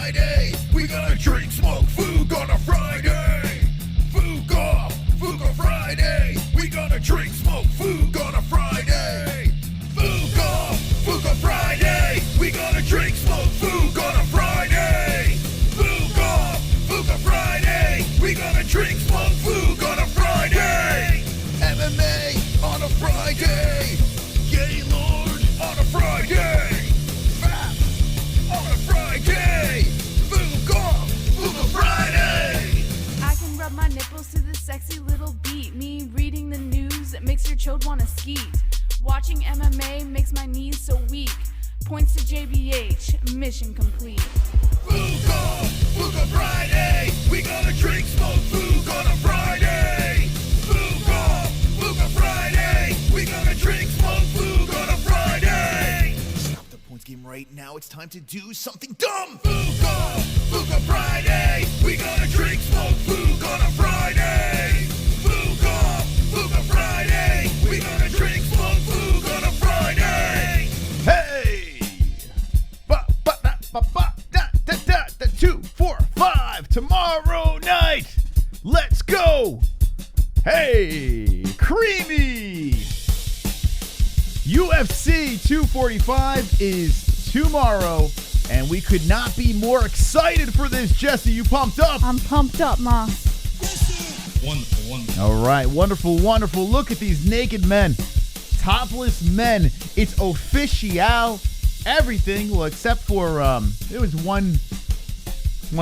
Friday. We gonna drink, smoke, food on a Friday. Fuga Friday. We gonna drink, smoke, food on a Friday. Fuga Friday. We gonna drink, smoke, food on a Friday. Fuga Friday. We gonna drink, smoke, food on a Friday. MMA on a Friday. Gaylord on a Friday. Fap on a Friday. Fuga Friday. I can rub my nipples to this sexy little beat. Me reading the news makes your chode wanna skeet. Watching MMA makes my knees so weak. Points to JBH, mission complete. Fuga Friday. We gonna drink, smoke, food on a Friday. Fuga Friday. We gonna drink, smoke, food on a Friday. Stop the points game right now. It's time to do something dumb. Fuga Friday. We gonna drink, smoke, food on a Friday. Fuga Friday. We gonna drink, smoke, food on a Friday. Hey! Ba ba da ba ba da da da da 2 4 5 tomorrow night. Let's go. Hey, creamy. UFC 245 is tomorrow, and we could not be more excited for this. Jesse, you pumped up? I'm pumped up, Moss. Wonderful. All right, wonderful. Look at these naked men, topless men. It's official. Everything, well, except for there was one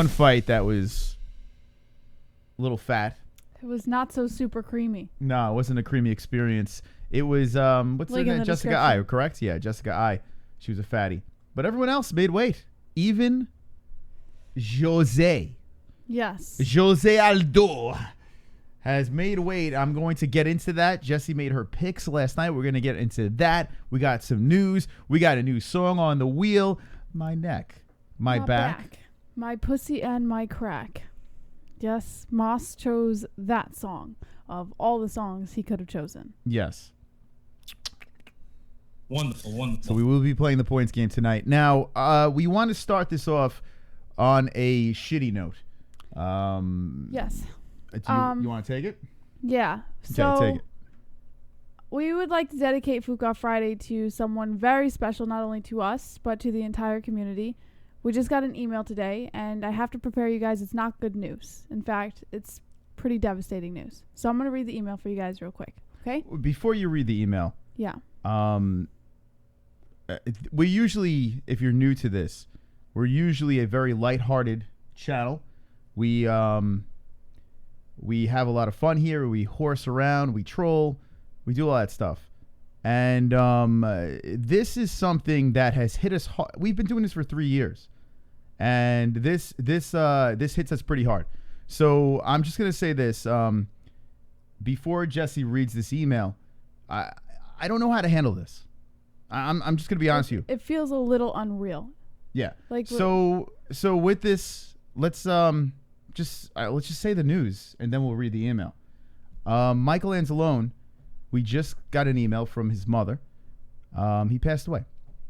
fight that was a little fat. It was not so super creamy. No, it wasn't a creamy experience. It was what's her name? Jessica I, correct? Yeah, Jessica I. She was a fatty, but everyone else made weight. Even Jose Aldo has made weight. I'm going to get into that. Jesse made her picks last night. We're going to get into that. We got some news. We got a new song on the wheel. My neck. My back. My pussy and my crack. Yes, Moss chose that song of all the songs he could have chosen. Yes. Wonderful. So we will be playing the points game tonight. Now, we want to start this off on a shitty note. Yes. You want to take it? Yeah. Okay, So take it. we would like to dedicate Fuka Friday to someone very special, not only to us, but to the entire community. We just got an email today, and I have to prepare you guys. It's not good news. In fact, it's pretty devastating news. So I'm going to read the email for you guys real quick. Okay? Before you read the email, Yeah. we usually, if you're new to this, we're usually a very lighthearted channel. We have a lot of fun here. We horse around. We troll. We do all that stuff. And this is something that has hit us hard. We've been doing this for 3 years, and this hits us pretty hard. So I'm just gonna say this before Jesse reads this email. I don't know how to handle this. I'm just gonna be honest with you. It feels a little unreal. Yeah. Like so with this, let's just say the news, and then we'll read the email. Michael Anzalone, we just got an email from his mother. He passed away.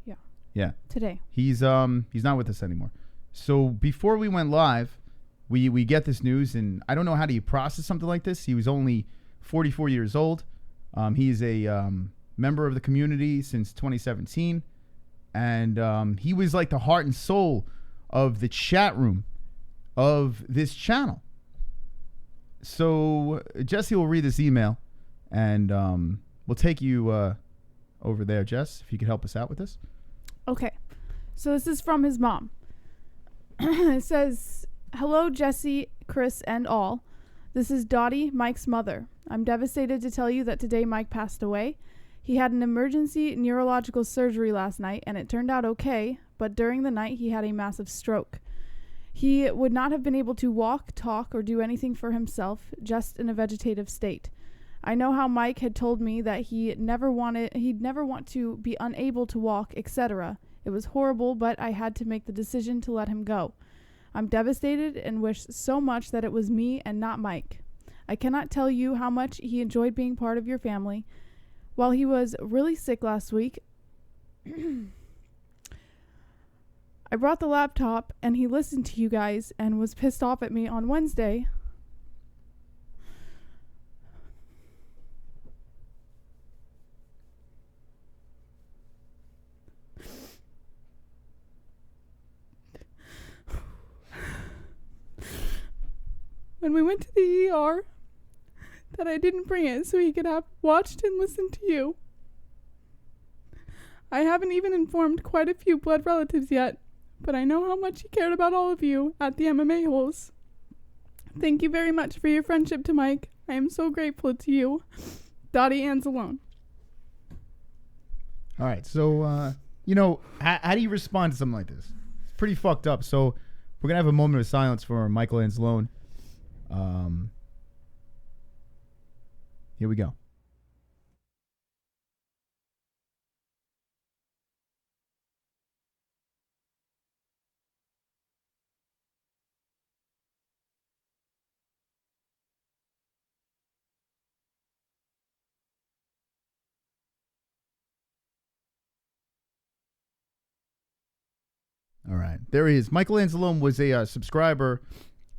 Yeah. Yeah. Today. He's not with us anymore. So before we went live, we get this news, and I don't know how do you process something like this. He was only 44 years old. He's a member of the community since 2017, and he was like the heart and soul of the chat room of this channel. So Jesse will read this email, and we'll take you over there, Jess, if you could help us out with this. Okay. So this is from his mom. It says, "Hello, Jesse, Chris, and all. This is Dottie, Mike's mother. I'm devastated to tell you that today Mike passed away. He had an emergency neurological surgery last night, and it turned out okay, but during the night he had a massive stroke. He would not have been able to walk, talk, or do anything for himself, just in a vegetative state. I know how Mike had told me that he'd never want to be unable to walk, etc. It was horrible, but I had to make the decision to let him go. I'm devastated and wish so much that it was me and not Mike. I cannot tell you how much he enjoyed being part of your family. While he was really sick last week, I brought the laptop and he listened to you guys and was pissed off at me on Wednesday. When we went to the ER, that I didn't bring it so he could have watched and listened to you. I haven't even informed quite a few blood relatives yet, but I know how much he cared about all of you at the MMA-Holes. Thank you very much for your friendship to Mike. I am so grateful to you. Dottie Anzalone. All right, so, how do you respond to something like this? It's pretty fucked up. So we're going to have a moment of silence for Michael Anzalone. Here we go. All right, there he is. Michael Anzalone was a subscriber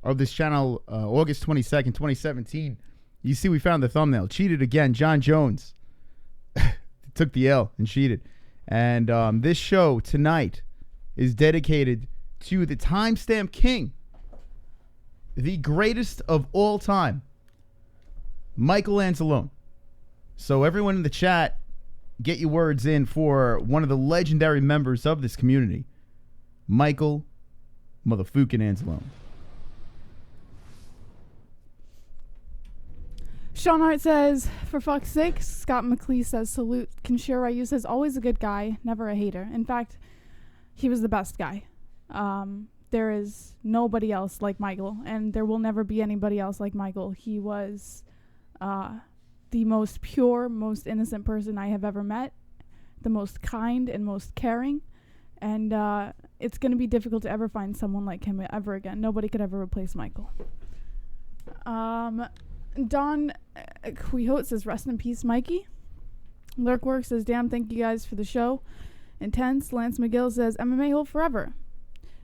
of this channel August 22nd, 2017. You see we found the thumbnail. Cheated again. John Jones took the L and cheated. And this show tonight is dedicated to the timestamp king, the greatest of all time, Michael Anzalone. So everyone in the chat, get your words in for one of the legendary members of this community, Michael motherfucking Anzalone. Sean Hart says, for fuck's sake. Scott McLeese says, salute. Kinshiro Ryu says, always a good guy, never a hater. In fact, he was the best guy. There is nobody else like Michael, and there will never be anybody else like Michael. He was the most pure, most innocent person I have ever met, the most kind and most caring, and it's going to be difficult to ever find someone like him ever again. Nobody could ever replace Michael. Don Quixote says, rest in peace, Mikey. Lurkwork says, damn, thank you guys for the show. Intense. Lance McGill says, MMA hole forever.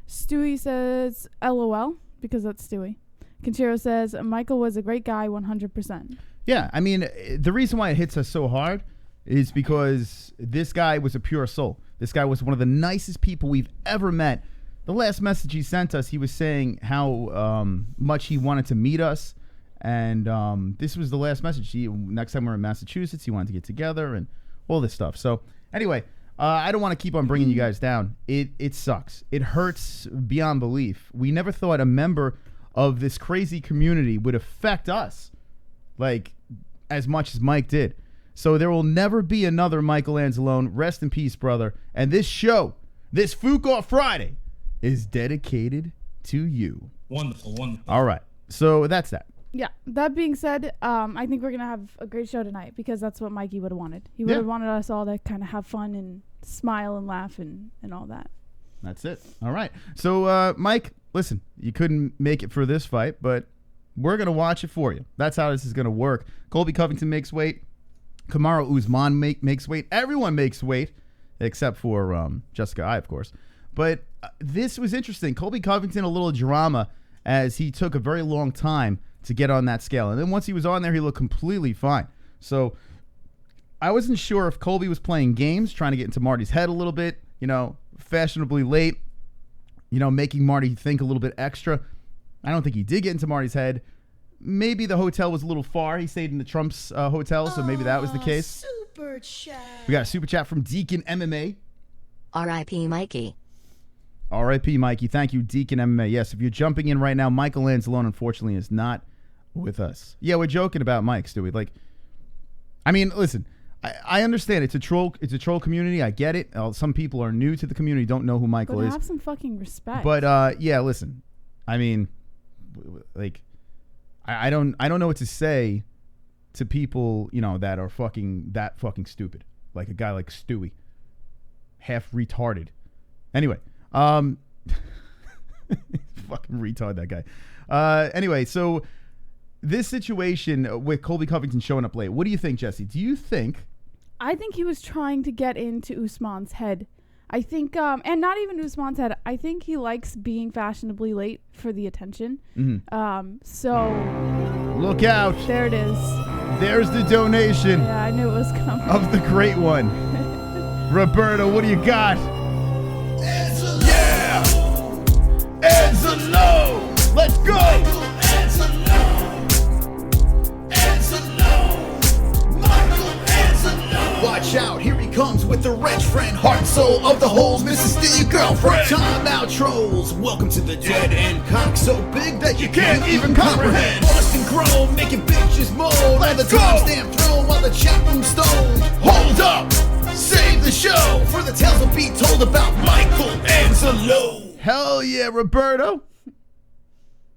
Stewie says, LOL, because that's Stewie. Conchero says, Michael was a great guy, 100%. Yeah, I mean, the reason why it hits us so hard is because this guy was a pure soul. This guy was one of the nicest people we've ever met. The last message he sent us, he was saying how much he wanted to meet us. And this was the last message. Next time we're in Massachusetts, he wanted to get together and all this stuff. So anyway, I don't want to keep on bringing you guys down. It sucks. It hurts beyond belief. We never thought a member of this crazy community would affect us like as much as Mike did. So there will never be another Michael Anzalone. Rest in peace, brother. And this show, this Fook Off Friday, is dedicated to you. Wonderful, wonderful. All right. So that's that. Yeah, that being said, I think we're going to have a great show tonight because that's what Mikey would have wanted. He would have wanted us all to kind of have fun and smile and laugh and all that. That's it. All right. So, Mike, listen, you couldn't make it for this fight, but we're going to watch it for you. That's how this is going to work. Colby Covington makes weight. Kamaru Usman makes weight. Everyone makes weight except for Jessica I, of course. But this was interesting. Colby Covington, a little drama as he took a very long time to get on that scale. And then once he was on there, he looked completely fine. So I wasn't sure if Colby was playing games, trying to get into Marty's head a little bit, fashionably late, making Marty think a little bit extra. I don't think he did get into Marty's head. Maybe the hotel was a little far. He stayed in the Trump's hotel, so maybe that was the case. Super chat. We got a super chat from Deacon MMA. R.I.P. Mikey. R.I.P. Mikey. Thank you, Deacon MMA. Yes, if you're jumping in right now, Michael Anzalone, unfortunately, is not with us. Yeah, we're joking about Mike, Stewie. Listen, I understand it's a troll community. I get it. Some people are new to the community, don't know who Michael But is. have some fucking respect. But yeah, listen. I don't know what to say to people, that are fucking stupid. Like a guy like Stewie. Half retarded. Anyway, fucking retard, that guy. Anyway, so this situation with Colby Covington showing up late, what do you think, Jesse? Do you think... I think he was trying to get into Usman's head. I think, and not even Usman's head. I think he likes being fashionably late for the attention. So Look out. there it is. There's the donation Yeah, I knew it was coming. of the great one. Roberto, what do you got? Yeah! Enzalo! Let's go. Watch out, here he comes with the wrench friend, heart and soul of the holes, Mrs. Steal Your Girlfriend. Time out, trolls. Welcome to the dead end. Cock so big that you can't even comprehend. Boston Chrome, making bitches moan. On the timestamp throne while the chat room stoned. Hold up, save the show, for the tales will be told about Michael Enzalo. Hell yeah, Roberto.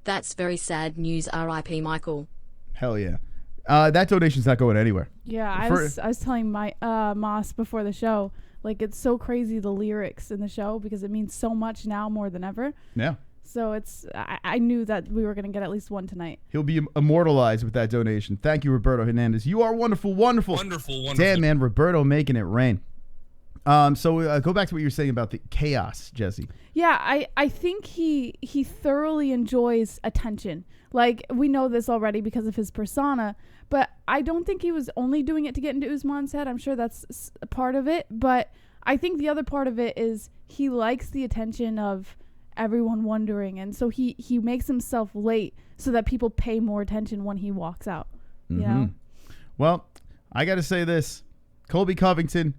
That's very sad news, R.I.P. Michael. Hell yeah. That donation's not going anywhere. Yeah, I was telling my Moss before the show, like it's so crazy the lyrics in the show because it means so much now more than ever. Yeah. So I knew that we were gonna get at least one tonight. He'll be immortalized with that donation. Thank you, Roberto Hernandez. You are wonderful, wonderful. Wonderful. Damn, man, Roberto making it rain. So go back to what you were saying about the chaos, Jesse. Yeah, I think he thoroughly enjoys attention. Like, we know this already because of his persona, but I don't think he was only doing it to get into Usman's head. I'm sure that's a part of it, but I think the other part of it is he likes the attention of everyone wondering, and so he makes himself late so that people pay more attention when he walks out. You know? Well, I got to say this. Colby Covington,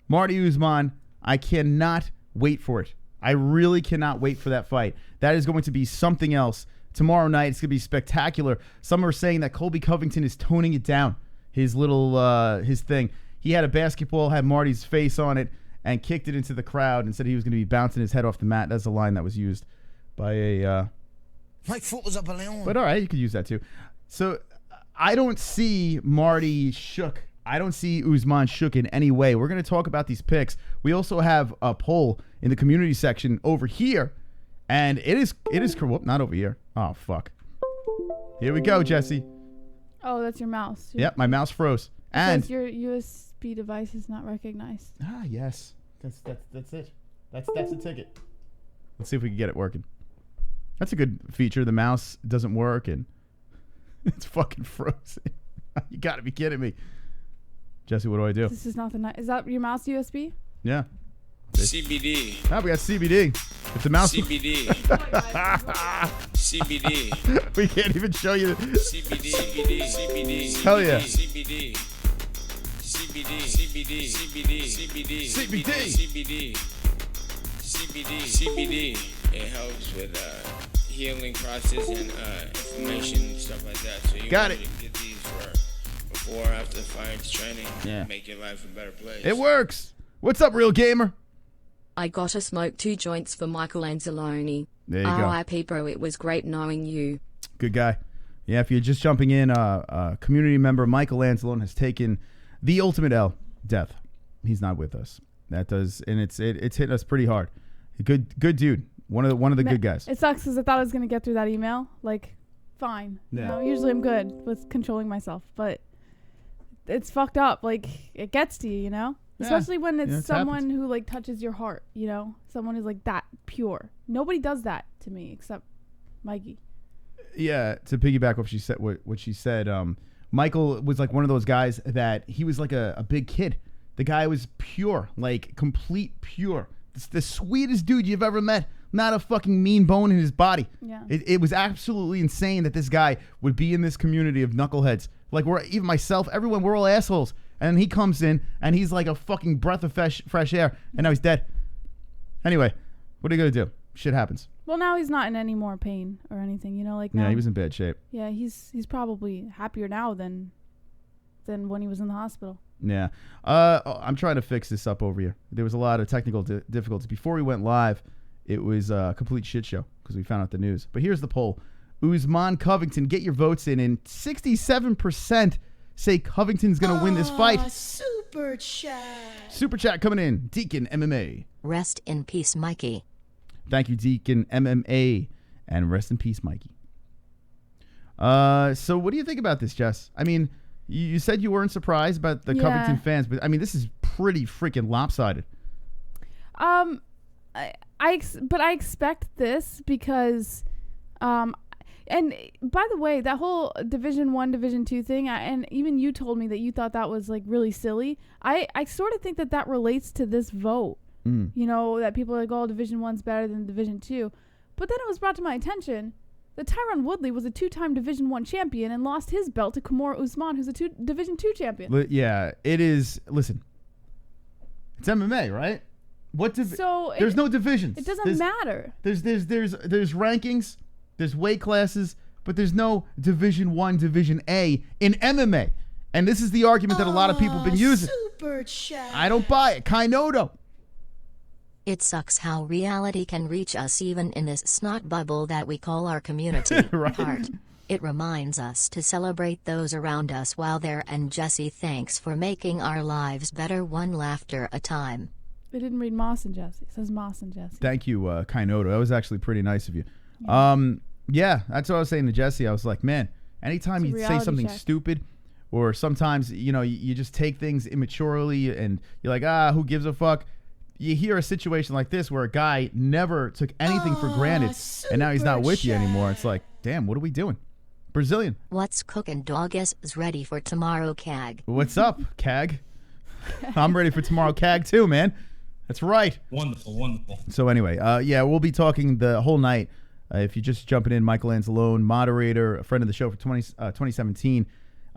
Marty Usman, I cannot wait for it. I really cannot wait for that fight. That is going to be something else. Tomorrow night, it's going to be spectacular. Some are saying that Colby Covington is toning it down, his little, his thing. He had a basketball, had Marty's face on it, and kicked it into the crowd and said he was going to be bouncing his head off the mat. That's a line that was used by a... My foot was up a balloon. But all right, you could use that too. So I don't see Marty shook. I don't see Usman shook in any way. We're going to talk about these picks. We also have a poll in the community section over here. And it is whoop, not over here. Oh, fuck. Here we go, Jesse. Oh, that's your mouse. Yep, my mouse froze. And your USB device is not recognized. yes. That's it. That's the ticket. Let's see if we can get it working. That's a good feature. The mouse doesn't work and it's fucking frozen. You got to be kidding me. Jesse, what do I do? This is not the Is that your mouse USB? Yeah. CBD. Ah, we got CBD. It's a mouse. CBD. CBD. We can't even show you. CBD. CBD. CBD. Hell yeah. CBD. CBD. CBD. CBD. CBD. CBD. CBD. CBD. It helps with healing process and inflammation and stuff like that. So you Got want it. to get these for before, after fights, training. Yeah. Make your life a better place. It works. What's up, real gamer? I gotta smoke 2 joints for Michael Anzalone. There you go. R.I.P. bro, it was great knowing you. Good guy. Yeah, if you're just jumping in, community member Michael Anzalone has taken the ultimate L, death. He's not with us. That does, and it's hit us pretty hard. Good dude. One of the good guys. It sucks because I thought I was gonna get through that email. Like, fine. Yeah. You know, usually I'm good with controlling myself, but it's fucked up. Like, it gets to you, you know. Yeah. Especially when it's it someone happens. who like touches your heart, you know, someone who's like that pure. Nobody does that to me except Mikey. Yeah, to piggyback what she said, what she said, Michael was like one of those guys that he was like a big kid. The guy was pure, like complete pure. It's the sweetest dude you've ever met. Not a fucking mean bone in his body. Yeah. It was absolutely insane that this guy would be in this community of knuckleheads. Like even myself, everyone, we're all assholes. And he comes in and he's like a fucking breath of fresh air. And now he's dead. Anyway, what are you going to do? Shit happens. Well, now he's not in any more pain or anything, you know, like now. Yeah, he was in bad shape. Yeah, he's probably happier now than when he was in the hospital. Yeah. I'm trying to fix this up over here. There was a lot of technical difficulties. Before we went live, it was a complete shit show because we found out the news. But here's the poll. Usman Covington, get your votes in. And 67% say Covington's going to win this fight. Super chat. Super chat coming in. Deacon MMA. Rest in peace, Mikey. Thank you, Deacon MMA. And rest in peace, Mikey. So what do you think about this, Jess? I mean, you said you weren't surprised about the Yeah. Covington fans, but I mean, this is pretty freaking lopsided. But I expect this because, and by the way, that whole Division 1, Division 2 thing, and even you told me that you thought that was like really silly. I sort of think that relates to this vote. You know, that people are like, oh, Division 1's better than Division 2. But then it was brought to my attention that Tyron Woodley was a 2-time Division 1 champion and lost his belt to Kamaru Usman, who's a Division 2 champion. Yeah, it is. Listen, it's MMA, right? There's no divisions. It doesn't matter. There's rankings, there's weight classes, but there's no Division 1, Division A in MMA. And this is the argument that a lot of people have been using. Super chat. I don't buy it. Kainoto. It sucks how reality can reach us even in this snot bubble that we call our community. Right. Heart. It reminds us to celebrate those around us while they're. And Jesse, thanks for making our lives better one laughter a time. It didn't read Moss and Jesse. It says Moss and Jesse. Thank you, Kainoto. That was actually pretty nice of you. Yeah, that's what I was saying to Jesse. I was like, man, anytime you say something stupid, or sometimes, you just take things immaturely and you're like, who gives a fuck? You hear a situation like this where a guy never took anything for granted and now he's not with you anymore. It's like, damn, what are we doing? Brazilian. What's cooking? Dog is ready for tomorrow, CAG. What's up, CAG? I'm ready for tomorrow, CAG, too, man. That's right. Wonderful. So anyway, we'll be talking the whole night. If you're just jumping in, Michael Anzalone, moderator, a friend of the show for 2017,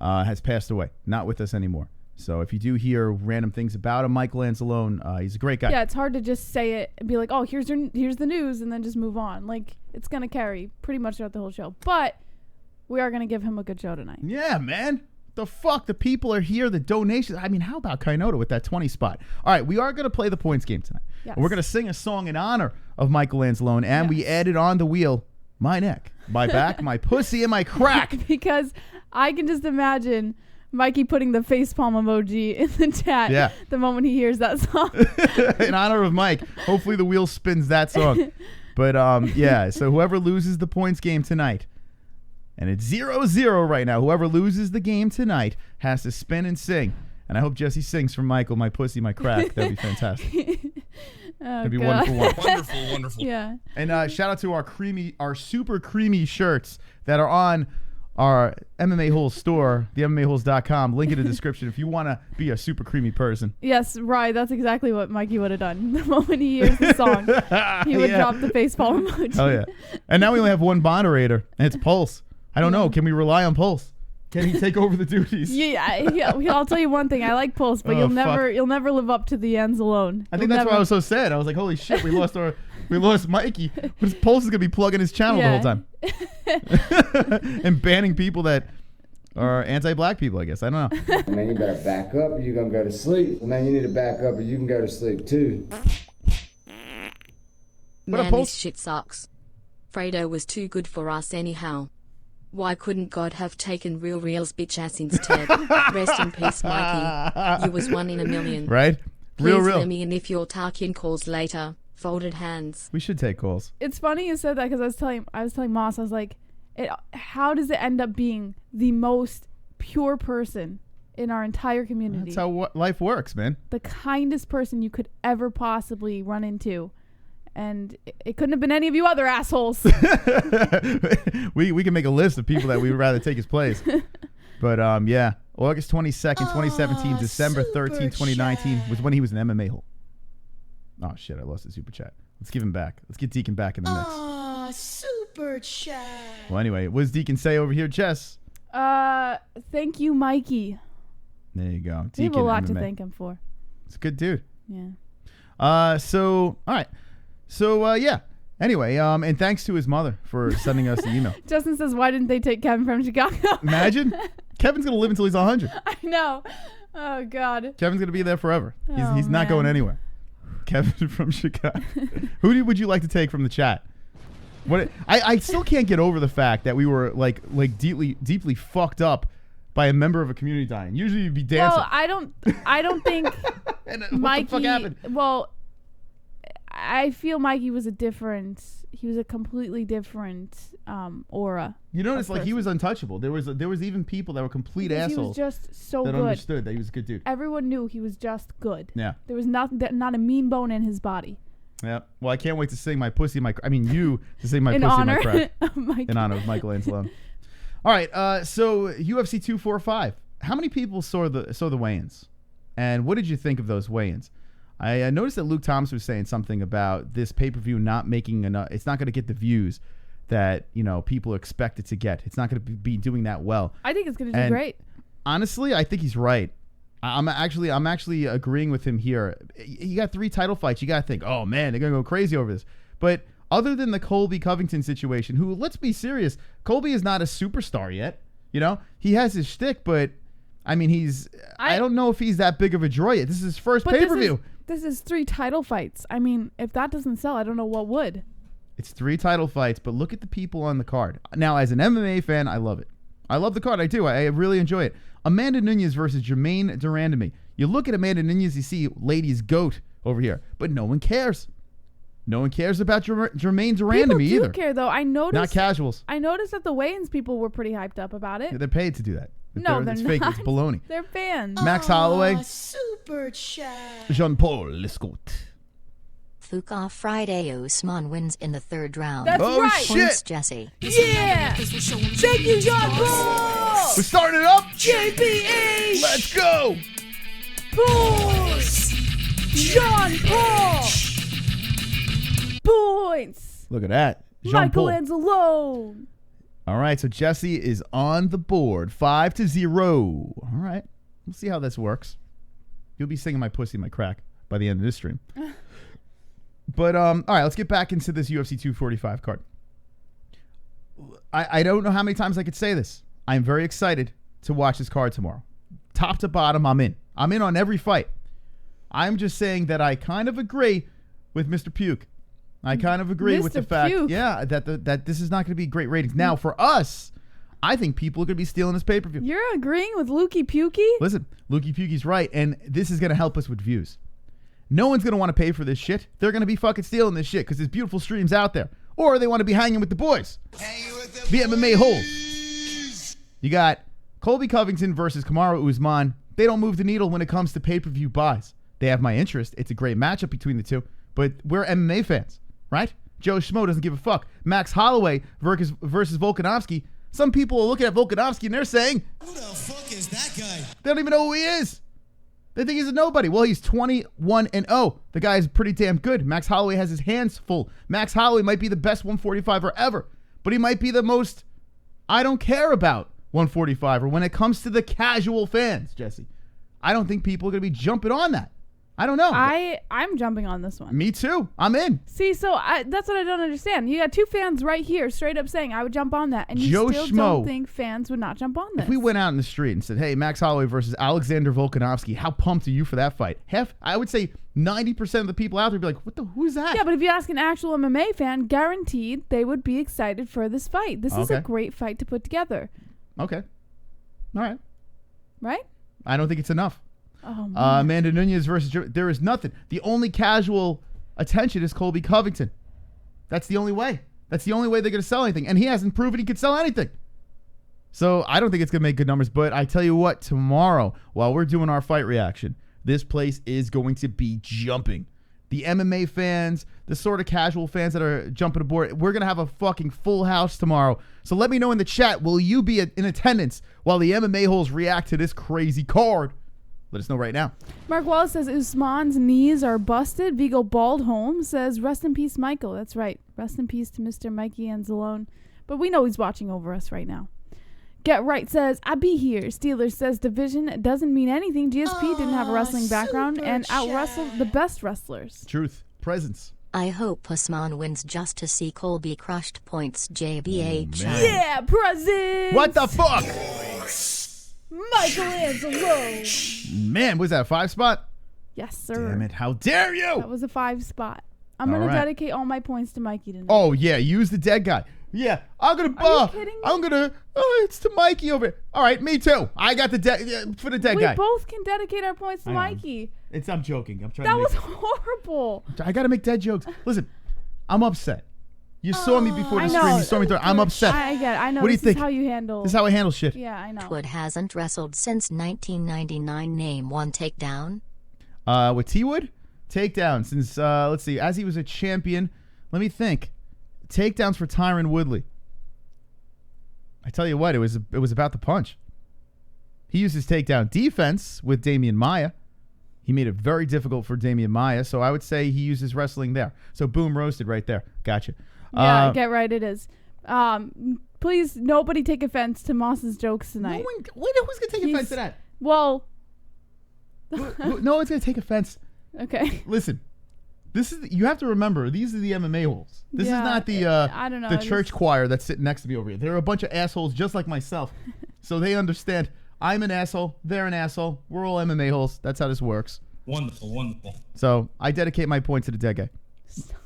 has passed away. Not with us anymore. So if you do hear random things about him, Michael Anzalone, he's a great guy. Yeah, it's hard to just say it and be like, oh, here's the news, and then just move on. Like, it's going to carry pretty much throughout the whole show. But we are going to give him a good show tonight. Yeah, man. The fuck? The people are here. The donations. I mean, how about Kainoto with that 20 spot? All right, we are going to play the points game tonight. Yes. And we're going to sing a song in honor of Michael Anzalone, and we added on the wheel my neck, my back, my pussy, and my crack. Because I can just imagine Mikey putting the facepalm emoji in the chat the moment he hears that song. In honor of Mike. Hopefully the wheel spins that song. But, so whoever loses the points game tonight, and it's 0-0 right now. Whoever loses the game tonight has to spin and sing. And I hope Jesse sings for Michael, my pussy, my crack. That'd be fantastic. That'd be God. Wonderful. Yeah. And shout out to our super creamy shirts that are on our MMA-Holes store, the MMAHoles.com. Link in the description if you want to be a super creamy person. Yes, right. That's exactly what Mikey would have done. The moment he hears the song, he would drop the facepalm emoji. Oh, yeah. And now we only have one moderator, and it's Pulse. I don't know. Can we rely on Pulse? Can he take over the duties? Yeah. I'll tell you one thing. I like Pulse, but you'll never live up to the ends alone. I think that's why I was so sad. I was like, holy shit, we lost Mikey. But Pulse is gonna be plugging his channel the whole time and banning people that are anti-black people. I guess I don't know. Man, you better back up, or you're gonna go to sleep. Man, you need to back up, or you can go to sleep too. Man, this shit sucks. Fredo was too good for us anyhow. Why couldn't God have taken real's bitch ass instead? Rest in peace, Mikey. You was one in a million. Right? Please Real. let me in if you're talking calls later. Folded hands. We should take calls. It's funny you said that because I was telling Moss, I was like, how does it end up being the most pure person in our entire community? That's how life works, man. The kindest person you could ever possibly run into. And it couldn't have been any of you other assholes. we can make a list of people that we would rather take his place. But August 22nd, 2017, December 13th, 2019 was when he was an MMA hole. Oh shit, I lost the super chat. Let's give him back. Let's get Deacon back in the mix. Super chat. Well, anyway, what does Deacon say over here, Jess? Thank you, Mikey. There you go. We have a Deacon lot MMA. to thank him for. It's a good dude. Yeah. All right. Anyway, and thanks to his mother for sending us the email. Justin says, why didn't they take Kevin from Chicago? Imagine. Kevin's going to live until he's 100. I know. Oh, God. Kevin's going to be there forever. He's not man. going anywhere. Kevin from Chicago. Who would you like to take from the chat? I still can't get over the fact that we were like deeply fucked up by a member of a community dying. Usually you'd be dancing. Well, I don't think and, Mikey. what the fuck happened? Well, I feel Mikey was he was a completely different aura. You notice, like, he person. was untouchable. There was even people that were complete Because assholes He was just so that good. understood that he was a good dude. Everyone knew he was just good. Yeah. There was not a mean bone in his body. Yeah. Well, I can't wait to sing my pussy, you to sing my In pussy, honor my crack. of Mikey. In honor of Michael Anzalone. All right. So UFC 245. How many people saw the weigh-ins? And what did you think of those weigh-ins? I noticed that Luke Thomas was saying something about this pay-per-view not making enough. It's not going to get the views that, people expect it to get. It's not going to be doing that well. I think it's going to do great. Honestly, I think he's right. I'm actually agreeing with him here. You got 3 title fights. You got to think, oh man, they're going to go crazy over this. But other than the Colby Covington situation, who, let's be serious, Colby is not a superstar yet. He has his shtick, but I mean, I don't know if he's that big of a draw yet. This is his first pay-per-view. This is 3 title fights. I mean, if that doesn't sell, I don't know what would. It's 3 title fights, but look at the people on the card. Now, as an MMA fan, I love it. I love the card. I do. I really enjoy it. Amanda Nunes versus Jermaine Durandamy. You look at Amanda Nunes, you see ladies goat over here, but no one cares. No one cares about Jermaine Durandamy either. People do care, though. I noticed. Not casuals. I noticed that the weigh-ins people were pretty hyped up about it. Yeah, they're paid to do that. No, they're it's not. fake. It's baloney. They're fans. Max Holloway. Super chat. Jean-Paul Lescaut. Fuka Friday Usman wins in the 3rd round. That's Oh, right. shit. Points Jesse. Yeah. Thank you, John Paul. We're starting it up. JBH. Let's go. Points. John Paul. Points. Look at that. Michael Jean-Paul. Anzalone. All right, so Jesse is on the board, 5-0. All right, we'll see how this works. You'll be singing my pussy, my crack by the end of this stream. But all right, let's get back into this UFC 245 card. I don't know how many times I could say this. I'm very excited to watch this card tomorrow. Top to bottom, I'm in. I'm in on every fight. I'm just saying that I kind of agree with Mr. Puke. I kind of agree with the fact, Puke. that this is not going to be great ratings. Now, for us, I think people are going to be stealing this pay-per-view. You're agreeing with Lukey Pukey? Listen, Lukey Pukey's right, and this is going to help us with views. No one's going to want to pay for this shit. They're going to be fucking stealing this shit because there's beautiful streams out there. Or they want to be hanging with the boys. The MMA-Holes. You got Colby Covington versus Kamaru Usman. They don't move the needle when it comes to pay-per-view buys. They have my interest. It's a great matchup between the two, but we're MMA fans. Right? Joe Schmo doesn't give a fuck. Max Holloway versus Volkanovski. Some people are looking at Volkanovski and they're saying, Who the fuck is that guy? they don't even know who he is. They think he's a nobody. Well, he's 21-0. The guy is pretty damn good. Max Holloway has his hands full. Max Holloway might be the best 145er ever, but he might be the most I don't care about 145er when it comes to the casual fans, Jesse. I don't think people are going to be jumping on that. I don't know. I'm jumping on this one. Me too. I'm in. See, so that's what I don't understand. You got 2 fans right here straight up saying I would jump on that, and you Joe still Schmo. don't think fans would not jump on this. If we went out in the street and said, hey, Max Holloway versus Alexander Volkanovski, how pumped are you for that fight? I would say 90% of the people out there would be like, who's that? Yeah, but if you ask an actual MMA fan, guaranteed they would be excited for this fight. This is a great fight to put together. Okay. All right. Right? I don't think it's enough. Oh, man. Amanda Nunes versus... There is nothing. The only casual attention is Colby Covington. That's the only way. That's the only way they're going to sell anything. And he hasn't proven he could sell anything. So I don't think it's going to make good numbers. But I tell you what, tomorrow, while we're doing our fight reaction, this place is going to be jumping. The MMA fans, the sort of casual fans that are jumping aboard, we're going to have a fucking full house tomorrow. So let me know in the chat, will you be in attendance while the MMA-Holes react to this crazy card? Let us know right now. Mark Wallace says Usman's knees are busted. Vigo Baldholm says, rest in peace, Michael. That's right. Rest in peace to Mr. Mikey Anzalone. But we know he's watching over us right now. Get Right says, I be here. Steelers says division doesn't mean anything. GSP didn't have a wrestling background and out-wrestled the best wrestlers. Truth. Presence. I hope Usman wins just to see Colby crushed. Points JBH. Yeah, presents! What the fuck? Michael Anzalone. Man, was that a 5 spot? Yes, sir. Damn it. How dare you? That was a 5 spot. I'm going All to right. dedicate all my points to Mikey tonight. Oh, yeah. Use the dead guy. Yeah, I'm gonna. Are you kidding me? I'm gonna. Oh, it's to Mikey over here. All right, me too. I got the for the dead We guy. both can dedicate our points to I know. Mikey. I'm joking. I'm trying That to was make. horrible. I gotta make dead jokes. Listen, I'm upset. You saw me before the I stream. know. You saw me. I'm upset. I get it. I know. What do you This think? is how you handle. This is how I handle shit. Yeah, I know. Wood hasn't wrestled since 1999. Name one takedown. With T-Wood, takedown since let's see, as he was a champion. Let me think. Takedowns for Tyron Woodley. I tell you what, it was about the punch. He used his takedown defense with Damian Maia. He made it very difficult for Damian Maia, so I would say he used his wrestling there. So boom, roasted right there. Gotcha. Yeah, get right. It is. Please, nobody take offense to Moss's jokes tonight. Who's gonna take offense to that? Well, No one's gonna take offense. okay. Listen, this is you have to remember. These are the MMA-Holes. This is Yeah, not the I don't know. the This- church choir that's sitting next to me over here. They're a bunch of assholes just like myself, so they understand. I'm an asshole. They're an asshole. We're all MMA-Holes. That's how this works. Wonderful, wonderful. So I dedicate my point to the dead guy.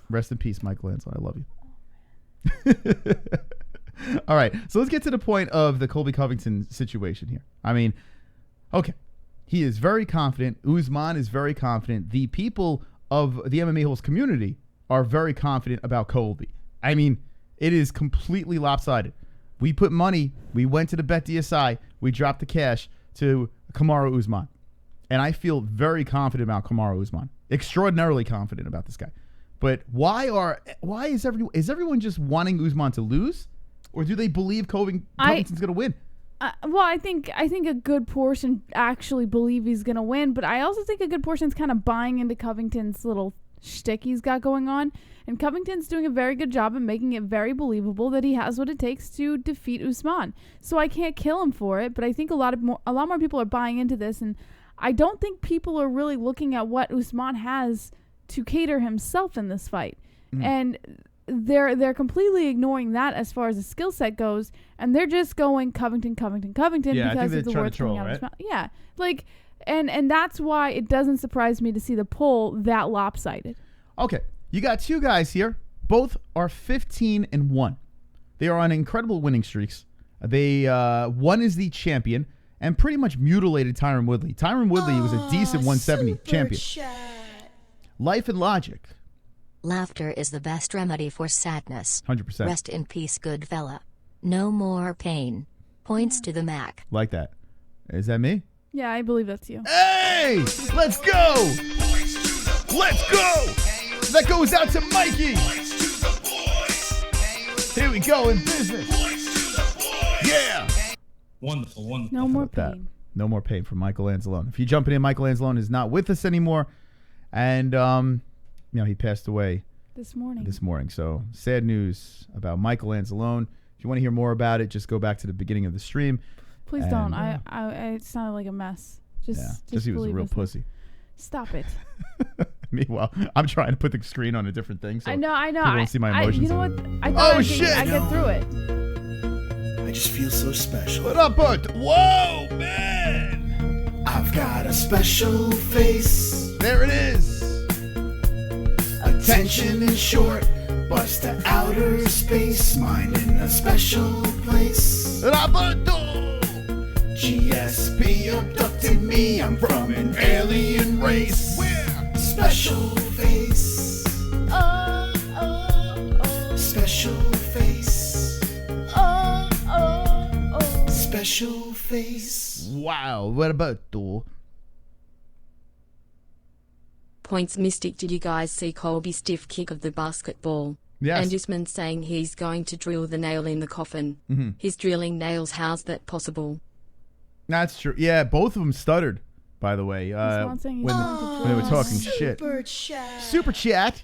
Rest in peace, Mike Lansell. I love you. All right, so let's get to the point of the Colby Covington situation here. I mean, okay, he is very confident. Usman is very confident. The people of the MMA-Holes community are very confident about Colby. I mean, it is completely lopsided. We put money. We went to the BetDSI. We dropped the cash to Kamaru Usman. And I feel very confident about Kamaru Usman. Extraordinarily confident about this guy. But why is everyone just wanting Usman to lose? Or do they believe Covington's going to win? Well, I think a good portion actually believe he's gonna win, but I also think a good portion is kind of buying into Covington's little shtick he's got going on. And Covington's doing a very good job of making it very believable that he has what it takes to defeat Usman. So I can't kill him for it, but I think a lot more people are buying into this, and I don't think people are really looking at what Usman has to cater himself in this fight. And they're completely ignoring that as far as the skill set goes, and they're just going Covington Yeah, because I think of the they're words trying to coming out troll, of his mouth. Yeah, like, and that's why it doesn't surprise me to see the poll that lopsided. Okay, you got two guys here. Both are 15-1. They are on incredible winning streaks. They one is the champion and pretty much mutilated Tyron Woodley. Tyron Woodley was a decent 170 champion. Life and logic. Laughter is the best remedy for sadness. 100%. Rest in peace, good fella. No more pain. Points to the Mac. Like that. Is that me? Yeah, I believe that's you. Hey, let's go. Let's go. That goes out to Mikey. Here we go in business. Yeah. Wonderful, wonderful. No more That. pain. No more pain from Michael Anzalone. If you're jumping in, Michael Anzalone is not with us anymore. And, he passed away This morning. So sad news about Michael Anzalone. If you want to hear more about it, just go back to the beginning of the stream. Please And, don't. I it sounded like a mess. Just he was a believe real us. pussy. Stop it. Meanwhile, I'm trying to put the screen on a different thing. So I know. people won't see my emotions. You know what? I thought I'd get through it. I just feel so special. What up, bud? Whoa, man! I've got a special face. There it is. Attention in short, bust to outer space. Mine in a special place. Roberto! GSP abducted me. I'm from an alien race. Where? Special face. Special face. Special face. Wow, what about you? Points Mystic, did you guys see Colby's stiff kick of the basketball? Yes. And Usman saying he's going to drill the nail in the coffin. Mm-hmm. He's drilling nails, how's that possible? That's true. Yeah, both of them stuttered, by the way, Usman saying he's when going to they were talking shit. Super chat.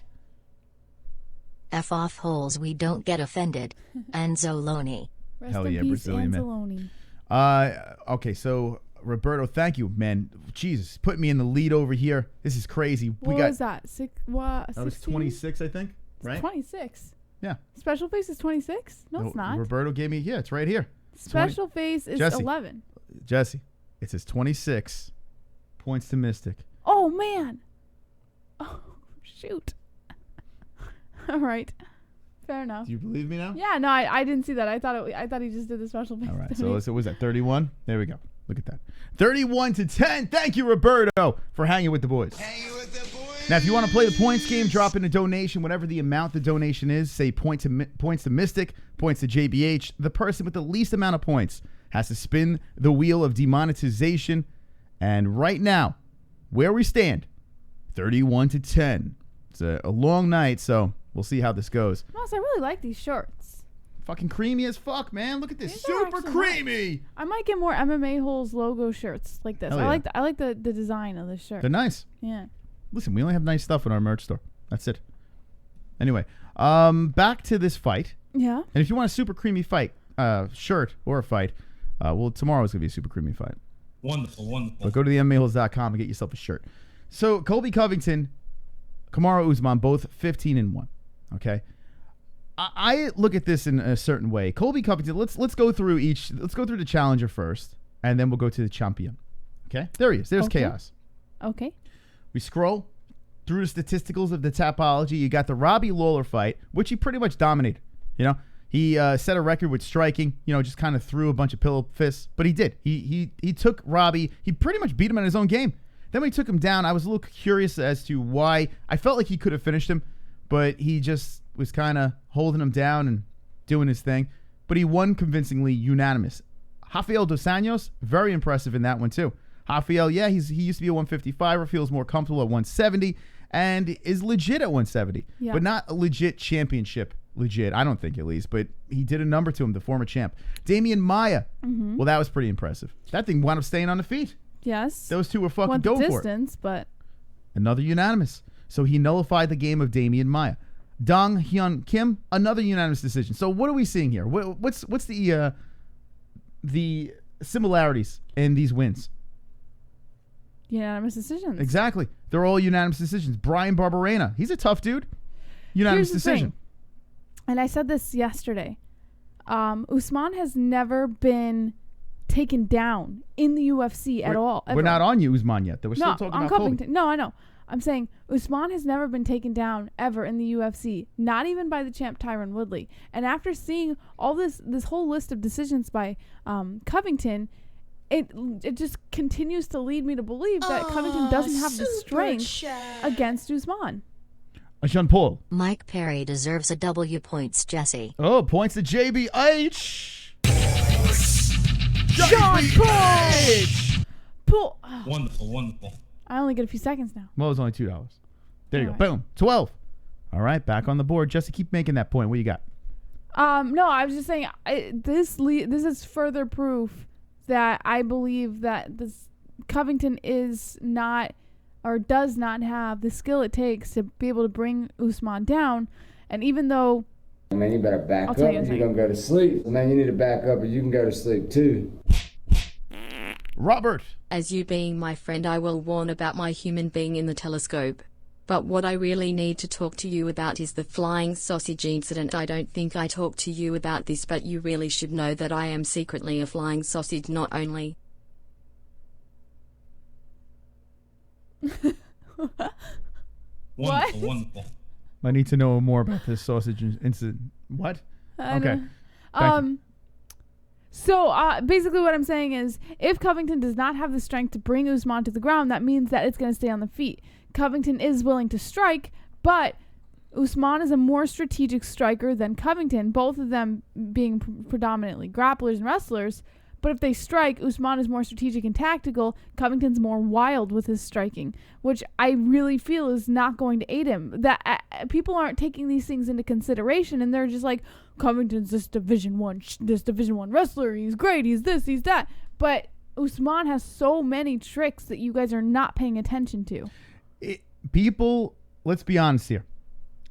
F off holes, we don't get offended. Anzalone. Rest Hell in yeah, peace, Brazilian man. Anzalone. Okay, so Roberto, thank you, man. Jesus, put me in the lead over here. This is crazy. What was that? What? That was 16? 26, I think. Right? 26. Yeah. Special face is 26? No, it's not. Roberto gave me. Yeah, it's right here. It's 20. Special face is Jesse. 11. Jesse, it says 26 points to Mystic. Oh, man. Oh, shoot. All right. Fair enough. Do you believe me now? Yeah, no, I didn't see that. I thought he just did the special. All right, so was that 31? There we go. Look at that. 31-10. Thank you, Roberto, for hanging with the boys. Now, if you want to play the points game, drop in a donation, whatever the amount the donation is. Say points to Mystic, points to JBH. The person with the least amount of points has to spin the wheel of demonetization. And right now, where we stand, 31-10. It's a long night, so we'll see how this goes. Moss, I really like these shorts. Fucking creamy as fuck, man. Look at this. These are Super actually creamy. Nice. I might get more MMA-Holes logo shirts like this. Hell I yeah. like the design of this shirt. They're nice. Yeah. Listen, we only have nice stuff in our merch store. That's it. Anyway, back to this fight. Yeah. And if you want a super creamy fight, shirt or a fight, well, tomorrow's going to be a super creamy fight. Wonderful, wonderful. But go to the MMAHoles.com and get yourself a shirt. So, Colby Covington, Kamaru Usman, both 15-1. Okay? I look at this in a certain way. Colby Covington, let's go through the challenger first, and then we'll go to the champion. Okay? There he is. There's Chaos. Okay. We scroll through the statisticals of the Tapology. You got the Robbie Lawler fight, which he pretty much dominated. You know, he set a record with striking. You know, just kind of threw a bunch of pillow fists, but he did. He took Robbie. He pretty much beat him in his own game. Then when he took him down, I was a little curious as to why. I felt like he could have finished him, but he just was kind of holding him down and doing his thing. But he won convincingly, unanimous. Rafael Dos Anjos, very impressive in that one too. Rafael, yeah, he used to be a 155er, feels more comfortable at 170, and is legit at 170. Yeah. But not a legit championship. Legit, I don't think at least. But he did a number to him, the former champ. Damian Maia, well, that was pretty impressive. That thing wound up staying on the feet. Yes. Those two were fucking Went going the for it. distance, but Another unanimous. So he nullified the game of Damian Maia. Dong Hyun Kim, another unanimous decision. So what are we seeing here? What's the similarities in these wins? unanimous decisions. Exactly. They're all unanimous decisions. Brian Barberena, he's a tough dude. Unanimous Here's the decision. thing. And I said this yesterday. Usman has never been taken down in the UFC at all. We're not on you, Usman, yet. We're still talking on about Covington. Colby. No, I know. I'm saying Usman has never been taken down ever in the UFC, not even by the champ Tyron Woodley. And after seeing all this whole list of decisions by Covington, it just continues to lead me to believe that Covington doesn't have the strength against Usman. Jean Paul. Mike Perry deserves a W points, Jesse. Oh, points to JBH. Jean Paul. Wonderful, wonderful. I only get a few seconds now. Well, it was only $2. There you All go. Boom. 12. All right, back on the board. Jesse, keep making that point. What you got? No, I was just saying this is further proof that I believe that this Covington is not or does not have the skill it takes to be able to bring Usman down. And even though Man, you better back I'll up tell you or in a you're going to go to sleep. Man, you need to back up or you can go to sleep too. Robert. As you being my friend, I will warn about my human being in the telescope. But what I really need to talk to you about is the flying sausage incident. I don't think I talked to you about this, but you really should know that I am secretly a flying sausage, not only. Wonderful, wonderful. I need to know more about this sausage incident. What? Okay. Thank you. So basically what I'm saying is if Covington does not have the strength to bring Usman to the ground, that means that it's going to stay on the feet. Covington is willing to strike, but Usman is a more strategic striker than Covington, both of them being predominantly grapplers and wrestlers. But if they strike, Usman is more strategic and tactical. Covington's more wild with his striking, which I really feel is not going to aid him. That people aren't taking these things into consideration, and they're just like, Covington's this Division One wrestler. He's great. He's this. He's that. But Usman has so many tricks that you guys are not paying attention to. People, let's be honest here.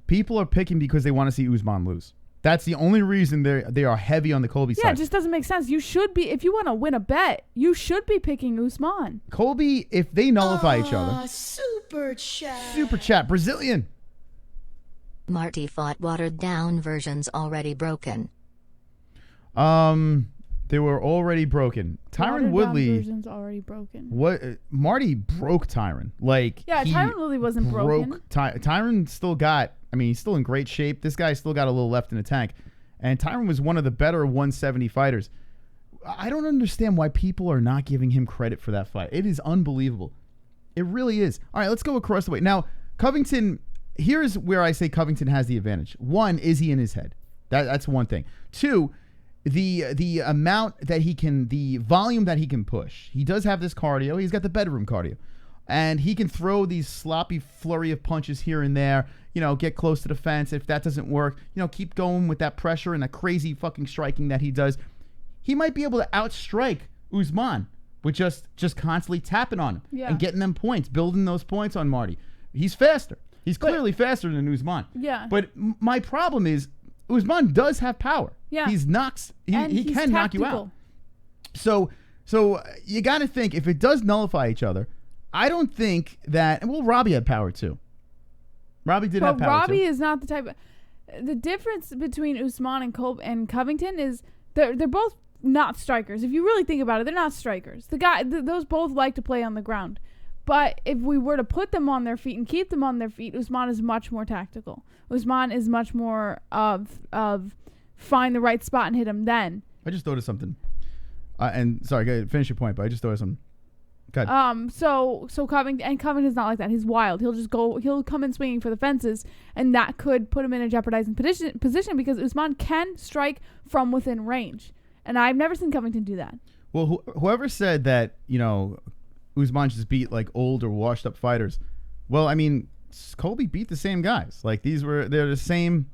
People are picking because they want to see Usman lose. That's the only reason they are heavy on the Colby side. Yeah, it just doesn't make sense. You should be, if you want to win a bet, you should be picking Usman. Colby, if they nullify each other. Super chat. Brazilian. Marty fought watered down versions already broken. They were already broken. Tyron Woodley. Version's already broken. What? Marty broke Tyron. Like, yeah, Tyron Woodley wasn't broken. Tyron still got. I mean, he's still in great shape. This guy's still got a little left in the tank. And Tyron was one of the better 170 fighters. I don't understand why people are not giving him credit for that fight. It is unbelievable. It really is. All right, let's go across the way. Now, Covington, here's where I say Covington has the advantage. One, is he in his head? That's one thing. Two, the amount that he can, the volume that he can push. He does have this cardio. He's got the bedroom cardio. And he can throw these sloppy flurry of punches here and there, get close to the fence. If that doesn't work, keep going with that pressure and that crazy fucking striking that he does. He might be able to outstrike Usman with just constantly tapping on him and getting them points, building those points on Marty. He's faster. He's clearly faster than Usman. Yeah. But my problem is Usman does have power. Yeah. He can knock you out. So you got to think, if it does nullify each other, I don't think that, well, Robbie had power too. Robbie did have power Robbie too. is not the type of, the difference between Usman and Covington is they're both not strikers. If you really think about it, they're not strikers. Those both like to play on the ground. But if we were to put them on their feet and keep them on their feet, Usman is much more tactical. Usman is much more of find the right spot and hit him then. I just thought of something. And sorry, go ahead, finish your point, but I just thought of something. So Covington's not like that. He's wild. He'll come in swinging for the fences, and that could put him in a jeopardizing position because Usman can strike from within range. And I've never seen Covington do that. Well, whoever said that, Usman just beat like old or washed up fighters. Well, I mean, Colby beat the same guys. Like they're the same.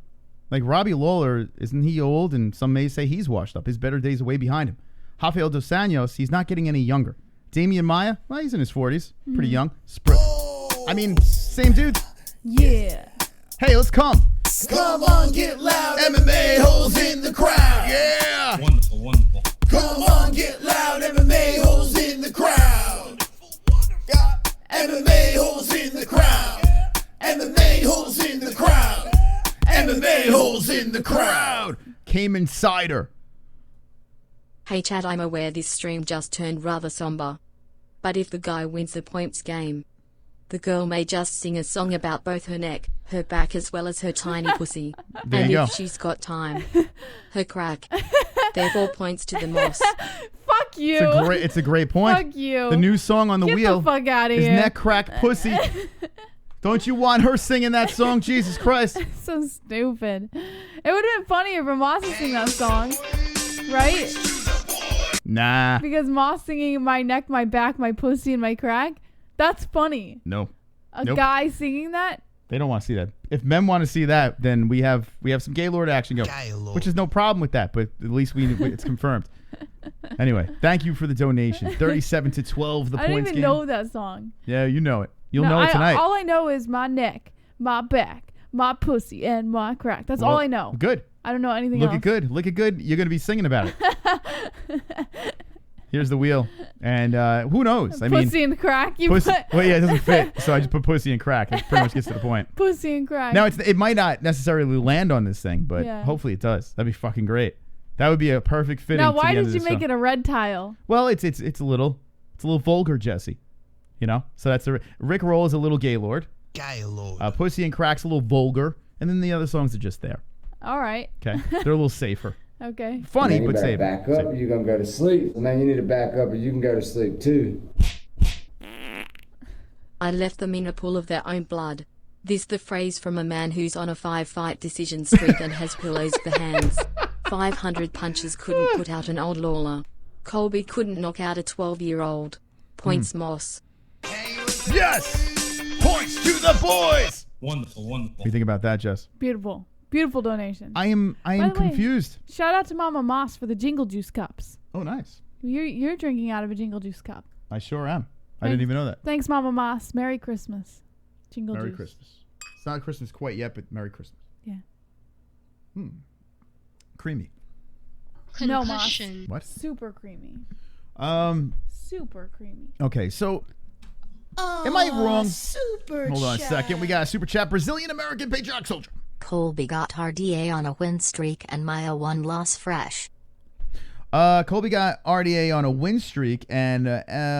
Like Robbie Lawler, isn't he old? And some may say he's washed up. His better days are way behind him. Rafael dos Anjos, he's not getting any younger. Damian Maia, well, he's in his 40s. Pretty young. I mean, same dude. Yeah. Hey, let's come. Come on, get loud. MMA-Holes in the crowd. Yeah. Wonderful. Come on, get loud. MMA-Holes in the crowd. MMA-Holes in the crowd. MMA-Holes in the crowd. MMA-Holes in the crowd. Cayman Cider. Hey Chad, I'm aware this stream just turned rather somber. But if the guy wins the points game, the girl may just sing a song about both her neck, her back as well as her tiny pussy. There and you if go. she's got time, her crack. Therefore points to the moss. Fuck you. It's a great point. Fuck you. The new song on the Get wheel the fuck out of is here. Neck Crack Pussy. Don't you want her singing that song? Jesus Christ. So stupid. It would have been funnier for Moss to sing that song, right? Nah. Because Moss singing my neck, my back, my pussy, and my crack, that's funny. No. A Nope. guy singing that? They don't want to see that. If men want to see that, then we have some Gaylord action going, which is no problem with that. But at least it's confirmed. Anyway, thank you for the donation. 37-12, the I didn't points even game. know that song. Yeah, you know it. You'll know it tonight. All I know is my neck, my back, my pussy, and my crack. That's all I know. Good. I don't know anything else. Look it good. You're going to be singing about it. Here's the wheel. And who knows? Pussy and crack. Well, yeah, it doesn't fit. So I just put pussy and crack. It pretty much gets to the point. Pussy and crack. Now, it might not necessarily land on this thing, but Yeah. hopefully it does. That'd be fucking great. That would be a perfect fitting. Now, to why the end did of you this make song. it a red tile? Well, it's a little vulgar, Jesse. So that's Rick Roll is a little Gaylord. Pussy and Crack's a little vulgar, and then the other songs are just there. All right. Okay, they're a little safer. Okay. Funny, Man, you but better safe. back up or you're going to go to sleep. Man, you need to back up or you can go to sleep too. I left them in a pool of their own blood. This the phrase from a man who's on a 5-fight decision streak and has pillows for hands. 500 punches couldn't put out an old Lawler. Colby couldn't knock out a 12-year-old. Points Moss. Yes! Points to the boys! Wonderful. What do you think about that, Jess? Beautiful. Beautiful donation. I am By the way, confused. Shout out to Mama Moss for the Jingle Juice cups. Oh, nice. You're drinking out of a Jingle Juice cup. I sure am. I didn't even know that. Thanks, Mama Moss. Merry Christmas. Jingle Merry Juice. Christmas. It's not Christmas quite yet, but Merry Christmas. Yeah. Creamy. No, Moss. What? Super creamy. Super creamy. Okay, so am I wrong? Hold on a second. We got a super chat. Brazilian American patriotic soldier. Colby got RDA on a win streak and Maya one loss fresh. Colby got RDA on a win streak and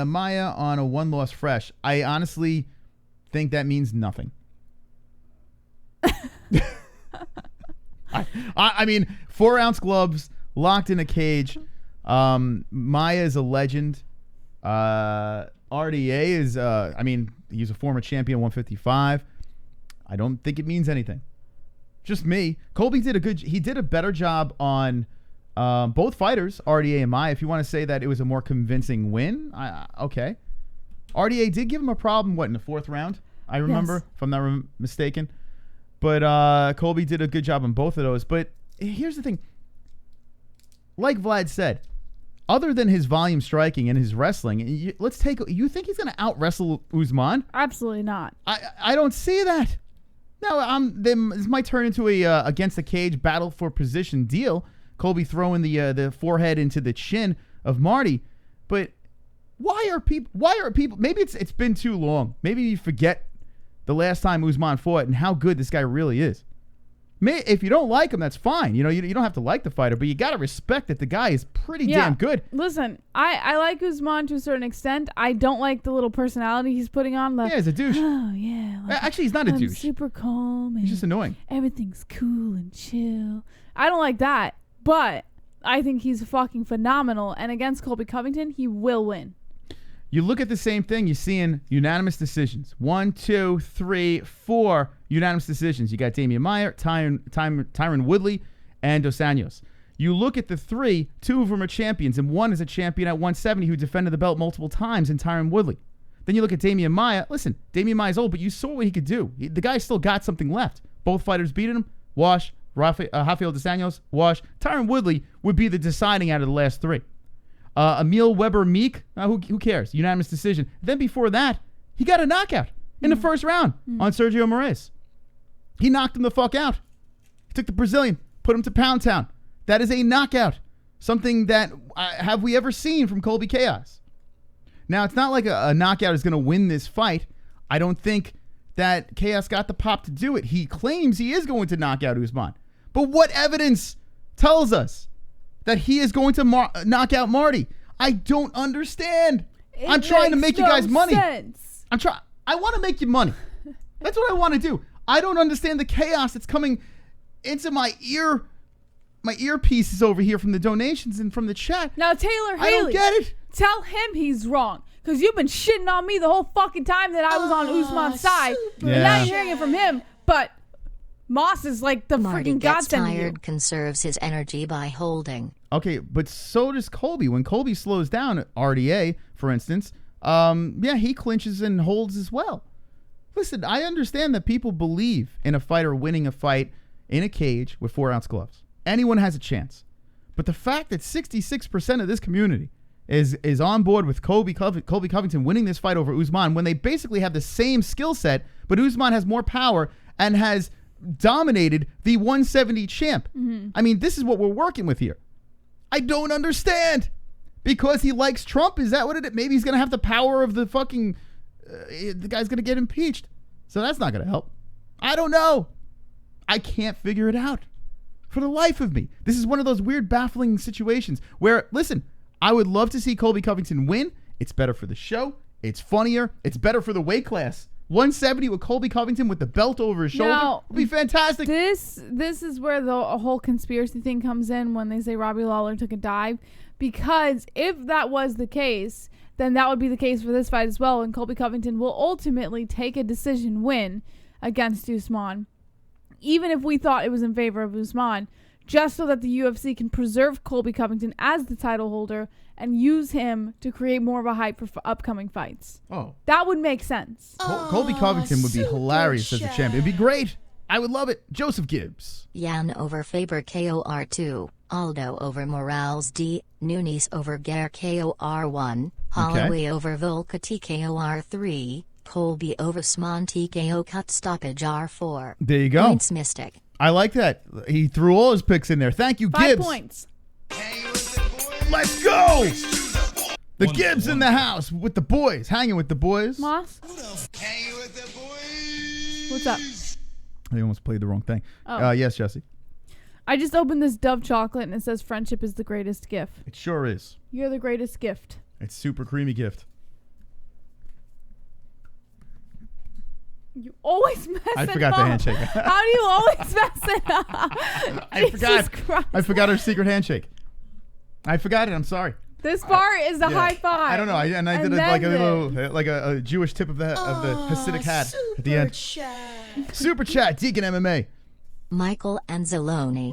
Maya on a 1-loss fresh. I honestly think that means nothing. I mean, 4-ounce gloves, locked in a cage. Maia is a legend. RDA is, I mean, he's a former champion, 155. I don't think it means anything. Just me. Colby did a better job on both fighters, RDA and Maia. If you want to say that it was a more convincing win, okay. RDA did give him a problem, in the 4th round? I remember, Yes. if I'm not mistaken. But Colby did a good job on both of those. But here's the thing. Like Vlad said, other than his volume striking and his wrestling, you think he's going to out-wrestle Usman? Absolutely not. I don't see that. Now, this might turn into a against the cage battle for position deal. Colby throwing the forehead into the chin of Marty. But why are people maybe it's been too long. Maybe you forget the last time Usman fought and how good this guy really is. If you don't like him, that's fine. You don't have to like the fighter, but you got to respect that the guy is pretty damn good. Listen, I like Usman to a certain extent. I don't like the little personality he's putting on. Yeah, he's a douche. Oh, yeah. Actually, he's not a I'm douche. super calm. He's just annoying. Everything's cool and chill. I don't like that, but I think he's fucking phenomenal. And against Colby Covington, he will win. You look at the same thing, you're seeing unanimous decisions. 1, 2, 3, 4 unanimous decisions. You got Damian Maia, Tyron Woodley, and Dos Anjos. You look at the 3, 2 of them are champions, and one is a champion at 170 who defended the belt multiple times in Tyron Woodley. Then you look at Damian Maia. Listen, Damian Maia's old, but you saw what he could do. The guy still got something left. Both fighters beating him. Wash. Rafael Dos Anjos. Wash. Tyron Woodley would be the deciding out of the last 3. Emil Weber Meek, who cares? Unanimous decision. Then before that, he got a knockout in the first round on Sergio Moraes. He knocked him the fuck out. He took the Brazilian, put him to Pound Town. That is a knockout. Something that have we ever seen from Colby Chaos. Now, it's not like a knockout is going to win this fight. I don't think that Chaos got the pop to do it. He claims he is going to knock out Usman. But what evidence tells us that he is going to knock out Marty? I don't understand. I'm trying to make you guys money. Sense. I want to make you money. That's what I want to do. I don't understand the chaos that's coming into my earpieces over here from the donations and from the chat. Now, Taylor Haley, I don't get it. Tell him he's wrong. Because you've been shitting on me the whole fucking time that I was on Usman's side. Yeah. And now you're hearing it from him. But Moss is like the Marty freaking gets godsend to you. tired, conserves his energy by holding. Okay, but so does Colby. When Colby slows down, RDA, for instance, he clinches and holds as well. Listen, I understand that people believe in a fighter winning a fight in a cage with 4-ounce gloves. Anyone has a chance. But the fact that 66% of this community is on board with Colby Covington winning this fight over Usman when they basically have the same skill set, but Usman has more power and has dominated the 170 champ. I mean, this is what we're working with here. I don't understand. Because he likes Trump? Is that what it is? Maybe he's going to have the power of the fucking... the guy's going to get impeached. So that's not going to help. I don't know. I can't figure it out. For the life of me. This is one of those weird, baffling situations where, listen, I would love to see Colby Covington win. It's better for the show. It's funnier. It's better for the weight class. 170 with Colby Covington with the belt over his shoulder would be fantastic. This is where the whole conspiracy thing comes in when they say Robbie Lawler took a dive. Because if that was the case, then that would be the case for this fight as well. And Colby Covington will ultimately take a decision win against Usman. Even if we thought it was in favor of Usman, just so that the UFC can preserve Colby Covington as the title holder and use him to create more of a hype for upcoming fights. Oh. That would make sense. Colby Covington would be hilarious as a champion. It'd be great. I would love it. Joseph Gibbs. Yan over Faber KOR2, Aldo over Morales D, Nunes over Gare KOR1, Holloway over Volka TKOR3, Colby over Sman TKO cut stoppage R4. There you go. Points Mystic. I like that. He threw all his picks in there. Thank you, 5 Gibbs. points. Let's go. The Gibbs in the house with the boys, hanging with the boys. Moss? What's up? I almost played the wrong thing. Oh. Yes, Jesse. I just opened this Dove chocolate and it says friendship is the greatest gift. It sure is. You're the greatest gift. It's super creamy gift. You always mess it up. I forgot the handshake. How do you always mess it up? I forgot her secret handshake. I forgot it. I'm sorry. This part is the high five. I don't know. I did it like a little, like a Jewish tip of the Hasidic hat at the end. Super chat, Deacon MMA. Michael Anzalone.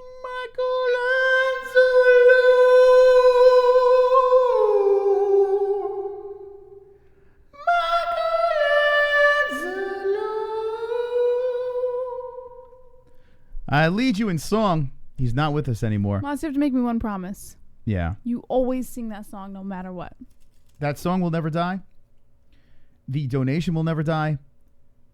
I lead you in song. He's not with us anymore. Moss, you have to make me one promise. Yeah. You always sing that song no matter what. That song will never die. The donation will never die.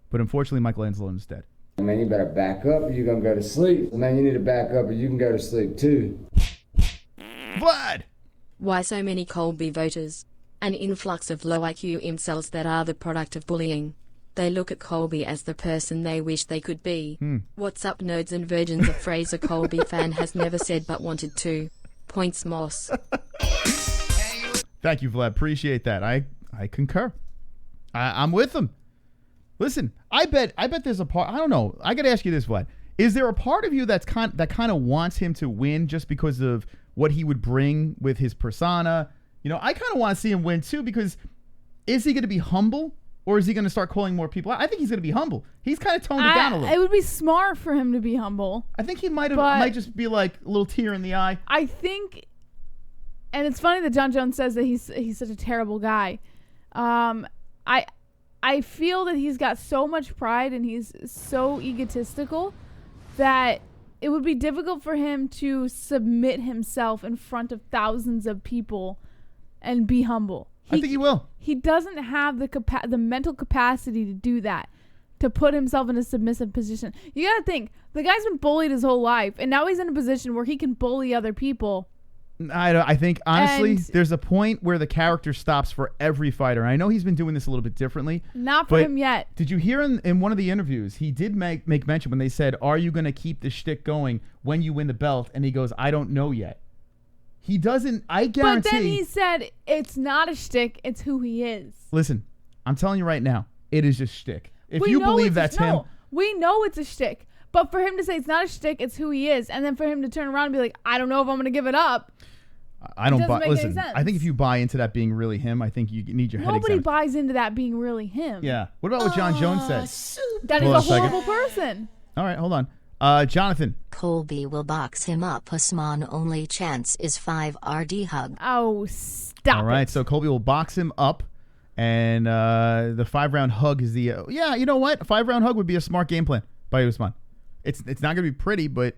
But unfortunately, Michael Anzalone is dead. Man, you better back up or you're going to go to sleep. Man, you need to back up or you can go to sleep too. Vlad! Why so many Colby voters? An influx of low IQ incels that are the product of bullying. They look at Colby as the person they wish they could be. What's up, nerds and virgins? A phrase a Colby fan has never said but wanted to. Points, Moss. Thank you, Vlad. Appreciate that. I concur. I'm with him. Listen, I bet there's a part. I don't know. I got to ask you this, Vlad. Is there a part of you that kind of wants him to win just because of what he would bring with his persona? You know, I kind of want to see him win too, because is he going to be humble? Or is he going to start calling more people out? I think he's going to be humble. He's kind of toned it down a little. It would be smart for him to be humble. I think he might just be like a little tear in the eye. I think, and it's funny that John Jones says that he's such a terrible guy. I feel that he's got so much pride and he's so egotistical that it would be difficult for him to submit himself in front of thousands of people and be humble. I think he will. He doesn't have the mental capacity to do that, to put himself in a submissive position. You got to think, the guy's been bullied his whole life, and now he's in a position where he can bully other people. I think, honestly, there's a point where the character stops for every fighter. I know he's been doing this a little bit differently. Not for him yet. Did you hear in one of the interviews, he did make mention when they said, are you going to keep the shtick going when you win the belt? And he goes, I don't know yet. He doesn't, I guarantee. But then he said, it's not a shtick, it's who he is. Listen, I'm telling you right now, it is just shtick. If you believe that's him. We know it's a shtick. But for him to say it's not a shtick, it's who he is, and then for him to turn around and be like, I don't know if I'm going to give it up. I don't buy. Listen, I think if you buy into that being really him, I think you need your head examined. Nobody buys into that being really him. Yeah. What about what John Jones said? That is a horrible person. All right, hold on. Jonathan. Colby will box him up. Usman only chance is 5 RD hug. Oh, stop. All right, so Colby will box him up, and the 5-round hug is the yeah. You know what? A 5-round hug would be a smart game plan by Usman. It's not gonna be pretty, but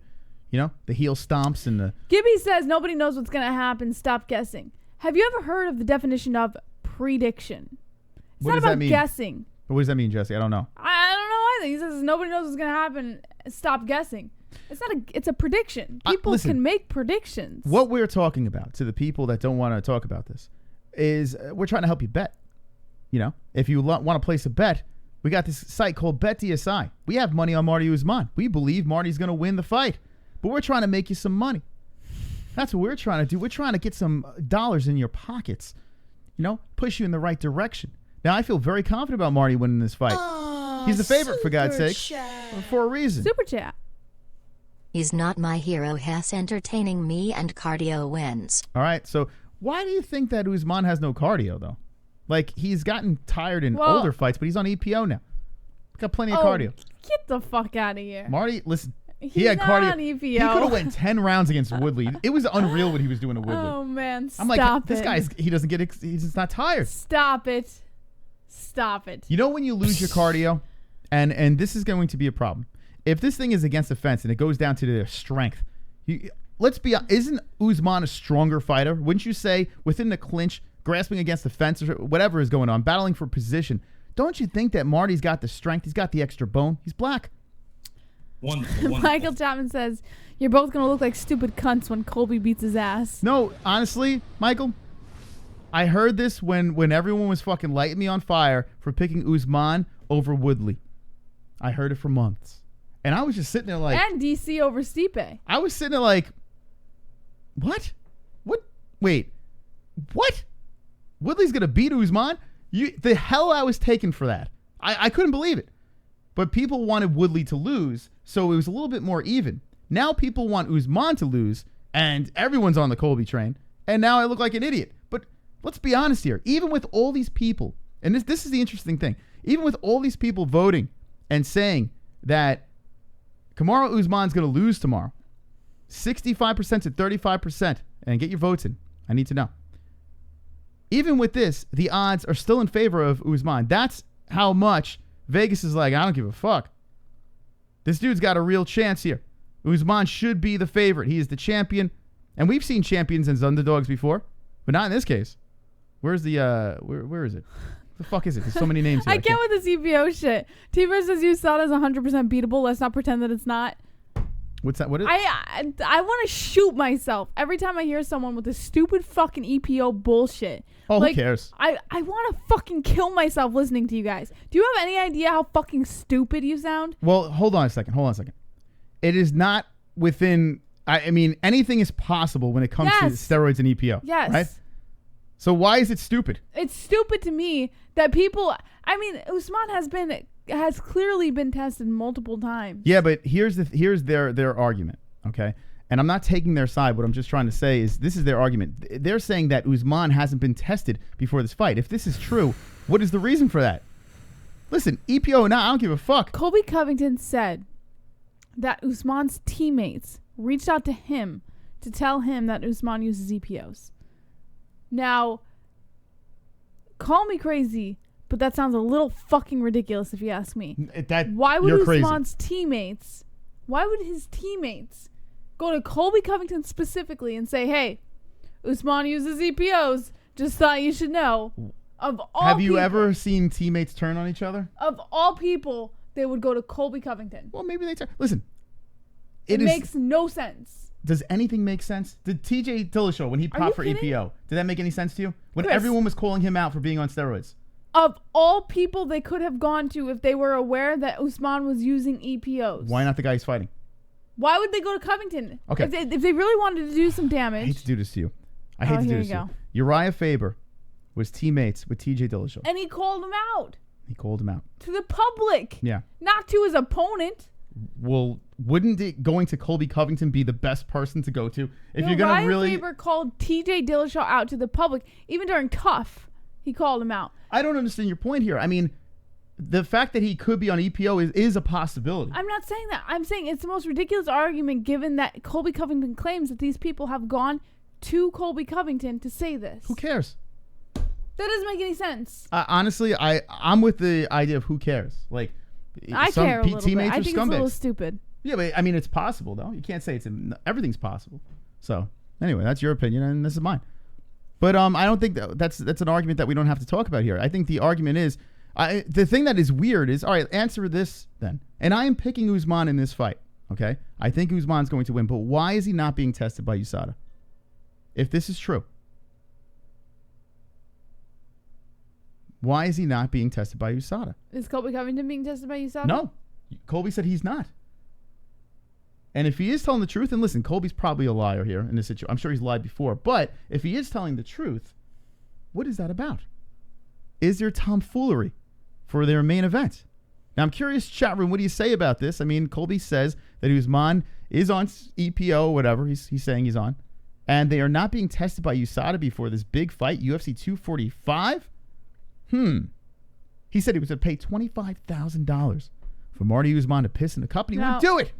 you know the heel stomps and the. Gibby says nobody knows what's gonna happen. Stop guessing. Have you ever heard of the definition of prediction? It's what not does about that mean? Guessing. What does that mean, Jesse? I don't know. I don't know either. He says nobody knows what's gonna happen. Stop guessing. It's a prediction. People can make predictions. What we're talking about, to the people that don't want to talk about this, is we're trying to help you bet. You know, if you want to place a bet, we got this site called BetDSI. We have money on Marty Usman. We believe Marty's going to win the fight, but we're trying to make you some money. That's what we're trying to do. We're trying to get some dollars in your pockets. You know, push you in the right direction. Now, I feel very confident about Marty winning this fight. He's the favorite, for God's sake, for a reason. Super chat. He's not my hero. Has entertaining me and cardio wins. All right, so why do you think that Usman has no cardio, though? Like, he's gotten tired in older fights, but he's on EPO now. Got plenty of cardio. Get the fuck out of here. Marty, listen, he He's had not cardio. on EPO. He could have went 10 rounds against Woodley. It was unreal what he was doing to Woodley. Oh, man, I'm like, this guy's, he doesn't get, he's just not tired. Stop it. Stop it. You know when you lose your cardio, and this is going to be a problem. If this thing is against the fence and it goes down to their strength, let's be honest, isn't Usman a stronger fighter? Wouldn't you say within the clinch, grasping against the fence or whatever is going on, battling for position? Don't you think that Marty's got the strength? He's got the extra bone. He's black. Wonderful. Michael Chapman says, you're both going to look like stupid cunts when Colby beats his ass. No, honestly, Michael, I heard this when everyone was fucking lighting me on fire for picking Usman over Woodley. I heard it for months. And I was just sitting there like... And DC over Stipe. I was sitting there like, what? What? Wait. What? Woodley's going to beat Usman? The hell I was taken for that. I couldn't believe it. But people wanted Woodley to lose, so it was a little bit more even. Now people want Usman to lose, and everyone's on the Colby train. And now I look like an idiot. But let's be honest here. Even with all these people, and this is the interesting thing, even with all these people voting and saying that Kamaru Usman's going to lose tomorrow, 65% to 35%, and get your votes in. I need to know. Even with this, the odds are still in favor of Usman. That's how much Vegas is like, I don't give a fuck. This dude's got a real chance here. Usman should be the favorite. He is the champion. And we've seen champions as underdogs before, but not in this case. Where's the, where is it? The fuck is it? There's so many names here. I can't with this EPO shit. T versus USADA is 100% beatable. Let's not pretend that it's not. What's that? What is it? I want to shoot myself every time I hear someone with this stupid fucking EPO bullshit. Oh, like, who cares? I want to fucking kill myself listening to you guys. Do you have any idea how fucking stupid you sound? Well, hold on a second. It is not within... I mean, anything is possible when it comes to steroids and EPO. Yes. Right? So why is it stupid? It's stupid to me that people... I mean, Usman has clearly been tested multiple times. Yeah, but here's their argument, okay? And I'm not taking their side. What I'm just trying to say is this is their argument. They're saying that Usman hasn't been tested before this fight. If this is true, what is the reason for that? Listen, EPO or not, I don't give a fuck. Colby Covington said that Usman's teammates reached out to him to tell him that Usman uses EPOs. Now, call me crazy, but that sounds a little fucking ridiculous if you ask me. Why would Usman's teammates, why would his teammates go to Colby Covington specifically and say, hey, Usman uses EPOs, just thought you should know. Of all Have you ever seen teammates turn on each other? Of all people, they would go to Colby Covington. Well, maybe they turn. Listen. It makes no sense. Does anything make sense? Did TJ Dillashaw, when he popped for EPO, did that make any sense to you? When Chris, everyone was calling him out for being on steroids? Of all people they could have gone to if they were aware that Usman was using EPOs. Why not the guy he's fighting? Why would they go to Covington? Okay. If they really wanted to do some damage. I hate to do this to you. I hate to do this to you. Uriah Faber was teammates with TJ Dillashaw. And he called him out. He called him out. To the public. Yeah. Not to his opponent. Well, wouldn't it going to Colby Covington be the best person to go to? If you're going to really... Faber called TJ Dillashaw out to the public. Even during TUF, he called him out. I don't understand your point here. I mean, the fact that he could be on EPO is a possibility. I'm not saying that. I'm saying it's the most ridiculous argument given that Colby Covington claims that these people have gone to Colby Covington to say this. Who cares? That doesn't make any sense. Honestly, I'm with the idea of who cares. Like, I care a little bit. I think scumbags. it's a little stupid. Yeah, but I mean, it's possible though. You can't say everything's possible. So anyway, that's your opinion, and this is mine. But I don't think that's an argument that we don't have to talk about here. I think the argument is, the thing that is weird is, all right, answer this then. And I am picking Usman in this fight. Okay, I think Usman's going to win, but why is he not being tested by USADA? If this is true. Why is he not being tested by USADA? Is Colby Covington being tested by USADA? No. Colby said he's not. And if he is telling the truth, and listen, Colby's probably a liar here in this situation. I'm sure he's lied before. But if he is telling the truth, what is that about? Is there tomfoolery for their main event? Now, I'm curious, chat room, what do you say about this? I mean, Colby says that Usman is on EPO, whatever he's saying he's on. And they are not being tested by USADA before this big fight, UFC 245. He said he was going to pay $25,000 for Marty Usman to piss in the cup, and he won't do it.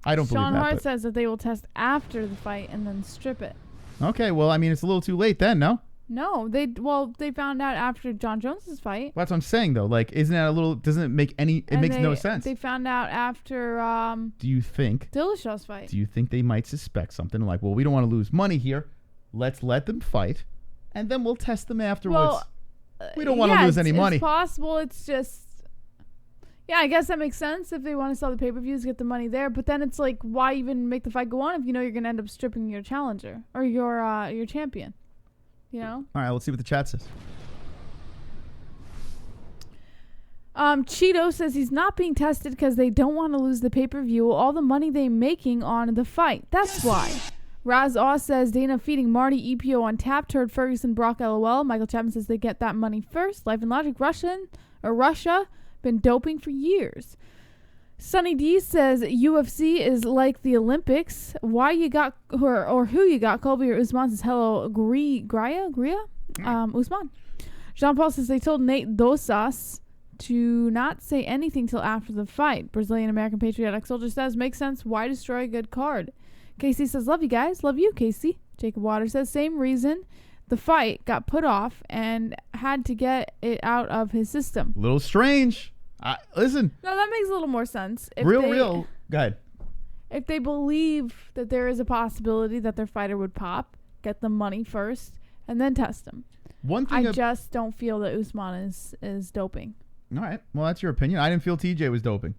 I don't believe that. Sean Hart says that they will test after the fight and then strip it. Okay, well, I mean, it's a little too late then, no? No, they found out after John Jones's fight. Well, that's what I'm saying, though. Like, isn't that a little? Doesn't it make any? It makes no sense. They found out after. Do you think Dillashaw's fight? Do you think they might suspect something like, well, we don't want to lose money here. Let's let them fight, and then we'll test them afterwards. Well, we don't want to lose any money. It's possible. It's just. Yeah, I guess that makes sense if they want to sell the pay-per-views, get the money there. But then it's like, why even make the fight go on if you know you're going to end up stripping your challenger or your champion? You know? All right, let's see what the chat says. Cheeto says he's not being tested because they don't want to lose the pay-per-view, all the money they're making on the fight. That's why. Raz Oz says Dana feeding Marty EPO on tap. Turd Ferguson, Brock LOL. Michael Chapman says they get that money first. Life and Logic, Russia. Been doping for years. Sunny D says UFC is like the Olympics. Why you got or who you got? Colby or Usman says hello. Gria Usman. Jean Paul says they told Nate Dosas to not say anything till after the fight. Brazilian American Patriotic Soldier says makes sense. Why destroy a good card? Casey says love you guys. Love you, Casey. Jacob Waters says same reason. The fight got put off and had to get it out of his system. A little strange. Listen. No, that makes a little more sense. Real. Go ahead. If they believe that there is a possibility that their fighter would pop, get the money first, and then test him. One thing I just don't feel that Usman is doping. All right. Well, that's your opinion. I didn't feel TJ was doping.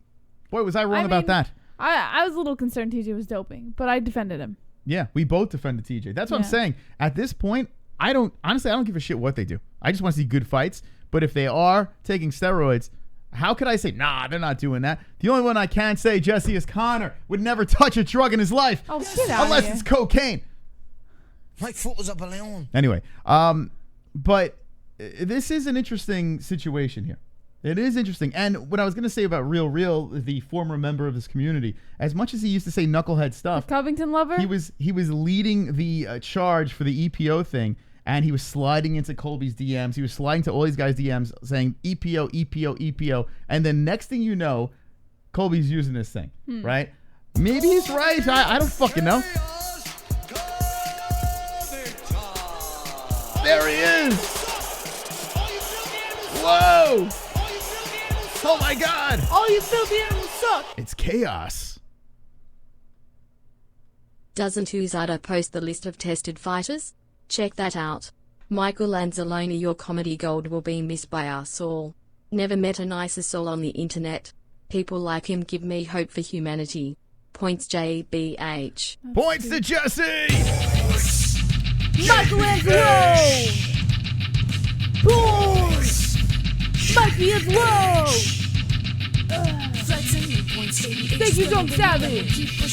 Boy, was I wrong about that. I was a little concerned TJ was doping, but I defended him. Yeah, we both defended TJ. That's what I'm saying. At this point, I don't give a shit what they do. I just want to see good fights. But if they are taking steroids, how could I say, nah, they're not doing that? The only one I can say, Jesse, is Conor would never touch a drug in his life. Oh, get out unless of it's cocaine. My foot was up a balloon. Anyway, but this is an interesting situation here. It is interesting. And what I was going to say about Real, the former member of this community, as much as he used to say knucklehead stuff, the Covington lover, he was leading the charge for the EPO thing, and he was sliding into Colby's DMs. He was sliding to all these guys' DMs saying EPO, and then next thing you know, Colby's using this thing, right? Maybe he's right. I don't fucking know. There he is. Whoa. Oh my God! All you filthy animals suck! It's chaos. Doesn't USADA post the list of tested fighters? Check that out. Michael Lanzalone, your comedy gold will be missed by us all. Never met a nicer soul on the internet. People like him give me hope for humanity. Points JBH. Points to Jesse! Michael Lanzalone! Boys! Mikey is low! Thank you, Drunk Savage!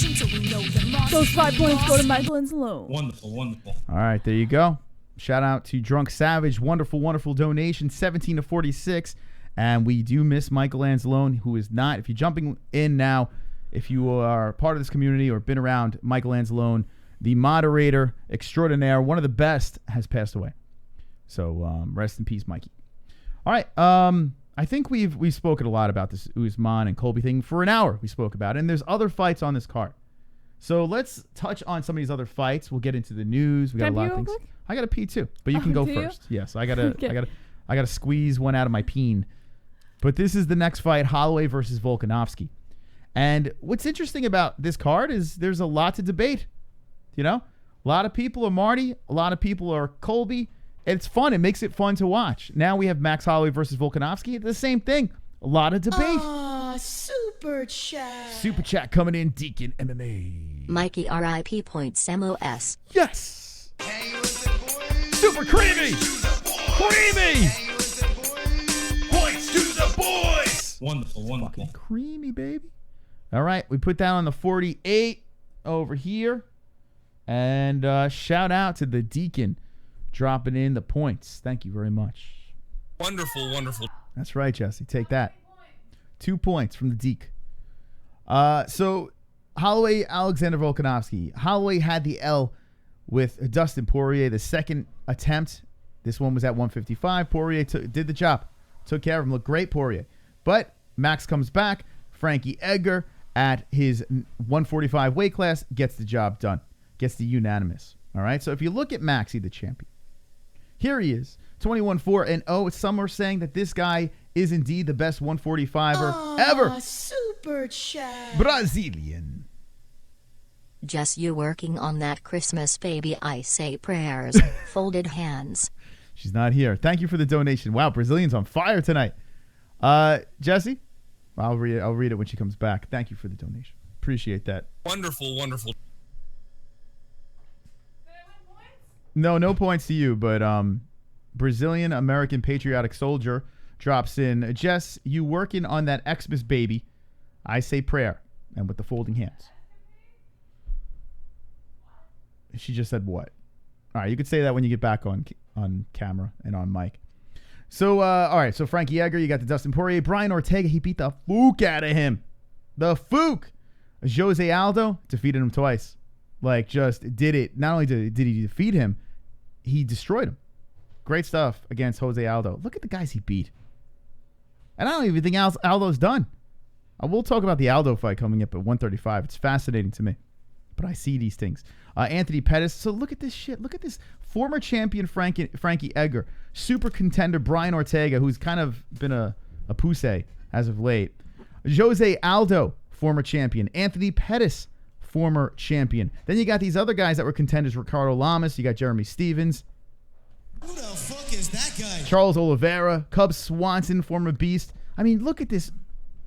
Those 5 points go to Michael Lanzalone. Wonderful. All right, there you go. Shout out to Drunk Savage. Wonderful donation, 17 to 46. And we do miss Michael Lanzalone, who is not. If you're jumping in now, if you are part of this community or been around Michael Lanzalone, the moderator extraordinaire, one of the best, has passed away. So rest in peace, Mikey. All right. I think we've spoken a lot about this Usman and Colby thing for an hour. We spoke about it, and there's other fights on this card. So let's touch on some of these other fights. We'll get into the news. We got a lot of things. I got to pee too, but you can go first. Yes, I gotta squeeze one out of my peen. But this is the next fight: Holloway versus Volkanovski. And what's interesting about this card is there's a lot to debate. You know, a lot of people are Marty, a lot of people are Colby. It's fun. It makes it fun to watch. Now we have Max Holloway versus Volkanovski. The same thing. A lot of debate. Super chat. Super chat coming in. Deacon MMA. Mikey RIP points MOS. Yes. Super creamy. Creamy. Points to the boys. Wonderful. Fucking creamy, baby. All right. We put that on the 48 over here. And shout out to the Deacon dropping in the points. Thank you very much. Wonderful. That's right, Jesse. Take that. 2 points from the Deke. So, Holloway, Alexander Volkanovski. Holloway had the L with Dustin Poirier, the second attempt. This one was at 155. Poirier did the job. Took care of him. Looked great, Poirier. But Max comes back. Frankie Edgar at his 145 weight class gets the job done. Gets the unanimous. All right? So, if you look at Maxie, the champion, here he is, 21-4-0. Some are saying that this guy is indeed the best 145er ever. Super chat. Brazilian. Just you working on that Christmas, baby. I say prayers. Folded hands. She's not here. Thank you for the donation. Wow, Brazilian's on fire tonight. Jesse, I'll read it when she comes back. Thank you for the donation. Appreciate that. Wonderful. No points to you, but Brazilian American Patriotic Soldier drops in. Jess, you working on that Xmas baby? I say prayer, and with the folding hands. She just said what? All right, you could say that when you get back on camera and on mic. So, all right. So, Frankie Edgar, you got the Dustin Poirier. Brian Ortega, he beat the fook out of him. The fook. Jose Aldo defeated him twice. Like, just did it. Not only did he defeat him, he destroyed him. Great stuff against Jose Aldo. Look at the guys he beat. And I don't even think Aldo's done. We'll talk about the Aldo fight coming up at 135. It's fascinating to me. But I see these things. Anthony Pettis. So look at this shit. Look at this former champion Frankie Edgar. Super contender Brian Ortega, who's kind of been a poussey as of late. Jose Aldo, former champion. Anthony Pettis, former champion. Then you got these other guys that were contenders. Ricardo Lamas. You got Jeremy Stevens. Who the fuck is that guy? Charles Oliveira. Cub Swanson, former beast. I mean, look at this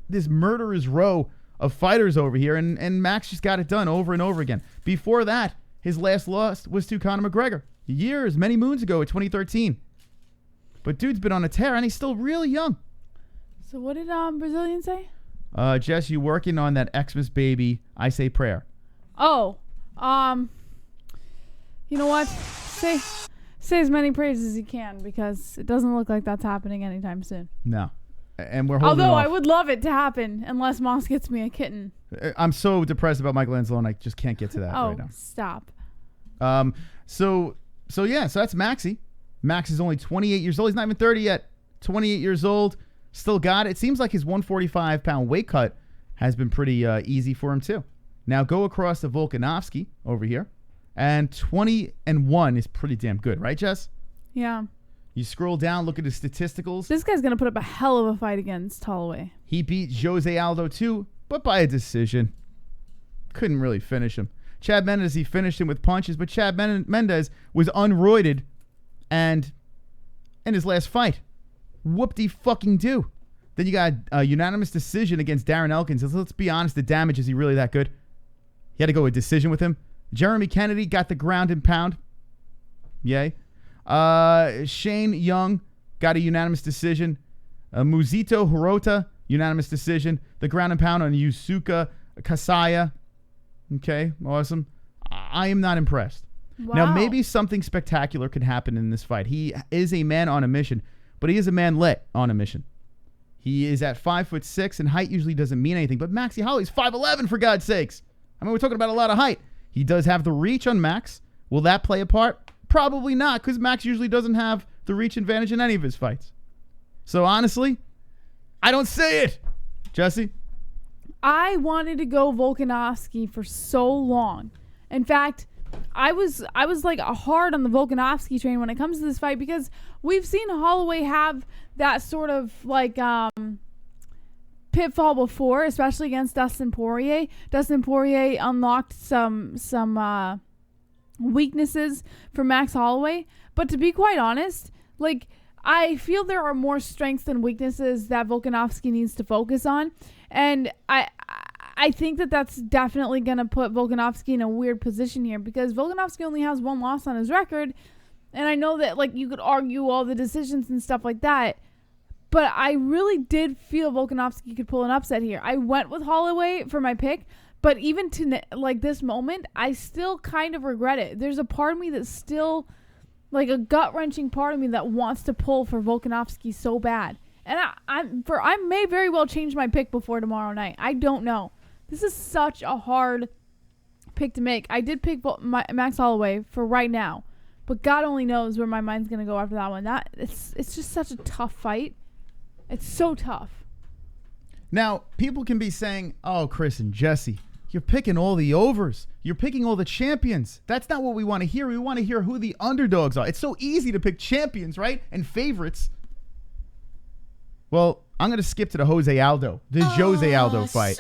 murderer's row of fighters over here, and Max just got it done over and over again. Before that, his last loss was to Conor McGregor. Many moons ago in 2013. But dude's been on a tear, and he's still really young. So what did Brazilian say? Jess, you working on that Xmas baby, I say prayer. Oh, you know what? Say as many prayers as you can, because it doesn't look like that's happening anytime soon. No. And we're holding Although off. I would love it to happen, unless Moss gets me a kitten. I'm so depressed about Michael Anzalone, I just can't get to that right now. Stop. So that's Maxie. Max is only 28 years old. He's not even 30 yet. 28 years old. Still got it. It seems like his 145-pound weight cut has been pretty easy for him, too. Now go across to Volkanovski over here. And 20-1 is pretty damn good, right, Jess? Yeah. You scroll down, look at his statisticals. This guy's going to put up a hell of a fight against Holloway. He beat Jose Aldo, too, but by a decision. Couldn't really finish him. Chad Mendes, he finished him with punches, but Chad Mendes was unroided and in his last fight. Whoop-de-fucking-do. Then you got a unanimous decision against Darren Elkins. Let's be honest, the damage, is he really that good? He had to go a decision with him. Jeremy Kennedy got the ground and pound. Yay. Shane Young got a unanimous decision. Muzito Hirota, unanimous decision. The ground and pound on Yusuke Kasaya. Okay, awesome. I am not impressed. Wow. Now, maybe something spectacular could happen in this fight. He is a man on a mission, but he is a man lit on a mission. He is at 5'6", and height usually doesn't mean anything. But Maxie Holloway's 5'11", for God's sakes. I mean, we're talking about a lot of height. He does have the reach on Max. Will that play a part? Probably not, because Max usually doesn't have the reach advantage in any of his fights. So honestly, I don't see it. Jesse? I wanted to go Volkanovski for so long. In fact, I was like hard on the Volkanovski train when it comes to this fight, because we've seen Holloway have that sort of like pitfall before, especially against Dustin Poirier. Dustin Poirier unlocked some weaknesses for Max Holloway, but to be quite honest, like, I feel there are more strengths than weaknesses that Volkanovski needs to focus on, and I think that that's definitely going to put Volkanovski in a weird position here, because Volkanovski only has one loss on his record, and I know that, like, you could argue all the decisions and stuff like that, but I really did feel Volkanovski could pull an upset here. I went with Holloway for my pick, but even to like this moment, I still kind of regret it. There's a part of me that's still like a gut-wrenching part of me that wants to pull for Volkanovski so bad. And I may very well change my pick before tomorrow night. I don't know. This is such a hard pick to make. I did pick Max Holloway for right now, but God only knows where my mind's going to go after that one. It's just such a tough fight. It's so tough. Now, people can be saying, oh, Chris and Jesse, you're picking all the overs. You're picking all the champions. That's not what we want to hear. We want to hear who the underdogs are. It's so easy to pick champions, right? And favorites. Well, I'm going to skip to the Jose Aldo fight.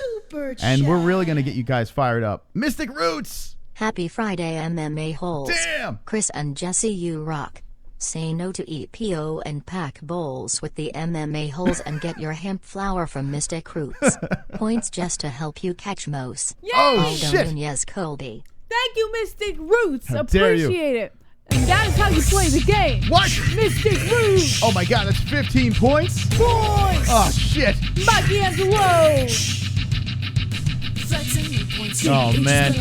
And we're really going to get you guys fired up. Mystic Roots! Happy Friday, MMA-Holes. Damn! Chris and Jesse, you rock. Say no to EPO and pack bowls with the MMA-Holes and get your hemp flour from Mystic Roots. Points just to help you catch Mose. Yay! Oh, Aldo shit! Nunez Colby. Thank you, Mystic Roots. How dare you. Appreciate it. And that is how you play the game. What? Mystic Roots. Oh, my God, that's 15 points? Points. Oh, shit. Mikey Angelo. Oh, man.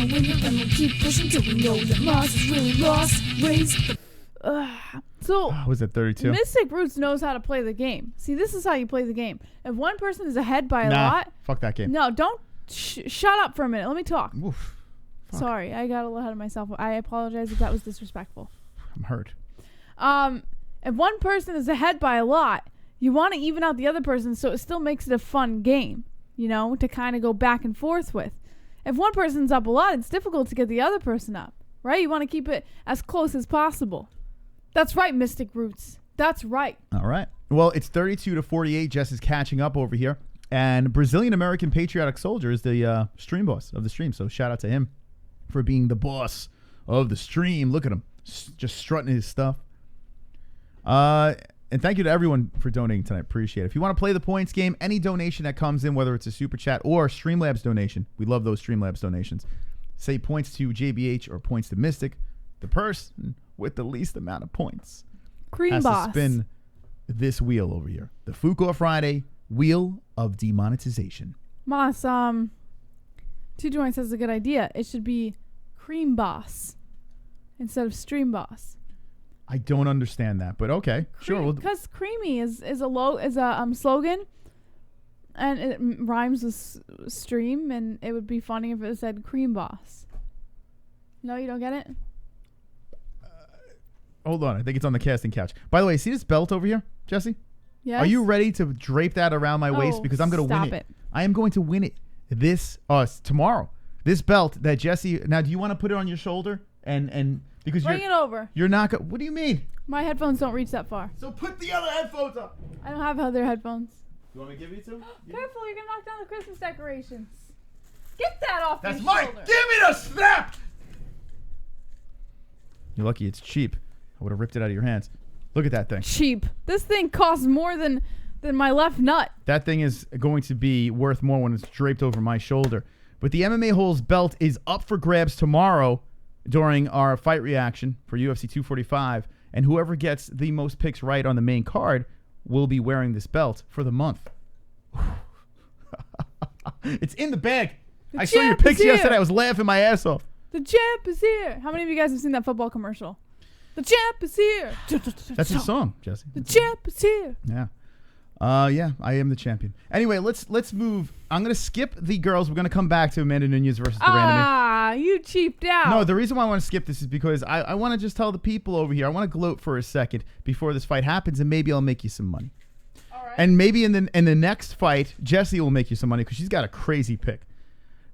So Was it 32? Mystic Roots knows how to play the game. See, this is how you play the game. If one person is ahead by a lot, fuck that game. no, don't shut up for a minute. Let me talk. Oof. Fuck. Sorry, I got a little ahead of myself. I apologize if that was disrespectful. I'm hurt. If one person is ahead by a lot, you want to even out the other person so it still makes it a fun game, you know, to kind of go back and forth with. If one person's up a lot, it's difficult to get the other person up, right? You want to keep it as close as possible. That's right, Mystic Roots. That's right. All right. Well, it's 32-48. Jess is catching up over here. And Brazilian-American Patriotic Soldier is the stream boss of the stream. So shout out to him for being the boss of the stream. Look at him. Just strutting his stuff. And thank you to everyone for donating tonight. Appreciate it. If you want to play the points game, any donation that comes in, whether it's a super chat or Streamlabs donation, we love those Streamlabs donations. Say points to JBH or points to Mystic. The person with the least amount of points has Boss. to spin this wheel over here. The Fuqua Friday Wheel of Demonetization. Moss, 220 says a good idea. It should be Cream Boss instead of Stream Boss. I don't understand that, but okay, sure. Because creamy is a slogan, and it rhymes with stream, and it would be funny if it said Cream Boss. No, you don't get it? Hold on, I think it's on the casting couch. By the way, see this belt over here, Jesse? Yes. Are you ready to drape that around my waist? Because I'm going to win it. I am going to win it tomorrow. This belt that Jesse... Now, do you want to put it on your shoulder? And because bring it over. You're not... What do you mean? My headphones don't reach that far. So put the other headphones up. I don't have other headphones. You want me to give you two? Careful, you're going to knock down the Christmas decorations. Get that off That's your mine. shoulder. Give me the snap. You're lucky it's cheap. I would have ripped it out of your hands. Look at that thing. Cheap. This thing costs more than my left nut. That thing is going to be worth more when it's draped over my shoulder. But the MMA-Holes belt is up for grabs tomorrow during our fight reaction for UFC 245. And whoever gets the most picks right on the main card will be wearing this belt for the month. It's in the bag. I saw your pics yesterday. I was laughing my ass off. The champ is here. How many of you guys have seen that football commercial? The champ is here. That's his song, Jesse. The champ is here. Yeah. Yeah, I am the champion. Anyway, let's move. I'm going to skip the girls. We're going to come back to Amanda Nunez versus the Randomie. You cheaped out. No, the reason why I want to skip this is because I want to just tell the people over here. I want to gloat for a second before this fight happens, and maybe I'll make you some money. All right. And maybe in the next fight, Jessie will make you some money because she's got a crazy pick.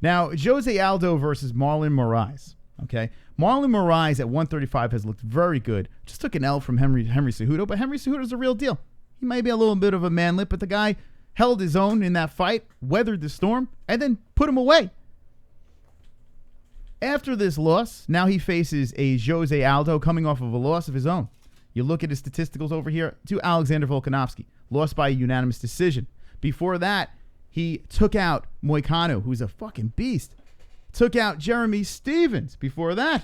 Now, Jose Aldo versus Marlon Moraes. Okay, Marlon Moraes at 135 has looked very good. Just took an L from Henry Cejudo, but Henry Cejudo's a real deal. He might be a little bit of a manlet, but the guy held his own in that fight, weathered the storm, and then put him away. After this loss, now he faces a Jose Aldo coming off of a loss of his own. You look at his statisticals over here to Alexander Volkanovski, lost by a unanimous decision. Before that, he took out Moicano, who's a fucking beast. Took out Jeremy Stevens before that.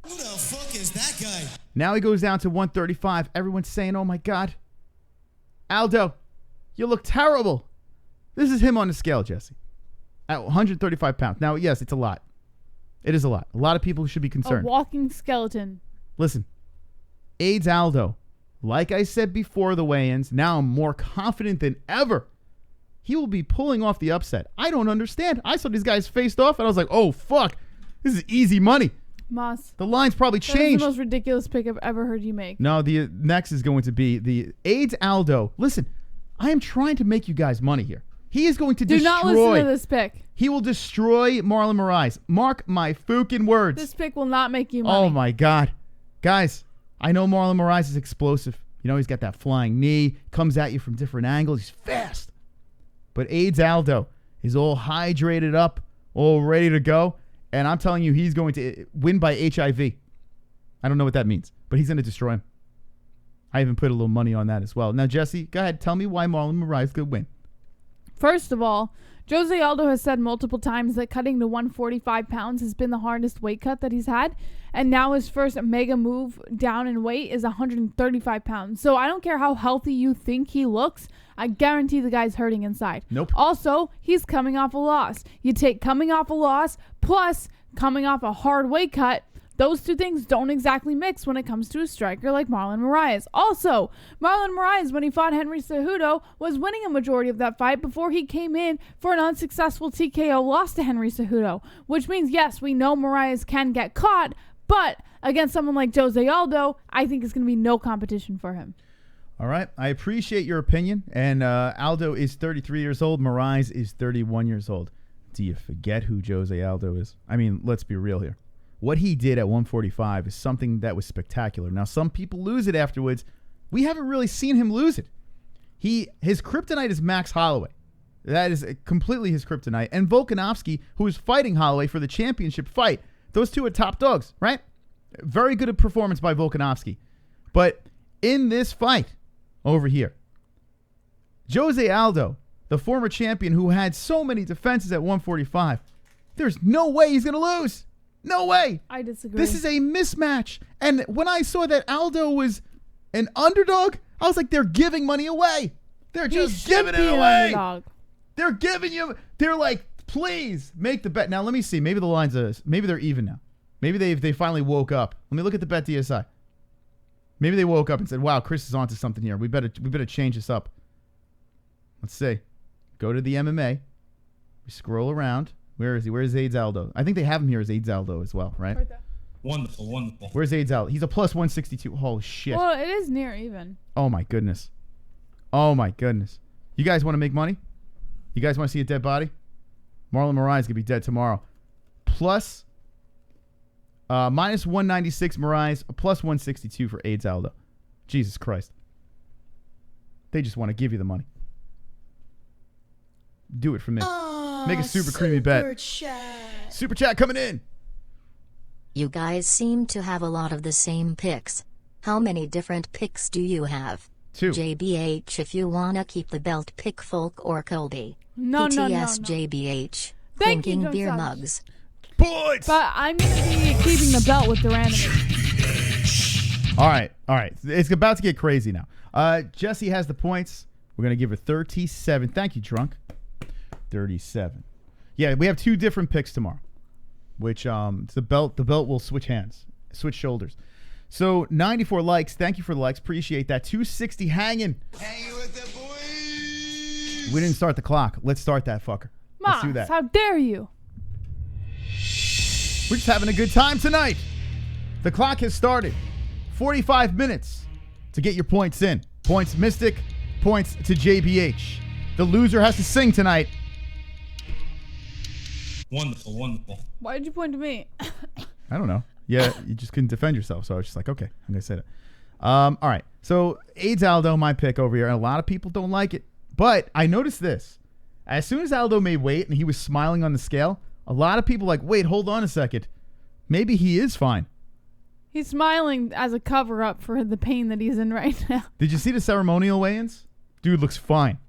Who the fuck is that guy? Now he goes down to 135. Everyone's saying, oh my God, Aldo, you look terrible. This is him on the scale, Jesse, at 135 pounds. Now, yes, it's a lot. It is a lot. A lot of people should be concerned. A walking skeleton. Listen, AIDS Aldo, like I said before the weigh-ins, now I'm more confident than ever. He will be pulling off the upset. I don't understand. I saw these guys faced off, and I was like, oh, fuck. This is easy money. Moss. The line's probably That changed. is the most ridiculous pick I've ever heard you make. No, the next is going to be the AIDS Aldo. Listen, I am trying to make you guys money here. He is going to destroy. Do not listen to this pick. He will destroy Marlon Moraes. Mark my fucking words. This pick will not make you money. Oh, my God. Guys, I know Marlon Moraes is explosive. You know, he's got that flying knee, comes at you from different angles. He's fast. But AIDS Aldo is all hydrated up, all ready to go. And I'm telling you, he's going to win by HIV. I don't know what that means, but he's going to destroy him. I even put a little money on that as well. Now, Jesse, go ahead. Tell me why Marlon Moraes could win. First of all, Jose Aldo has said multiple times that cutting to 145 pounds has been the hardest weight cut that he's had. And now his first mega move down in weight is 135 pounds. So I don't care how healthy you think he looks. I guarantee the guy's hurting inside. Nope. Also, he's coming off a loss. You take coming off a loss plus coming off a hard weight cut Those two things don't exactly mix when it comes to a striker like Marlon Moraes. Also, Marlon Moraes, when he fought Henry Cejudo, was winning a majority of that fight before he came in for an unsuccessful TKO loss to Henry Cejudo, which means, yes, we know Moraes can get caught, but against someone like Jose Aldo, I think it's going to be no competition for him. All right. I appreciate your opinion. And Aldo is 33 years old. Moraes is 31 years old. Do you forget who Jose Aldo is? I mean, let's be real here. What he did at 145 is something that was spectacular. Now, some people lose it afterwards. We haven't really seen him lose it. His kryptonite is Max Holloway. That is completely his kryptonite. And Volkanovski, who is fighting Holloway for the championship fight. Those two are top dogs, right? Very good performance by Volkanovski. But in this fight over here, Jose Aldo, the former champion who had so many defenses at 145, there's no way he's going to lose. No way. I disagree. This is a mismatch. And when I saw that Aldo was an underdog, I was like, they're giving money away. They're just giving it away. Underdog. They're giving you. They're like, please make the bet. Now let me see. Maybe the lines are. Maybe they're even now. Maybe they finally woke up. Let me look at the BetDSI. Maybe they woke up and said, "Wow, Chris is onto something here. We better change this up." Let's see. Go to the MMA. We scroll around. Where is he? Where's AIDS Aldo? I think they have him here as AIDS Aldo as well, right? Right there. Wonderful, wonderful. Where's AIDS Aldo? He's a plus 162. Holy shit. Well, it is near even. Oh, my goodness. Oh, my goodness. You guys want to make money? You guys want to see a dead body? Marlon Moraes is going to be dead tomorrow. Plus, minus 196 Moraes, plus 162 for AIDS Aldo. Jesus Christ. They just want to give you the money. Do it for me. Make a super creamy bet. Super chat coming in. You guys seem to have a lot of the same picks. How many different picks do you have? 2. JBH if you wanna keep the belt, pick Folk or Colby. No. PTS JBH. Thank you, Thinking John beer Savage. mugs. Points! But I'm going to be keeping the belt with the randomly. All right. It's about to get crazy now. Jesse has the points. We're going to give her 37. Thank you, Drunk. 37. Yeah, we have 2 different picks tomorrow, which the belt will switch hands, switch shoulders. So 94 likes. Thank you for the likes. Appreciate that. 260 hanging. Hanging with the boys. We didn't start the clock. Let's start that fucker. Let's do that. How dare you? We're just having a good time tonight. The clock has started. 45 minutes to get your points in. Points Mystic, points to JBH. The loser has to sing tonight. Wonderful, wonderful. Why did you point to me? I don't know. Yeah, you just couldn't defend yourself, so I was just like, okay, I'm going to say that. All right, so AIDS Aldo, my pick over here, and a lot of people don't like it. But I noticed this. As soon as Aldo made weight and he was smiling on the scale, a lot of people like, wait, hold on a second. Maybe he is fine. He's smiling as a cover-up for the pain that he's in right now. Did you see the ceremonial weigh-ins? Dude looks fine.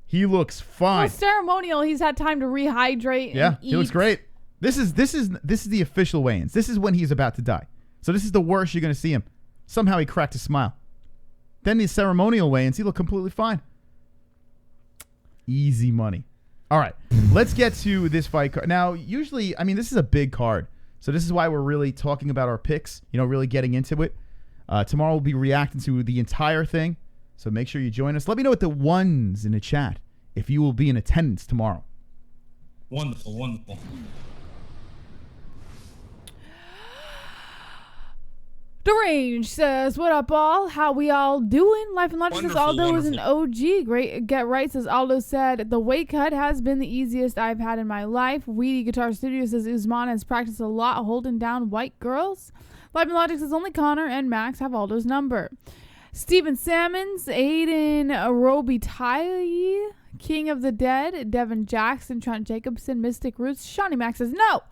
He looks fine. Well, ceremonial, he's had time to rehydrate and eat. He looks great. This is the official weigh-ins. This is when he's about to die. So this is the worst you're going to see him. Somehow he cracked a smile. Then the ceremonial weigh-ins, he looked completely fine. Easy money. All right, let's get to this fight card. Now, usually, I mean, this is a big card. So this is why we're really talking about our picks, really getting into it. Tomorrow we'll be reacting to the entire thing. So make sure you join us. Let me know with the ones in the chat if you will be in attendance tomorrow. Wonderful, wonderful. The Range says, what up, all? How we all doing? Life and Logic says Wonderful, Aldo is an OG. Great. Get Right says Aldo said, the weight cut has been the easiest I've had in my life. Weedy Guitar Studio says Usman has practiced a lot holding down white girls. Life and Logic says only Connor and Max have Aldo's number. Stephen Salmons, Aiden Robitaille, King of the Dead, Devin Jackson, Trent Jacobson, Mystic Roots. Shawnee Max says no.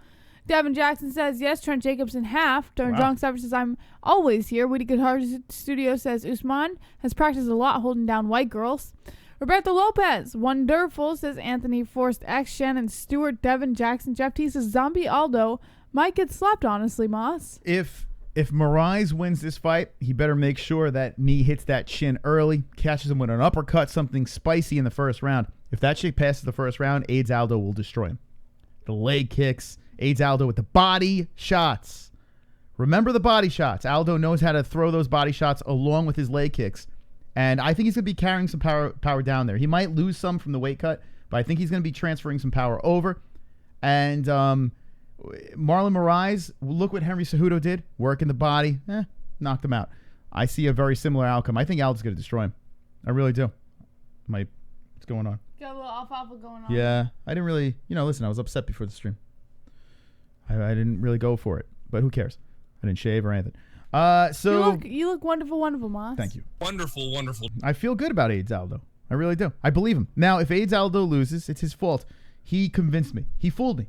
Devin Jackson says yes. Trent Jacobson half. Drunk Savage says I'm always here. Witty Guitar Studio says Usman has practiced a lot holding down white girls. Roberto Lopez, Wonderful says Anthony Forced X, Shannon Stewart, Devin Jackson, Jeff T says Zombie Aldo might get slapped, honestly, Moss. If Moraes wins this fight, he better make sure that knee hits that chin early, catches him with an uppercut, something spicy in the first round. If that shit passes the first round, AIDS Aldo will destroy him. The leg kicks, AIDS Aldo with the body shots. Remember the body shots. Aldo knows how to throw those body shots along with his leg kicks. And I think he's going to be carrying some power down there. He might lose some from the weight cut, but I think he's going to be transferring some power over. And Marlon Moraes, look what Henry Cejudo did. Working the body. Knocked him out. I see a very similar outcome. I think Aldo's going to destroy him. I really do. What's going on? Got a little alfalfa going on. Yeah. I didn't really, listen, I was upset before the stream. I didn't really go for it. But who cares? I didn't shave or anything. You look wonderful, wonderful, Moss. Thank you. Wonderful, wonderful. I feel good about AIDS Aldo. I really do. I believe him. Now, if AIDS Aldo loses, it's his fault. He convinced me. He fooled me.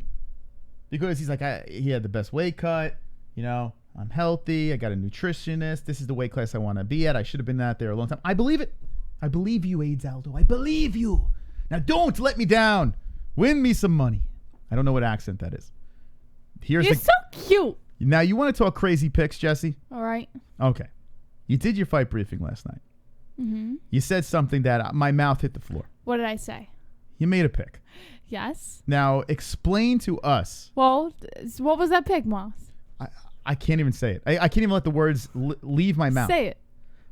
Because he's like, he had the best weight cut. I'm healthy. I got a nutritionist. This is the weight class I want to be at. I should have been out there a long time. I believe it. I believe you, AIDS Aldo. I believe you. Now, don't let me down. Win me some money. I don't know what accent that is. You're so cute. Now, you want to talk crazy picks, Jesse? All right. Okay. You did your fight briefing last night. Mm-hmm. You said something that my mouth hit the floor. What did I say? You made a pick. Yes. Now, explain to us. Well, what was that pick, Moss? I can't even say it. I can't even let the words leave my mouth. Say it.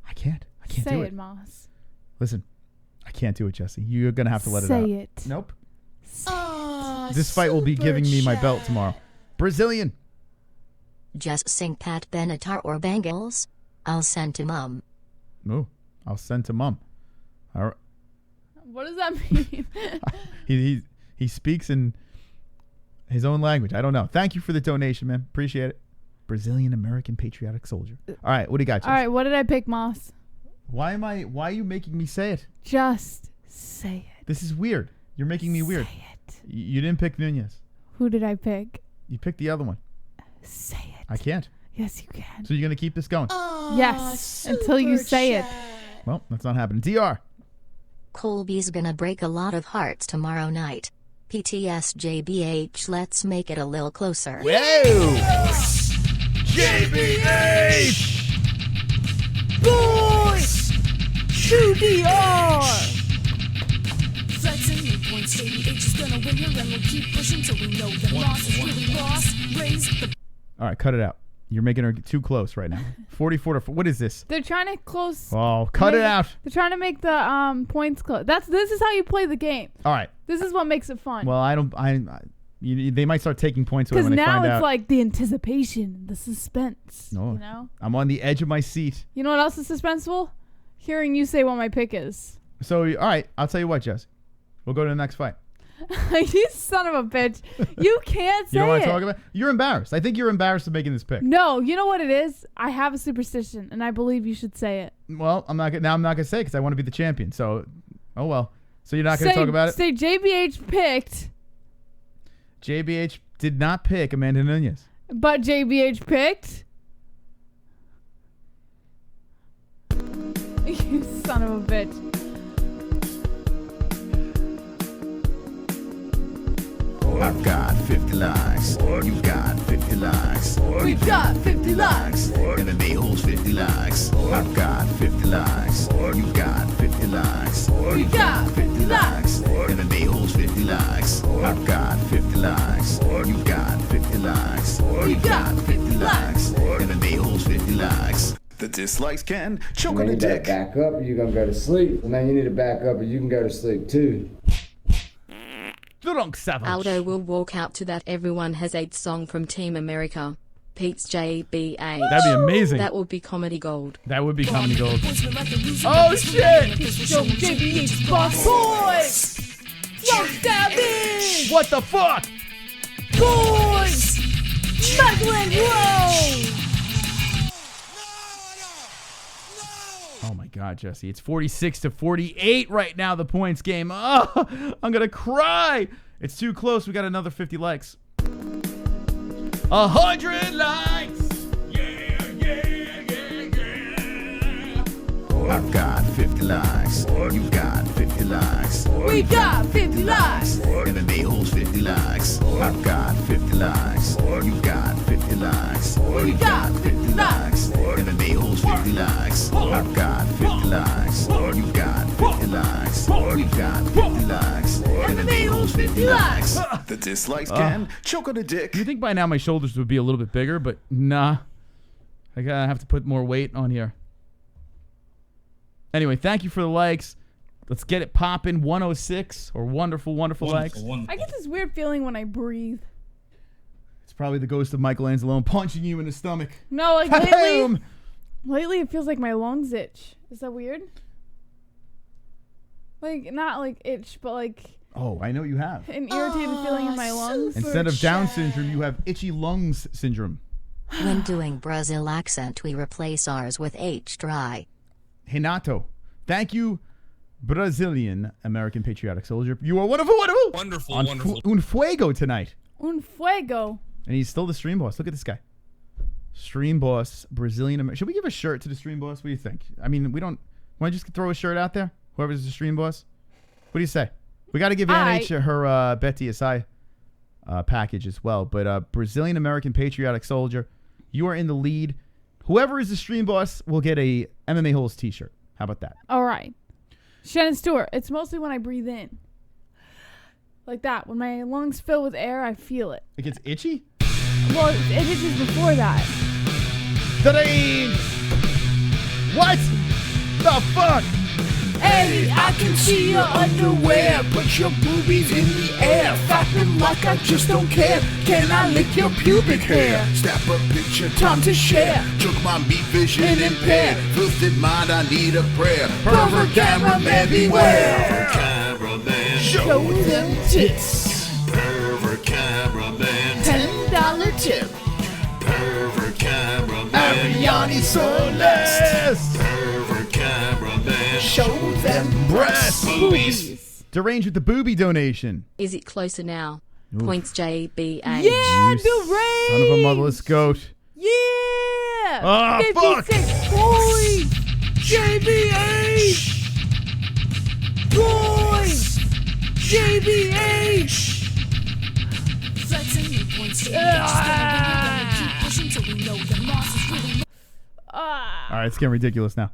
I can't do it. Say it, Moss. Listen, I can't do it, Jesse. You're going to have to let it out. Say it. Nope. This fight will be giving me my belt tomorrow. Brazilian. Just sing Pat Benatar or Bengals. I'll send to Mum. Oh, I'll send to Mum. All right. What does that mean? He speaks in his own language. I don't know. Thank you for the donation, man. Appreciate it. Brazilian American patriotic soldier. All right, what do you got, Jesse? All right, what did I pick, Moss? Why are you making me say it? Just say it. This is weird. You're making me weird. Say it. You didn't pick Nunez. Who did I pick? You picked the other one. Say it. I can't. Yes, you can. So you're going to keep this going? Yes, until you say it. Well, that's not happening. DR. Colby's gonna break a lot of hearts tomorrow night. PTS JBH, let's make it a little closer. Whoa! JBH! Boys! 2DR! Flexing new points, JBH is gonna win here, and we'll keep pushing till we know that loss is really lost. Raise the... All right, cut it out. You're making her too close right now. 44 to... What is this? They're trying to close... Oh, cut it out. They're trying to make the points close. This is how you play the game. All right. This is what makes it fun. Well, they might start taking points away when they find out. Because now it's like the anticipation, the suspense. No, you know? I'm on the edge of my seat. You know what else is suspenseful? Hearing you say what my pick is. So, all right. I'll tell you what, Jesse. We'll go to the next fight. You son of a bitch. You can't say it. You know what I'm talking about? You're embarrassed. I think you're embarrassed of making this pick. No, you know what it is? I have a superstition, and I believe you should say it. Well, I'm not going to say it because I want to be the champion. So, oh well. So you're not going to talk about it? Say JBH picked. JBH did not pick Amanda Nunez. But JBH picked. You son of a bitch. I've got 50 likes. You got 50 likes. We got 50 likes. MMA-Holes 50 likes. I've got 50 likes. You got 50 likes. We got 50 likes. MMA-Holes 50 likes. I've got 50 likes. You got 50 likes. We got 50 likes. MMA-Holes 50 likes. The dislikes can choke on Man, a you better dick. back up or you're going to go to sleep. Well, man, you need to back up or you can go to sleep too. Aldo will walk out to that Everyone Has AIDS song from Team America. Pete's JBA. That'd be amazing. That would be comedy gold. That would be comedy gold. Oh shit! Yo, JBH boss boys! Yo, David! What the fuck? Boys! Michelangelo! Oh my God, Jesse. It's 46-48 right now, the points game. Oh, I'm going to cry. It's too close. We got another 50 likes. 100 likes. Yeah, yeah, yeah, yeah. I've got 50 likes. You got 50 likes. We got 50 likes. MMA-Holes 50 likes. I've got 50 likes. You got 50 likes. We got 50 likes. MMA-Holes 50 likes. I've got 50 likes. You got 50 likes. We got 50 likes. MMA-Holes 50 likes. The dislikes can choke on a dick. You think by now my shoulders would be a little bit bigger, but nah. I gotta have to put more weight on here. Anyway, thank you for the likes. Let's get it popping. 106 or wonderful likes. I get this weird feeling when I breathe. It's probably the ghost of Michelangelo punching you in the stomach. No, like lately it feels like my lungs itch. Is that weird? Like, not like itch, but like... Oh, I know you have. An irritated feeling in my lungs. Instead of Down syndrome, you have itchy lungs syndrome. When doing Brazil accent, we replace R's with H dry. Renato, thank you, Brazilian American patriotic soldier. You are wonderful. Wonderful. Un fuego tonight. Un fuego. And he's still the stream boss. Look at this guy. Stream boss, Brazilian American. Should we give a shirt to the stream boss? What do you think? I mean, we don't... Want to just throw a shirt out there? Whoever's the stream boss? What do you say? We got to give NH her BetDSI package as well. But Brazilian American patriotic soldier, you are in the lead. Whoever is the stream boss will get a MMA-Holes t-shirt. How about that? All right. Shannon Stewart, it's mostly when I breathe in. Like that. When my lungs fill with air, I feel it. It gets itchy? Well, it itches before that. What the fuck? Hey, I can see your underwear. Put your boobies in the air. Flapping like I just don't care. Can I lick your pubic hair? Snap a picture, time to share. Took my meat vision impaired. Filthy mind, I need a prayer. Pervert cameraman beware. Pervert cameraman, show them tits. Pervert cameraman, $10 tip. Pervert cameraman, Ariani Celeste. Pervert cameraman, show them breasts. Boobies. Deranged with the booby donation. Is it closer now? Points JBA. Yeah, Son of a motherless goat. Yeah. Ah, 56 points. JBH. Points. JBH. Flexing new points. Keep pushing till we know the loss is really. All right, it's getting ridiculous now.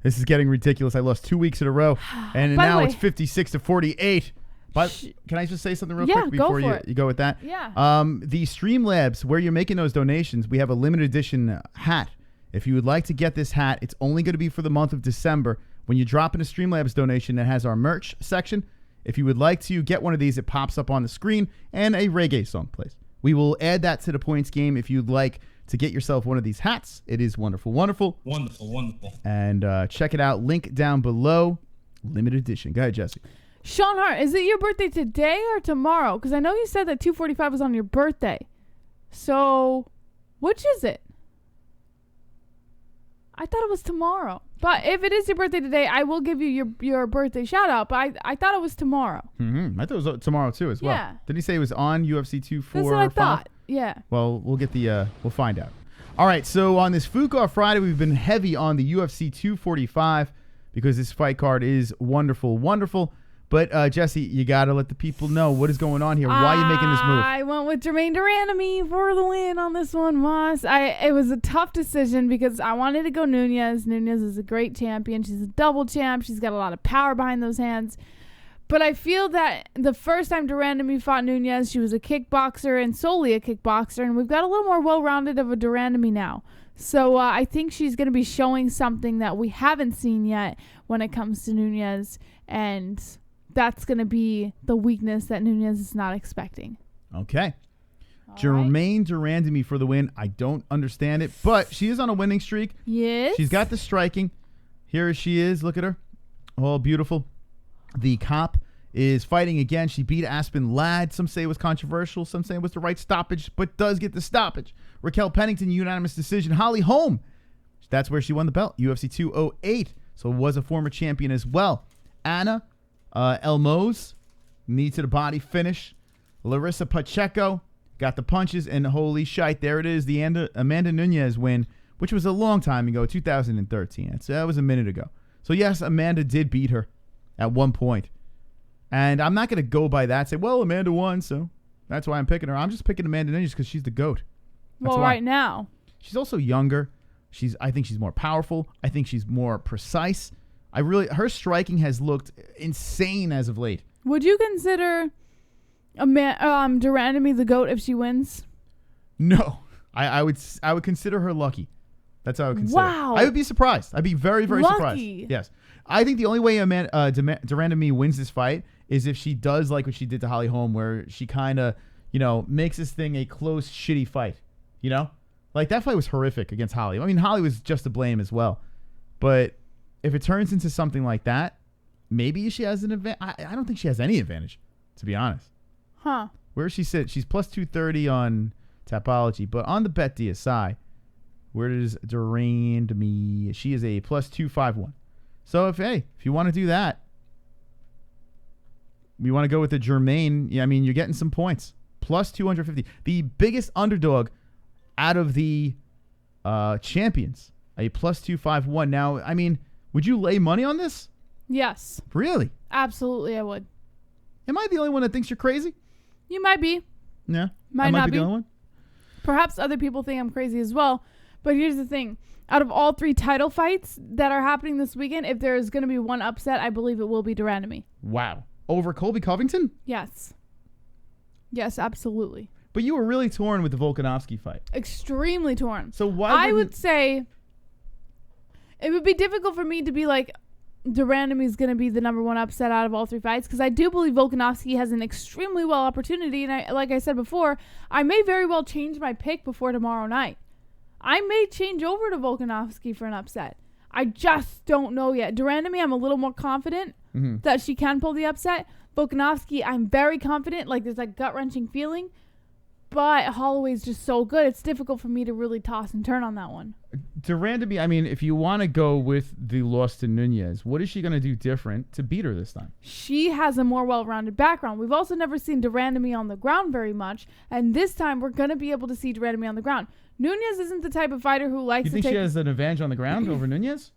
This is getting ridiculous. I lost 2 weeks in a row, and By the now way- it's 56-48. But can I just say something real Yeah, quick go before for it. you go with that? Yeah. The Streamlabs, where you're making those donations, we have a limited edition hat. If you would like to get this hat, it's only going to be for the month of December. When you drop in a Streamlabs donation, it has our merch section. If you would like to get one of these, it pops up on the screen, and a reggae song plays. We will add that to the points game if you'd like to get yourself one of these hats. It is wonderful. Wonderful. And check it out. Link down below. Limited edition. Go ahead, Jesse. Sean Hart, is it your birthday today or tomorrow? Because I know you said that 245 was on your birthday. So, which is it? I thought it was tomorrow. But if it is your birthday today, I will give you your birthday shout out. But I thought it was tomorrow. Mm-hmm. I thought it was tomorrow too as well. Yeah. Didn't he say it was on UFC 245? That's what I thought. Yeah. Well, we'll get the we'll find out. All right, so on this Food Off Friday, we've been heavy on the UFC 245 because this fight card is wonderful. But Jesse, you gotta let the people know what is going on here. Why are you making this move? I went with Jermaine Durandamy for the win on this one, Moss. It was a tough decision because I wanted to go Nunez. Nunez is a great champion. She's a double champ. She's got a lot of power behind those hands. But I feel that the first time Durandamy fought Nunez, she was a kickboxer and solely a kickboxer, and we've got a little more well-rounded of a Durandamy now. So I think she's going to be showing something that we haven't seen yet when it comes to Nunez, and that's going to be the weakness that Nunez is not expecting. Okay. Jermaine Durandamy for the win. I don't understand it, but she is on a winning streak. Yes. She's got the striking. Here she is. Look at her. All beautiful. The cop is fighting again. She beat Aspen Ladd. Some say it was controversial. Some say it was the right stoppage, but does get the stoppage. Raquel Pennington, unanimous decision. Holly Holm, that's where she won the belt. UFC 208. So was a former champion as well. Anna Elmos, knee to the body finish. Larissa Pacheco got the punches, and holy shite, there it is. The Amanda Nunez win, which was a long time ago, 2013. That was a minute ago. So yes, Amanda did beat her at one point. And I'm not going to go by that, say, well, Amanda won, so that's why I'm picking her. I'm just picking Amanda Nunez because she's the GOAT. That's well, why. right now. She's also younger. I think she's more powerful. I think she's more precise. Her striking has looked insane as of late. Would you consider Durandamy the GOAT if she wins? No. I would consider her lucky. That's how I would consider. Wow. I would be surprised. I'd be very, very surprised. Lucky. Yes. I think the only way Durand Me wins this fight is if she does like what she did to Holly Holm, where she kind of, makes this thing a close, shitty fight. Like that fight was horrific against Holly. I mean, Holly was just to blame as well. But if it turns into something like that, maybe she has an advantage. I don't think she has any advantage, to be honest. Huh. Where does she sit? She's plus 230 on Tapology, but on the BetDSI, where does Durand Me? She is a plus 251. So if you want to do that, we want to go with the Germain. Yeah, I mean, you're getting some points. Plus 250. The biggest underdog out of the champions, a plus 251. Now, I mean, would you lay money on this? Yes. Really? Absolutely, I would. Am I the only one that thinks you're crazy? You might be. Yeah. Might I might not be be. the only one. Perhaps other people think I'm crazy as well. But here's the thing. Out of all 3 title fights that are happening this weekend, if there is going to be one upset, I believe it will be Durand Me. Wow. Over Colby Covington? Yes. Yes, absolutely. But you were really torn with the Volkanovski fight. Extremely torn. So why I would say it would be difficult for me to be like Durand Me is going to be the number 1 upset out of all 3 fights, because I do believe Volkanovski has an extremely well opportunity, and like I said before, I may very well change my pick before tomorrow night. I may change over to Volkanovski for an upset. I just don't know yet. Durand Me, I'm a little more confident that she can pull the upset. Volkanovski, I'm very confident. Like, there's that gut-wrenching feeling. But Holloway's just so good. It's difficult for me to really toss and turn on that one. Durand Me, I mean, if you want to go with the loss to Nunez, what is she going to do different to beat her this time? She has a more well-rounded background. We've also never seen Durand Me on the ground very much. And this time, we're going to be able to see Durand Me on the ground. Nunez isn't the type of fighter who likes to take... You think she has an advantage on the ground over Nunez?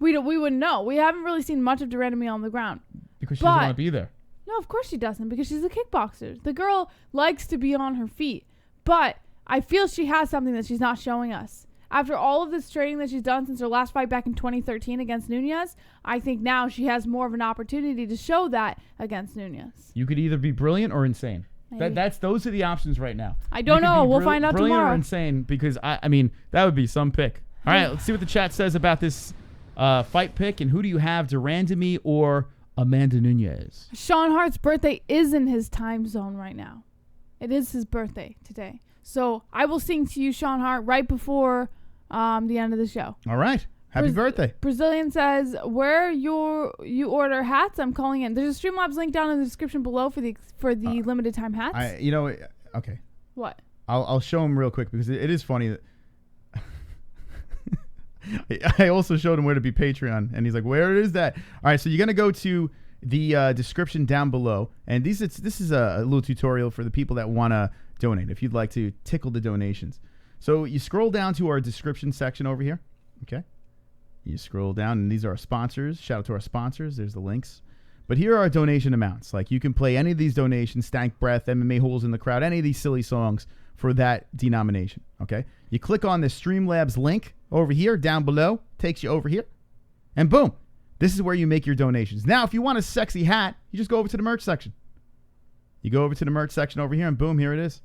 We wouldn't know. We haven't really seen much of Durand Me on the ground. Because she doesn't want to be there. No, of course she doesn't, because she's a kickboxer. The girl likes to be on her feet. But I feel she has something that she's not showing us. After all of this training that she's done since her last fight back in 2013 against Nunez, I think now she has more of an opportunity to show that against Nunez. You could either be brilliant or insane. Maybe. Those are the options right now. I don't know. We'll find out brilliant tomorrow. Or insane, because I mean, that would be some pick. All right, let's see what the chat says about this fight pick, and who do you have, Durand Me or Amanda Nunez? Sean Hart's birthday is in his time zone right now. It is his birthday today. So I will sing to you, Sean Hart, right before the end of the show. All right. Happy birthday. Brazilian says, where you order hats, I'm calling in. There's a Streamlabs link down in the description below for the limited time hats. Okay. What? I'll show him real quick, because it is funny that I also showed him where to be Patreon, and he's like, where is that? All right, so you're going to go to the description down below, and this is a little tutorial for the people that want to donate, if you'd like to tickle the donations. So you scroll down to our description section over here, okay? You scroll down, and these are our sponsors. Shout out to our sponsors. There's the links. But here are our donation amounts. Like, you can play any of these donations, Stank Breath, MMA-Holes in the Crowd, any of these silly songs for that denomination, okay? You click on the Streamlabs link over here, down below, takes you over here, and boom, this is where you make your donations. Now, if you want a sexy hat, you just go over to the merch section. You go over to the merch section over here, and boom, here it is.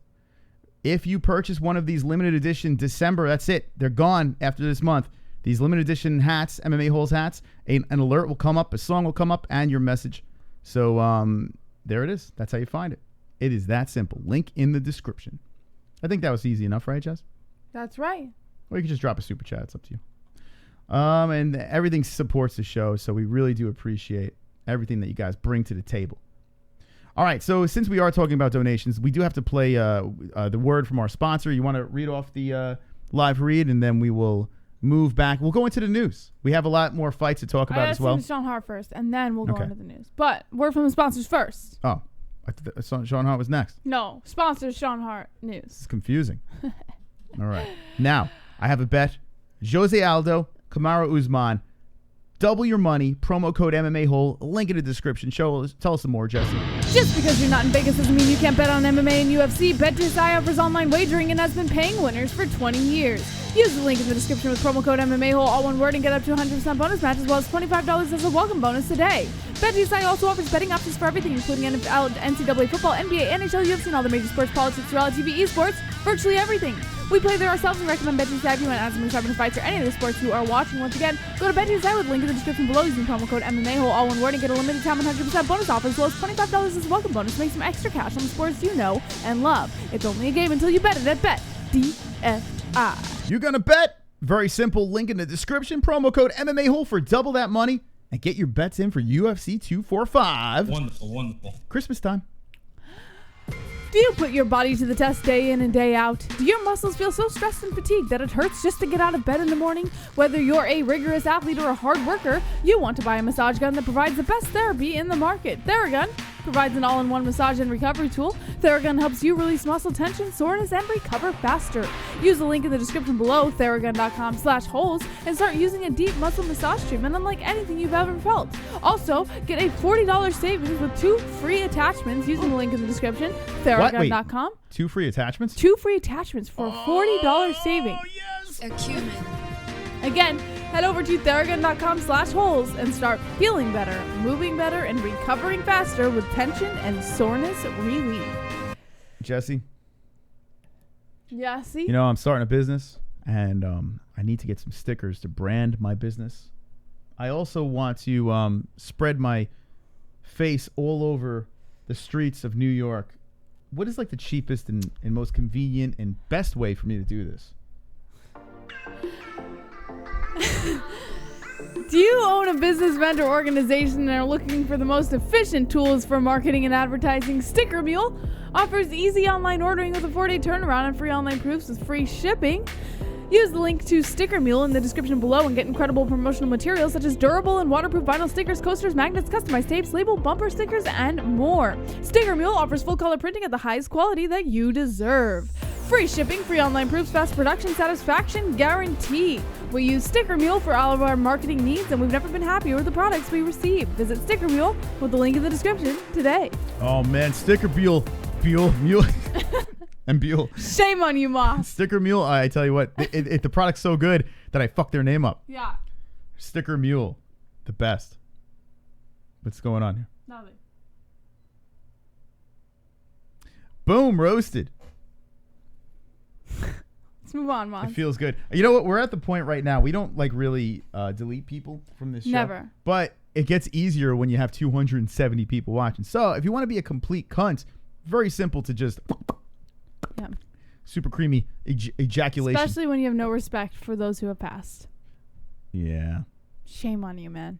If you purchase one of these limited edition December, that's it. They're gone after this month. These limited edition hats, MMA-Holes hats, an alert will come up, a song will come up, and your message. So there it is. That's how you find it. It is that simple. Link in the description. I think that was easy enough, right, Jess? That's right. Or you can just drop a super chat. It's up to you. And everything supports the show, so we really do appreciate everything that you guys bring to the table. All right, so since we are talking about donations, we do have to play the word from our sponsor. You want to read off the live read, and then we will move back. We'll go into the news. We have a lot more fights to talk about as well. Let's Sean Hart first, and then we'll go into the news. But word from the sponsors first. Oh, I thought Sean Hart was next. No, sponsors Sean Hart news. It's confusing. All right. Now, I have a bet. Jose Aldo, Kamaru Usman. Double your money. Promo code MMA-Hole. Link in the description. Tell us some more, Jesse. Just because you're not in Vegas doesn't mean you can't bet on MMA and UFC. BetDSI offers online wagering and has been paying winners for 20 years. Use the link in the description with promo code MMA-Hole, all one word, and get up to 100% bonus match as well as $25 as a welcome bonus today. BetDSI also offers betting options for everything, including NFL, NCAA football, NBA, NHL, UFC, and all the major sports, politics, reality TV, esports, virtually everything. We play there ourselves and recommend BetDSI if you want to add some excitement fights or any of the sports you are watching. Once again, go to BetDSI with the link in the description below using promo code MMA-Hole, all one word, and get a limited time 100% bonus offer as well as $25 as a welcome bonus. Make some extra cash on the sports you know and love. It's only a game until you bet it at BetDSI. You gonna bet? Very simple. Link in the description. Promo code MMA-Hole for double that money and get your bets in for UFC 245. Wonderful. Christmas time. Do you put your body to the test day in and day out? Do your muscles feel so stressed and fatigued that it hurts just to get out of bed in the morning? Whether you're a rigorous athlete or a hard worker, you want to buy a massage gun that provides the best therapy in the market. Theragun provides an all-in-one massage and recovery tool. Theragun helps you release muscle tension, soreness, and recover faster. Use the link in the description below, theragun.com/holes, and start using a deep muscle massage treatment unlike anything you've ever felt. Also, get a $40 savings with 2 free attachments using the link in the description, theragun.com. 2 free attachments? 2 free attachments for a $40 savings. Yes! Acumen. Again, head over to theragun.com/holes and start feeling better, moving better, and recovering faster with tension and soreness relief. Jesse, Yeah, see? you know, I'm starting a business, and I need to get some stickers to brand my business. I also want to spread my face all over the streets of New York. What is like the cheapest and most convenient and best way for me to do this? Do you own a business, vendor, organization and are looking for the most efficient tools for marketing and advertising? Sticker Mule offers easy online ordering with a 4-day turnaround and free online proofs with free shipping. Use the link to Sticker Mule in the description below and get incredible promotional materials such as durable and waterproof vinyl stickers, coasters, magnets, customized tapes, label, bumper stickers, and more. Sticker Mule offers full color printing at the highest quality that you deserve. Free shipping, free online proofs, fast production, satisfaction guarantee. We use Sticker Mule for all of our marketing needs, and we've never been happier with the products we receive. Visit Sticker Mule with the link in the description today. Oh man, Sticker Mule, and Buell. Shame on you, Moss. Sticker Mule, I tell you what, the product's so good that I fucked their name up. Yeah. Sticker Mule, the best. What's going on here? Nothing. Boom, roasted. Let's move on, Moss. It feels good. You know what? We're at the point right now. We don't like really delete people from this show. Never. But it gets easier when you have 270 people watching. So if you want to be a complete cunt, very simple to just super creamy ejaculation. Especially when you have no respect for those who have passed. Yeah. Shame on you, man.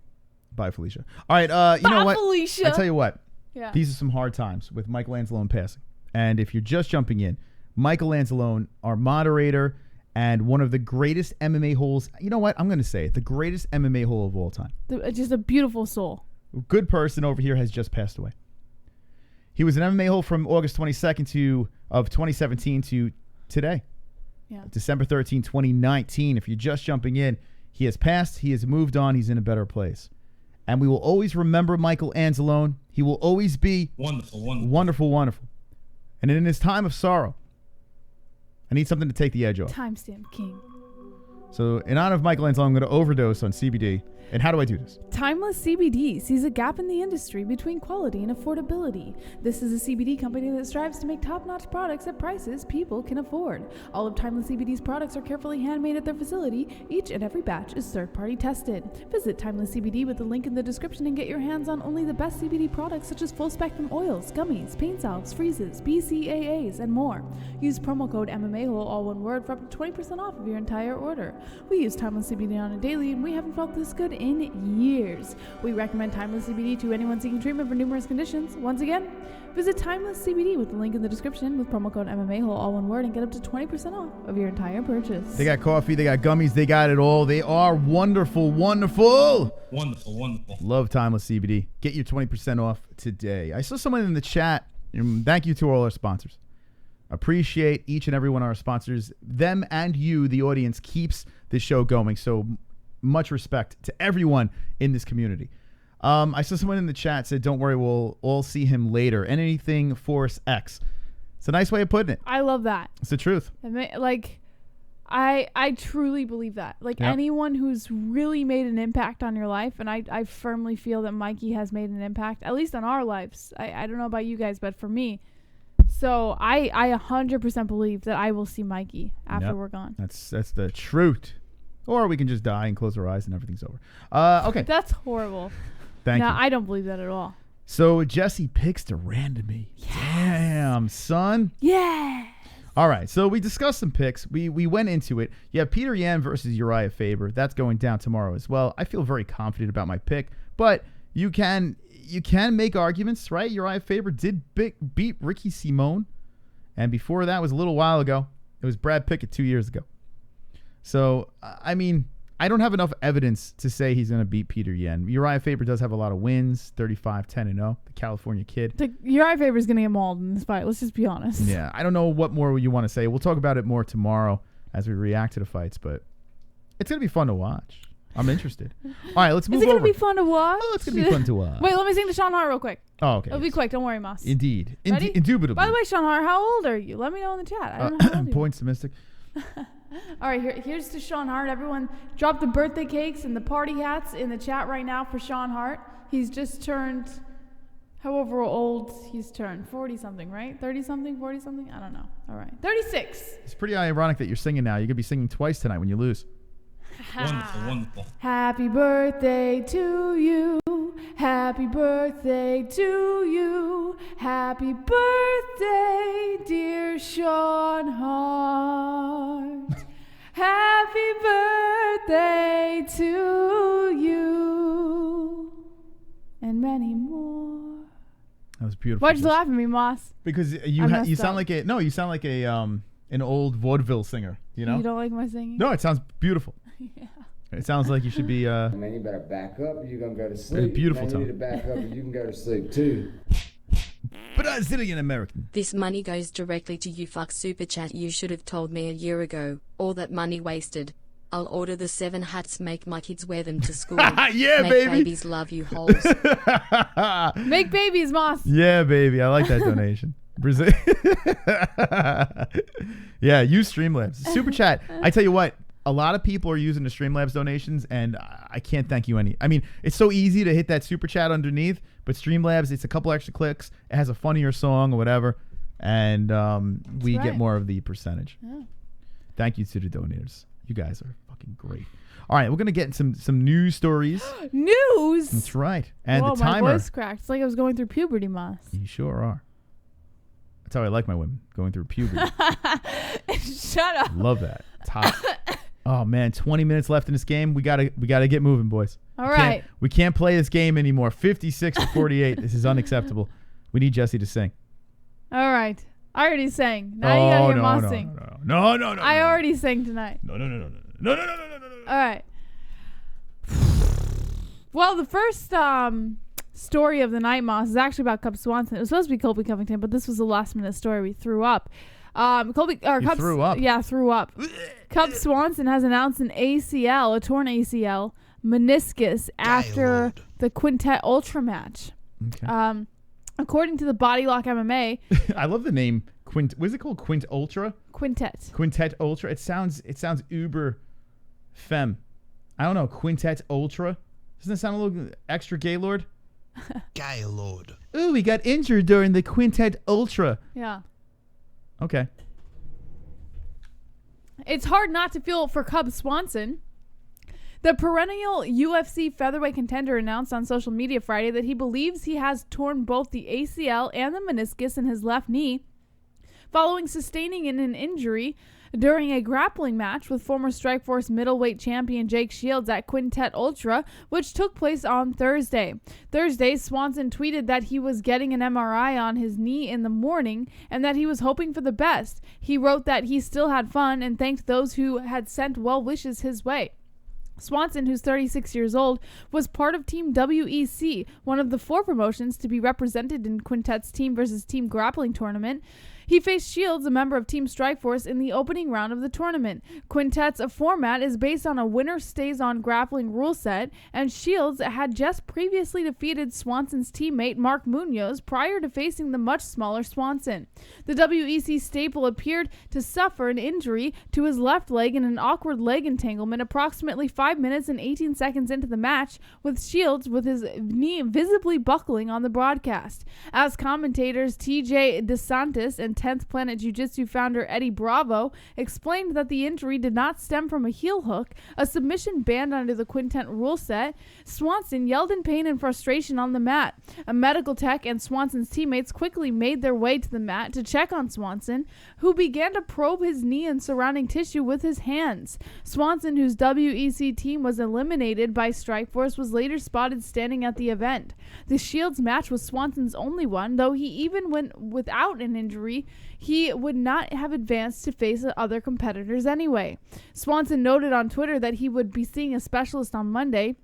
Bye, Felicia. All right. You know what? Felicia. I tell you what. Yeah. These are some hard times with Michael Anzalone passing. And if you're just jumping in, Michael Anzalone, our moderator, and one of the greatest MMA holes. You know what? I'm going to say it. The greatest MMA hole of all time. Just a beautiful soul. Good person over here has just passed away. He was an MMA hole from August 22nd of 2017 to today. Yeah. December 13, 2019. If you're just jumping in, he has passed. He has moved on. He's in a better place. And we will always remember Michael Anzalone. He will always be wonderful. And in his time of sorrow, I need something to take the edge off. Timestamp King. So in honor of Michael Anzalone, I'm going to overdose on CBD. And how do I do this? Timeless CBD sees a gap in the industry between quality and affordability. This is a CBD company that strives to make top-notch products at prices people can afford. All of Timeless CBD's products are carefully handmade at their facility. Each and every batch is third-party tested. Visit Timeless CBD with the link in the description and get your hands on only the best CBD products such as full-spectrum oils, gummies, pain salves, freezes, BCAAs, and more. Use promo code MMA-Hole, all one word, for up to 20% off of your entire order. We use Timeless CBD on a daily, and we haven't felt this good in years. We recommend Timeless CBD to anyone seeking treatment for numerous conditions. Once again, visit Timeless CBD with the link in the description with promo code MMA-Hole, all one word, and get up to 20% off of your entire purchase. They got coffee, they got gummies, they got it all. They are wonderful. Wonderful. Love Timeless CBD. Get your 20% off today. I saw someone in the chat. Thank you to all our sponsors. Appreciate each and every one of our sponsors. Them and you, the audience, keeps this show going. So much respect to everyone in this community. I saw someone in the chat said, don't worry, we'll all see him later. And anything Force X. It's a nice way of putting it. I love that. It's the truth. I truly believe that. Anyone who's really made an impact on your life, and I firmly feel that Mikey has made an impact, at least on our lives. I don't know about you guys, but for me, So I 100% believe that I will see Mikey after Yep. we're gone. That's the truth. Or we can just die and close our eyes and everything's over. Okay. That's horrible. Thank no, you. I don't believe that at all. So Jesse picks to random me. Yes. Damn, son. Yeah. All right, so we discussed some picks. We went into it. You have Peter Yan versus Uriah Faber. That's going down tomorrow as well. I feel very confident about my pick, but you can make arguments, right? Uriah Faber did beat Ricky Simon, and before that was a little while ago. It was Brad Pickett 2 years ago. So, I mean, I don't have enough evidence to say he's going to beat Peter Yan. Uriah Faber does have a lot of wins, 35-10-0, the California kid. Uriah Faber's going to get mauled in this fight. Let's just be honest. Yeah, I don't know what more you want to say. We'll talk about it more tomorrow as we react to the fights, but it's going to be fun to watch. I'm interested. All right, let's move over. Is it going to be fun to watch? Oh, it's going to be fun to watch. Wait, let me sing to Sean Hart real quick. Oh, okay. It'll be quick. Don't worry, Moss. Indeed. Ready? Indubitably. By the way, Sean Hart, how old are you? Let me know in the chat. I don't know how old you are. Points to Mystic. All right, here's to Sean Hart. Everyone, drop the birthday cakes and the party hats in the chat right now for Sean Hart. He's just turned, however old he's turned, 40-something, right? 30-something, 40-something? I don't know. All right, 36. It's pretty ironic that you're singing now. You're going to be singing twice tonight when you lose. Wonderful, wonderful. Happy birthday to you. Happy birthday to you. Happy birthday, dear Sean Hart. Happy birthday to you. And many more. That was beautiful. Why'd you laugh at me, Moss? Because I you messed sound up. like you sound like an old vaudeville singer, you know? You don't like my singing? No, it sounds beautiful. Yeah. It sounds like you should be Man, you better back up or you're going to go to sleep. beautiful Man, you need tone. to back up or you can go to sleep too. Brazilian American. This money goes directly to you. Fuck super chat. You should have told me a year ago. All that money wasted. I'll order the 7 hats. Make my kids wear them to school. Yeah, Make baby. babies love you, holes. Make babies, Moss. Yeah, baby. I like that donation. Brazil. Yeah, use Streamlabs. Super chat. I tell you what, a lot of people are using the Streamlabs donations, and I can't thank you any. I mean, it's so easy to hit that super chat underneath, but Streamlabs, it's a couple extra clicks. It has a funnier song or whatever, and we get right. more of the percentage. Yeah. Thank you to the donators. You guys are fucking great. All right, we're gonna get some news stories. News. That's right. And Whoa, the timer. my voice cracked. It's like I was going through puberty, Moss. You sure are. That's how I like my women, going through puberty. Shut up. Love that. It's hot. Oh man, 20 minutes left in this game. We gotta get moving, boys. All right. We can't play this game anymore. 56-48. This is unacceptable. We need Jesse to sing. All right. I already sang. Now you gotta hear Moss sing. No. I already sang tonight. No. All right. Well, the first story of the night, Moss, is actually about Cub Swanson. It was supposed to be Colby Covington, but this was a last-minute story. We threw up. Cub threw up? Yeah, threw up. Cub Swanson has announced an ACL, a torn ACL, meniscus after the Quintet Ultra match. Okay. According to the Body Lock MMA, I love the name Quint. What is it called? Quint Ultra? Quintet Ultra. It sounds uber femme. I don't know. Quintet Ultra. Doesn't it sound a little extra Gaylord? Gaylord. Ooh, we got injured during the Quintet Ultra. Yeah. Okay. It's hard not to feel for Cub Swanson. The perennial UFC featherweight contender announced on social media Friday that he believes he has torn both the ACL and the meniscus in his left knee following sustaining an injury during a grappling match with former Strikeforce middleweight champion Jake Shields at Quintet Ultra, which took place on Thursday. Swanson tweeted that he was getting an MRI on his knee in the morning and that he was hoping for the best. He wrote that he still had fun and thanked those who had sent well wishes his way. Swanson, who's 36 years old, was part of Team WEC, one of the 4 promotions to be represented in Quintet's team versus team grappling tournament. He faced Shields, a member of Team Strikeforce, in the opening round of the tournament. Quintet's format is based on a winner-stays-on grappling rule set, and Shields had just previously defeated Swanson's teammate Mark Munoz prior to facing the much smaller Swanson. The WEC staple appeared to suffer an injury to his left leg in an awkward leg entanglement approximately 5 minutes and 18 seconds into the match, with Shields with his knee visibly buckling on the broadcast. As commentators TJ DeSantis and 10th Planet Jiu-Jitsu founder Eddie Bravo explained that the injury did not stem from a heel hook, a submission banned under the Quintet rule set, Swanson yelled in pain and frustration on the mat. A medical tech and Swanson's teammates quickly made their way to the mat to check on Swanson, who began to probe his knee and surrounding tissue with his hands. Swanson, whose WEC team was eliminated by Strikeforce, was later spotted standing at the event. The Shields match was Swanson's only one, though he even went without an injury. He would not have advanced to face other competitors anyway. Swanson noted on Twitter that he would be seeing a specialist on Monday.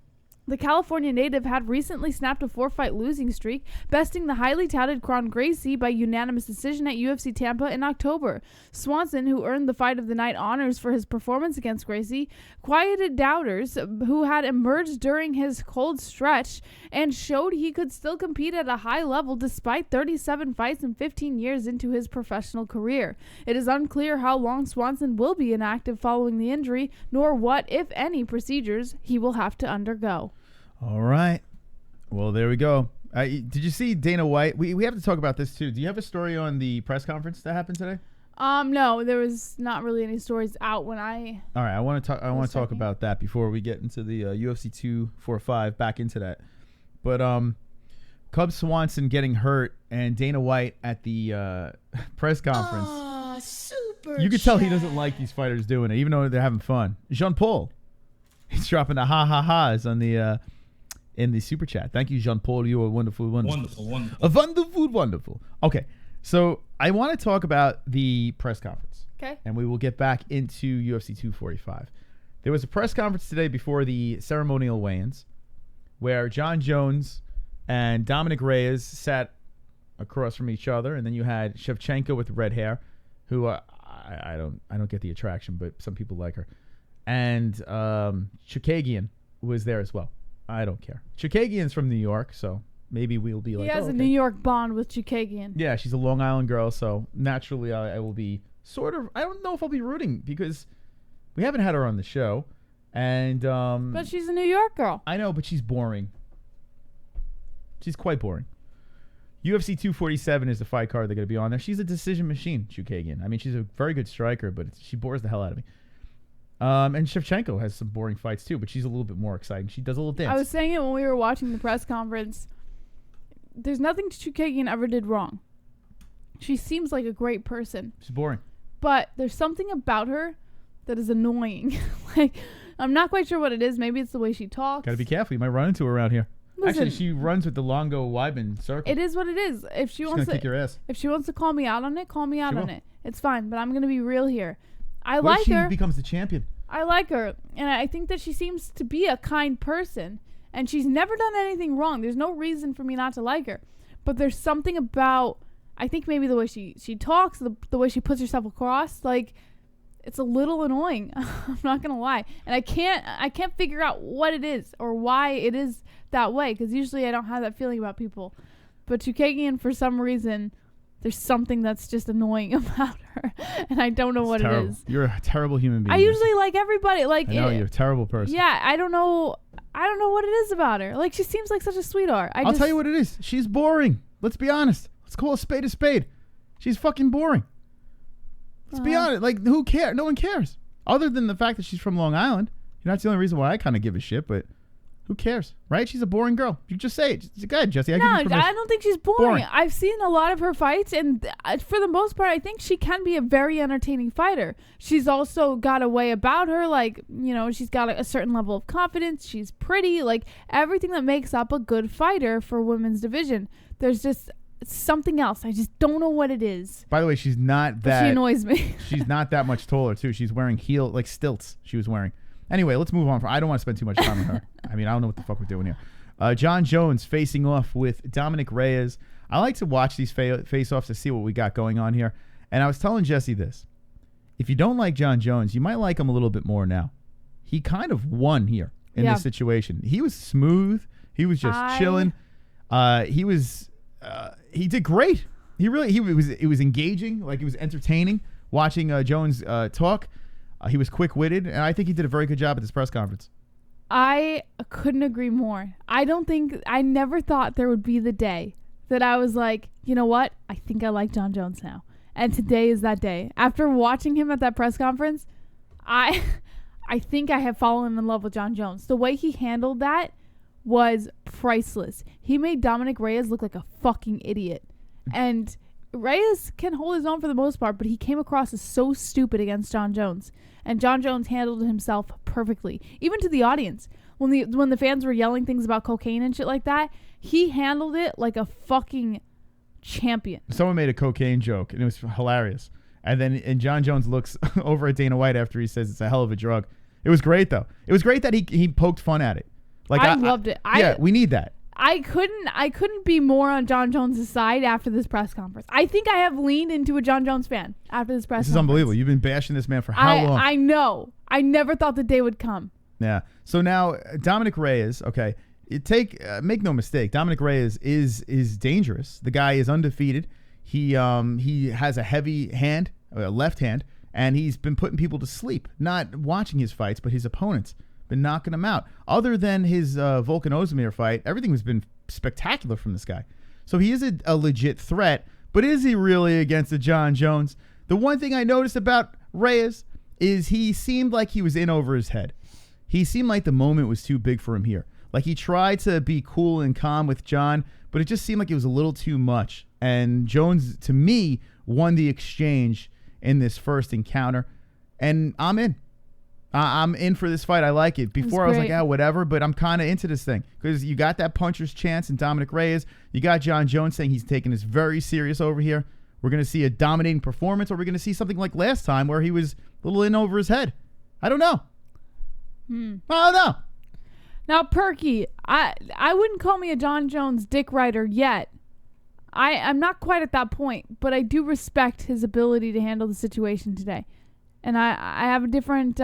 The California native had recently snapped a 4-fight losing streak, besting the highly touted Kron Gracie by unanimous decision at UFC Tampa in October. Swanson, who earned the Fight of the Night honors for his performance against Gracie, quieted doubters who had emerged during his cold stretch and showed he could still compete at a high level despite 37 fights and 15 years into his professional career. It is unclear how long Swanson will be inactive following the injury, nor what, if any, procedures he will have to undergo. All right. Well, there we go. Did you see Dana White? We have to talk about this too. Do you have a story on the press conference that happened today? No, there was not really any stories out when I. All right, I want to talk about that before we get into the UFC 245 back into that. But Cub Swanson getting hurt and Dana White at the press conference. Oh, super. You could tell he doesn't like these fighters doing it, even though they're having fun. Jean Paul, he's dropping the ha-ha-ha's on the in the super chat. Thank you, Jean Paul. You are wonderful. Wonderful. Okay, so I want to talk about the press conference. Okay. And we will get back into UFC 245. There was a press conference today before the ceremonial weigh-ins where John Jones and Dominic Reyes sat across from each other, and then you had Shevchenko with red hair, who I don't get the attraction, but some people like her, and Chukagian was there as well. I don't care. Chukagian's from New York, so maybe we'll be like, he has a New York bond with Chukagian. Yeah, she's a Long Island girl, so naturally I will be sort of, I don't know if I'll be rooting because we haven't had her on the show. And but she's a New York girl. I know, but she's boring. She's quite boring. UFC 247 is the fight card they're going to be on there. She's a decision machine, Chukagian. I mean, she's a very good striker, but she bores the hell out of me. And Shevchenko has some boring fights too, but she's a little bit more exciting. She does a little dance. I was saying it when we were watching the press conference. There's nothing Chukagian ever did wrong. She seems like a great person. She's boring. But there's something about her that is annoying. Like, I'm not quite sure what it is. Maybe it's the way she talks. Got to be careful. You might run into her around here. Listen, actually, she runs with the Longo Weidman circle. It is what it is. If she wants to kick your ass. If she wants to call me out on it, call me out on it. It's fine, but I'm going to be real here. I what like if she her. becomes the champion? I like her, and I think that she seems to be a kind person, and she's never done anything wrong. There's no reason for me not to like her, but there's something about, I think maybe the way she talks, the way she puts herself across, like, it's a little annoying. I'm not gonna lie, and I can't figure out what it is or why it is that way, because usually I don't have that feeling about people, but Chukagian, for some reason, there's something that's just annoying about her, and I don't know what it is. You're a terrible human being. I usually like everybody. Like, I know you're a terrible person. Yeah, I don't know what it is about her. Like, she seems like such a sweetheart. I'll tell you what it is. She's boring. Let's be honest. Let's call a spade a spade. She's fucking boring. Let's be honest. Like, who cares? No one cares. Other than the fact that she's from Long Island. You know, that's the only reason why I kind of give a shit, but who cares, right? She's a boring girl. You just say it. Go ahead, Jesse. I don't think she's boring. I've seen a lot of her fights, and for the most part, I think she can be a very entertaining fighter. She's also got a way about her, like, you know, she's got a certain level of confidence. She's pretty, like, everything that makes up a good fighter for women's division. There's just something else. I just don't know what it is. By the way, she's not that. She annoys me. She's not that much taller, too. She's wearing like stilts she was wearing. Anyway, let's move on. I don't want to spend too much time on her. I mean, I don't know what the fuck we're doing here. John Jones facing off with Dominic Reyes. I like to watch these face-offs to see what we got going on here. And I was telling Jesse this. If you don't like John Jones, you might like him a little bit more now. He kind of won here in this situation. He was smooth. He was just chilling. He did great. It was engaging, like it was entertaining watching Jones talk. He was quick-witted, and I think he did a very good job at this press conference. I couldn't agree more. I never thought there would be the day that I was like, you know what? I think I like John Jones now. And today is that day. After watching him at that press conference, I think I have fallen in love with John Jones. The way he handled that was priceless. He made Dominic Reyes look like a fucking idiot. And Reyes can hold his own for the most part, but he came across as so stupid against John Jones. And John Jones handled himself perfectly. Even to the audience. When the fans were yelling things about cocaine and shit like that, he handled it like a fucking champion. Someone made a cocaine joke, and it was hilarious. And John Jones looks over at Dana White after he says it's a hell of a drug. It was great, though. It was great that he poked fun at it. Like I loved it. We need that. I couldn't be more on John Jones' side after this press conference. I think I have leaned into a John Jones fan after this press conference. This is unbelievable. You've been bashing this man for how long? I know. I never thought the day would come. Yeah. So now Dominic Reyes, okay, make no mistake, Dominic Reyes is dangerous. The guy is undefeated. He has a heavy hand, left hand, and he's been putting people to sleep. Not watching his fights, but his opponents. Been knocking him out. Other than his Volkan Ozdemir fight, everything has been spectacular from this guy. So he is a legit threat, but is he really against a John Jones? The one thing I noticed about Reyes is he seemed like he was in over his head. He seemed like the moment was too big for him here. Like he tried to be cool and calm with John, but it just seemed like it was a little too much. And Jones, to me, won the exchange in this first encounter. And I'm in. I'm in for this fight. I like it. Before I was like, whatever, but I'm kind of into this thing because you got that puncher's chance in Dominic Reyes. You got John Jones saying he's taking this very serious over here. We're going to see a dominating performance, or we're going to see something like last time where he was a little in over his head. I don't know. I don't know. Now, Perky, I wouldn't call me a John Jones dick rider yet. I'm not quite at that point, but I do respect his ability to handle the situation today. And I have a different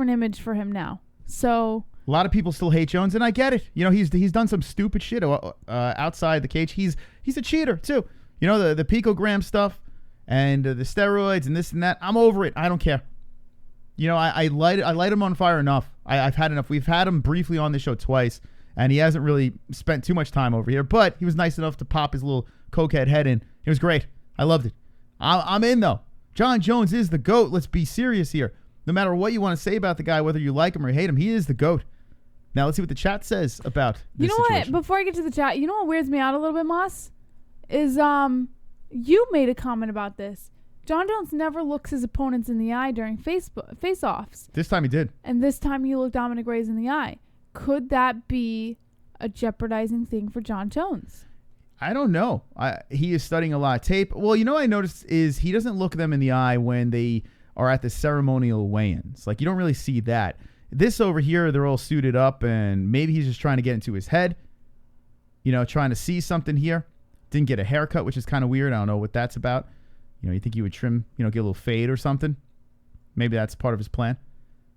image for him now. So a lot of people still hate Jones, and I get it. You know, he's done some stupid shit outside the cage. He's a cheater too. You know, the picogram stuff and the steroids and this and that. I'm over it. I don't care. You know, I light him on fire enough. I've had enough. We've had him briefly on the show twice, and he hasn't really spent too much time over here. But he was nice enough to pop his little cokehead head in. It was great. I loved it. I'm in though. John Jones is the GOAT. Let's be serious here. No matter what you want to say about the guy, whether you like him or hate him, he is the GOAT. Now let's see what the chat says about this situation. What? Before I get to the chat, you know what weirds me out a little bit, Moss? Is you made a comment about this. John Jones never looks his opponents in the eye during face-offs. This time he did. And this time he looked Dominic Reyes in the eye. Could that be a jeopardizing thing for John Jones? I don't know. He is studying a lot of tape. Well, you know what I noticed is he doesn't look them in the eye when they are at the ceremonial weigh-ins. Like, you don't really see that. This over here, they're all suited up, and maybe he's just trying to get into his head. You know, trying to see something here. Didn't get a haircut, which is kind of weird. I don't know what that's about. You know, you think he would trim, get a little fade or something. Maybe that's part of his plan.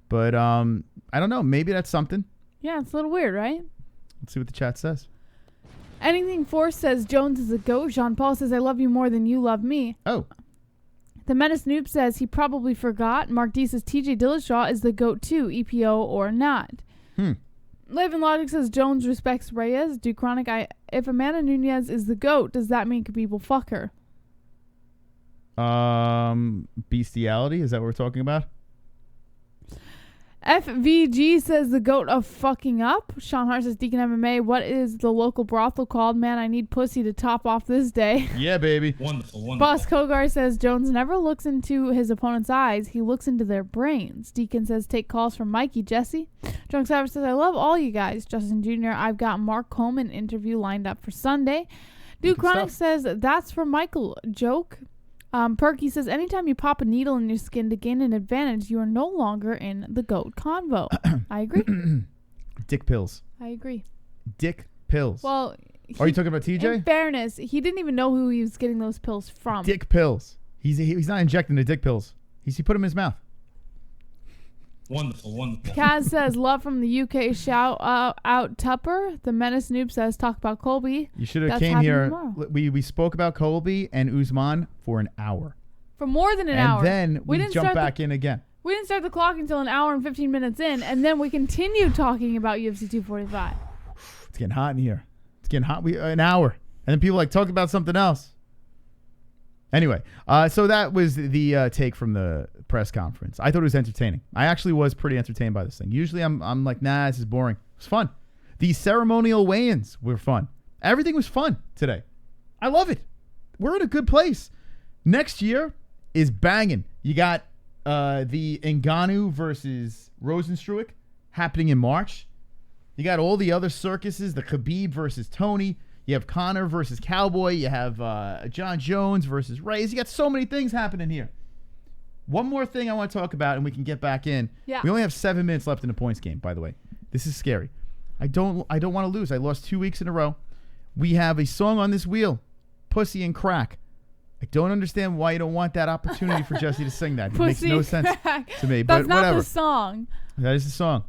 But I don't know. Maybe that's something. Yeah, it's a little weird, right? Let's see what the chat says. Anything Force says Jones is a GOAT. Jean Paul says I love you more than you love me. Oh. The Menace Noob says he probably forgot. Mark D says TJ Dillashaw is the GOAT too, EPO or not. Live and Logic says Jones respects Reyes. Duke Chronic, if Amanda Nunes is the GOAT, does that mean people fuck her? Bestiality, is that what we're talking about? FVG says the GOAT of fucking up. Sean Hart says Deacon MMA, what is the local brothel called? Man, I need pussy to top off this day. Yeah, baby. Wonderful. Boss Kogar says Jones never looks into his opponent's eyes. He looks into their brains. Deacon says take calls from Mikey. Jesse. Drunk Savage says I love all you guys. Justin Jr., I've got Mark Coleman interview lined up for Sunday. Duke Chronic says that's for Michael. Joke. Perky says, anytime you pop a needle in your skin to gain an advantage, you are no longer in the GOAT convo. I agree. Dick pills. I agree. Dick pills. Well, Are you talking about TJ? In fairness, he didn't even know who he was getting those pills from. Dick pills. He's not injecting the dick pills. He put them in his mouth. Wonderful, wonderful. Kaz says, love from the UK. Shout out Tupper. The Menace Noob says, talk about Colby. You should have That's came happening here. tomorrow. We spoke about Colby and Usman for an hour. For more than an hour. And then we didn't jump start back in again. We didn't start the clock until an hour and 15 minutes in, and then we continued talking about UFC 245. It's getting hot in here. It's getting hot. An hour. And then people talk about something else. Anyway, so that was the take from the press conference. I thought it was entertaining. I actually was pretty entertained by this thing. Usually I'm like, nah, this is boring. It was fun. The ceremonial weigh-ins were fun. Everything was fun today. I love it. We're in a good place. Next year is banging. You got the Ngannou versus Rozenstruik happening in March. You got all the other circuses, the Khabib versus Tony. You have Conor versus Cowboy. You have John Jones versus Reyes. You got so many things happening here. One more thing I want to talk about, and we can get back in. Yeah. We only have 7 minutes left in the points game, by the way. This is scary. I don't want to lose. I lost 2 weeks in a row. We have a song on this wheel, Pussy and Crack. I don't understand why you don't want that opportunity for Jesse to sing that. It makes no sense to me. That's but not whatever. the song. That is the song.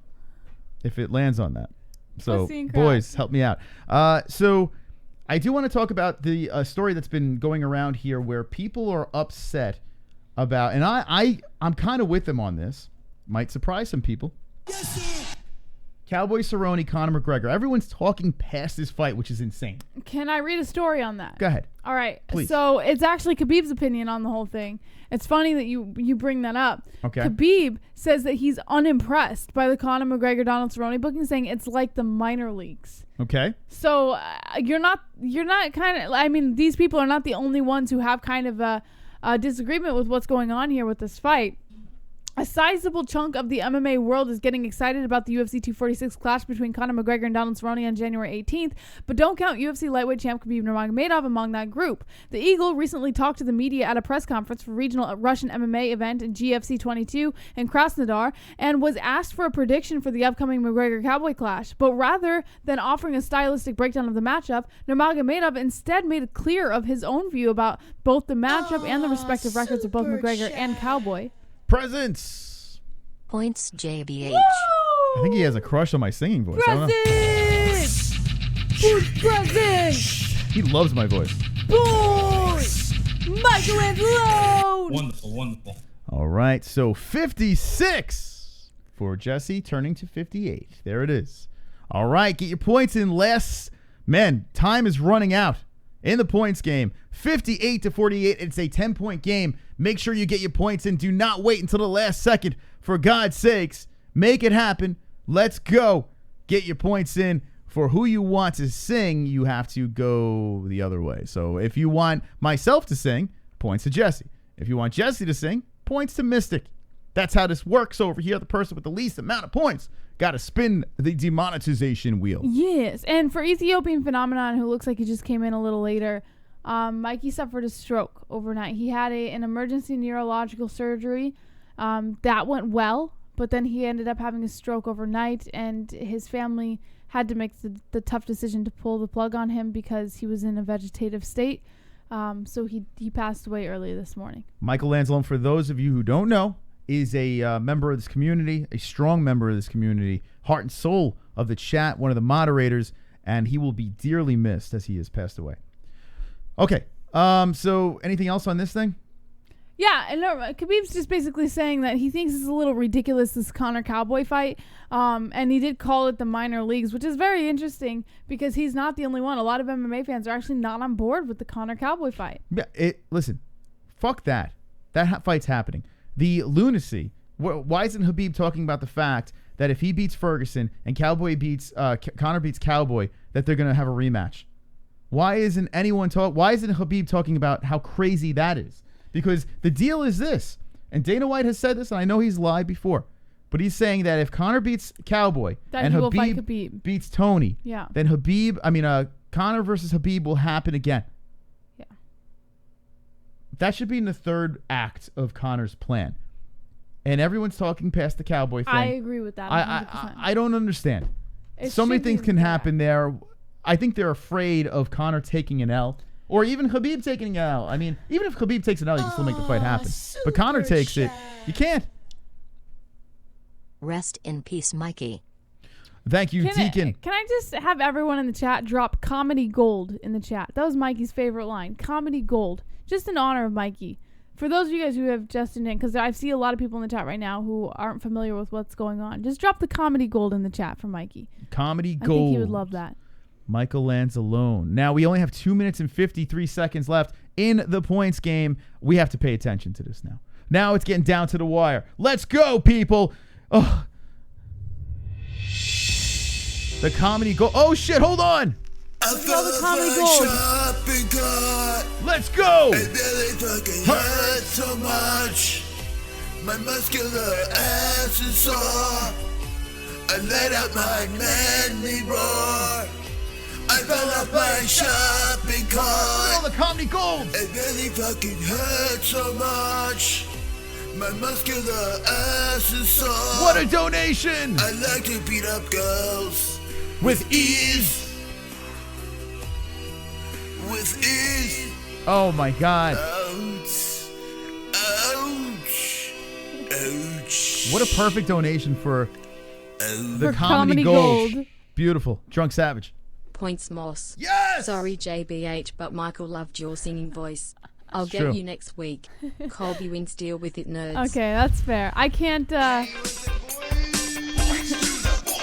If it lands on that. So, Pussy and Crack. boys, help me out. So, I do want to talk about the story that's been going around here where people are upset about, and I'm kind of with them on this. Might surprise some people. Cowboy Cerrone, Conor McGregor. Everyone's talking past this fight, which is insane. Can I read a story on that? Go ahead. All right. Please. So it's actually Khabib's opinion on the whole thing. It's funny that you bring that up. Okay. Khabib says that he's unimpressed by the Conor McGregor Donald Cerrone booking, saying it's like the minor leagues. Okay. So you're not kind of, I mean, these people are not the only ones who have kind of a disagreement with what's going on here with this fight. A sizable chunk of the MMA world is getting excited about the UFC 246 clash between Conor McGregor and Donald Cerrone on January 18th, but don't count UFC lightweight champ Khabib Nurmagomedov among that group. The Eagle recently talked to the media at a press conference for regional Russian MMA event in GFC 22 in Krasnodar and was asked for a prediction for the upcoming McGregor-Cowboy clash. But rather than offering a stylistic breakdown of the matchup, Nurmagomedov instead made it clear of his own view about both the matchup and the respective records of both McGregor and Cowboy. Presents. Points JBH. I think he has a crush on my singing voice. I don't know. Presents! Who's present? He loves my voice. Boys! Michelangelo! Wonderful, wonderful. All right, so 56 for Jesse, turning to 58. There it is. All right, get your points in. Time is running out in the points game. 58-48. It's a 10-point game. Make sure you get your points in. Do not wait until the last second. For God's sakes, make it happen. Let's go. Get your points in. For who you want to sing, you have to go the other way. So if you want myself to sing, points to Jesse. If you want Jesse to sing, points to Mystic. That's how this works over here. The person with the least amount of points got to spin the demonetization wheel. Yes, and for Ethiopian Phenomenon, who looks like he just came in a little later, Mikey suffered a stroke overnight. He had an emergency neurological surgery. That went well, but then he ended up having a stroke overnight, and his family had to make the tough decision to pull the plug on him because he was in a vegetative state. So he passed away early this morning. Michael Lanzalone, for those of you who don't know, is a member of this community, a strong member of this community, heart and soul of the chat, one of the moderators, and he will be dearly missed as he has passed away. Okay, so anything else on this thing? Yeah, and Khabib's just basically saying that he thinks it's a little ridiculous, this Conor Cowboy fight, and he did call it the minor leagues, which is very interesting because he's not the only one. A lot of MMA fans are actually not on board with the Conor Cowboy fight. Yeah, listen, fuck that. That fight's happening. The lunacy. Why isn't Khabib talking about the fact that if he beats Ferguson and Conor beats Cowboy, that they're going to have a rematch? Why isn't Khabib talking about how crazy that is? Because the deal is this, and Dana White has said this, and I know he's lied before, but he's saying that if Conor beats Cowboy and Khabib beats Tony, then Conor versus Khabib will happen again. Yeah. That should be in the third act of Conor's plan. And everyone's talking past the Cowboy thing. I agree with that 100%. I don't understand. So many things can happen there. I think they're afraid of Conor taking an L. Or even Khabib taking an L. I mean, even if Khabib takes an L, you can still make the fight happen. But Conor takes it. You can't. Rest in peace, Mikey. Thank you, Deacon. Can I just have everyone in the chat drop comedy gold in the chat? That was Mikey's favorite line. Comedy gold. Just in honor of Mikey. For those of you guys who have just in, because I see a lot of people in the chat right now who aren't familiar with what's going on, just drop the comedy gold in the chat for Mikey. Comedy gold. I think he would love that. Michael lands alone. Now, we only have 2 minutes and 53 seconds left in the points game. We have to pay attention to this now. Now it's getting down to the wire. Let's go, people. Oh. The comedy gold. Oh, shit. Hold on. Let's go the comedy gold. Let's go. It really fucking hurts so much. My muscular ass is sore. I let out my manly roar. I fell off my shopping cart. Oh, the comedy gold. It really fucking hurts so much. My muscular ass is sore. What a donation. I like to beat up girls with ease. With ease. Oh my God. Ouch. Ouch. Ouch. What a perfect donation for the For comedy comedy gold. gold. Beautiful. Drunk Savage. Points Moss. Yes! Sorry, JBH, but Michael loved your singing voice. I'll get True. you next week. Colby wins, deal with it, nerds. Okay, that's fair. I can't,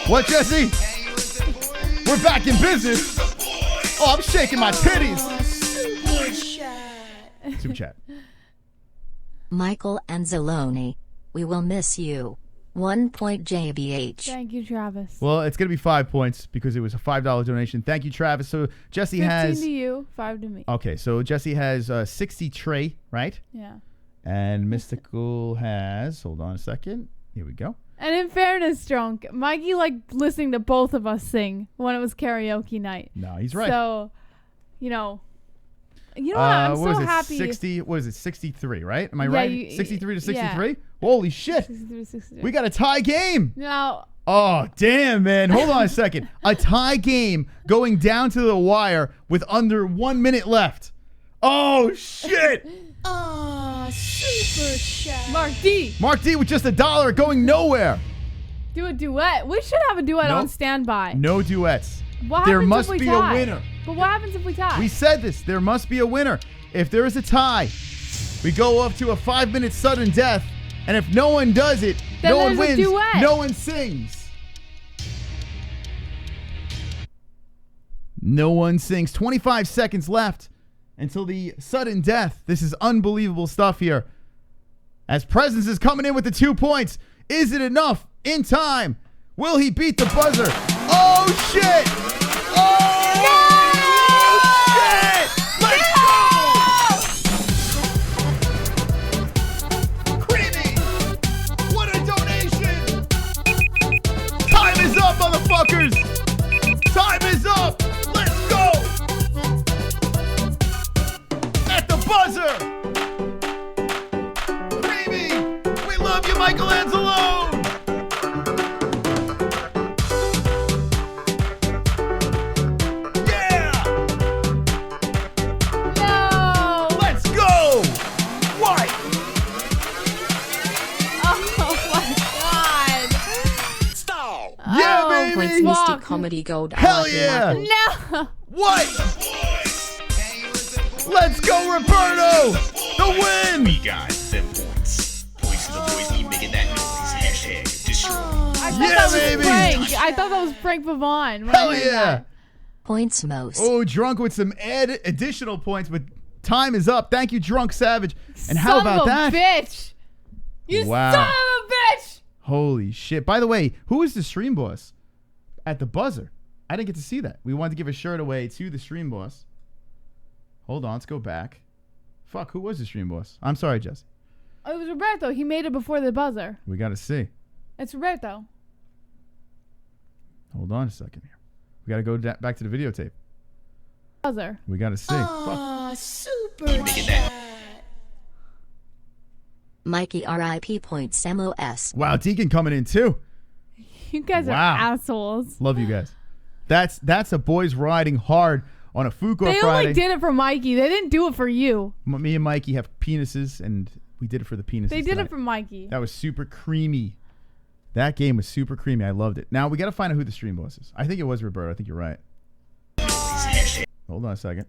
What, Jesse? We're back in business. Oh, I'm shaking my titties. Super chat. Michael Anzalone, we will miss you. 1 point JBH. Thank you, Travis. Well, it's going to be 5 points because it was a $5 donation. Thank you, Travis. So Jesse 15 has... to you, 5 to me. Okay, so Jesse has 60 tray, right? Yeah. And Mystical has... Hold on a second. Here we go. And in fairness, Drunk, Mikey liked listening to both of us sing when it was karaoke night. No, he's right. So, you know what? I'm what so was it, happy. 60, what is it, 63, right? Am I Yeah, right? 63 to 63? yeah. Holy shit. 63, 63. We got a tie game. Now, Oh, damn, man. Hold on a second. A tie game going down to the wire with under 1 minute left. Oh, shit. Oh, super chat. Mark D, Mark D with just $1 going nowhere. do a duet. We should have a duet Nope. on standby. No duets. What There happens must if we be tie? a winner. But what happens if we tie? We said this. There must be a winner. If there is a tie, we go up to a 5-minute sudden death. And if no one does it, Then no one there's a wins. duet. No one sings. No one sings. 25 seconds left until the sudden death. This is unbelievable stuff here. As Presence is coming in with the 2 points. Is it enough in time? Will he beat the buzzer? Oh, shit! Oh, shit! Let's go! Creamy! What a donation! Time is up, motherfuckers! Time is up! Let's go! At the buzzer! Creamy! We love you, Michael Anzalone! Yeah! No! Let's go! What? Oh my God! Yeah, Oh, baby! Points Mystic Fuck. Comedy Gold. I Hell like you, yeah! Michael. No! What? Let's go, Roberto! The win! We got 7 points. Voice of the voice, keep making that noise. Hashtag destroy. I thought Yeah, that was baby. Frank. I thought that was Frank Pavon. when I Hell heard yeah! that. Points most. Oh, Drunk with some additional points, but time is up. Thank you, Drunk Savage. And how Son about of a that? bitch! You Wow. son of a bitch! Holy shit. By the way, who is the stream boss at the buzzer? I didn't get to see that. We wanted to give a shirt away to the stream boss. Hold on, let's go back. Fuck, who was the stream boss? I'm sorry, Jesse. Oh, it was Roberto. He made it before the buzzer. We got to see. It's Roberto. Hold on a second here. We got to go back to the videotape. Buzzer. We got to see. Fuck. Oh, super Making that. Mikey RIP points MOS. Wow, Deacon coming in too. You guys Wow. are assholes. Love you guys. That's a boys riding hard on a Fuko They Friday. only did it for Mikey. They didn't do it for you. Me and Mikey have penises, and we did it for the penises. They did tonight. it for Mikey. That was super creamy. That game was super creamy. I loved it. Now we got to find out who the stream boss is. I think it was Roberto. I think you're right. Hold on a second.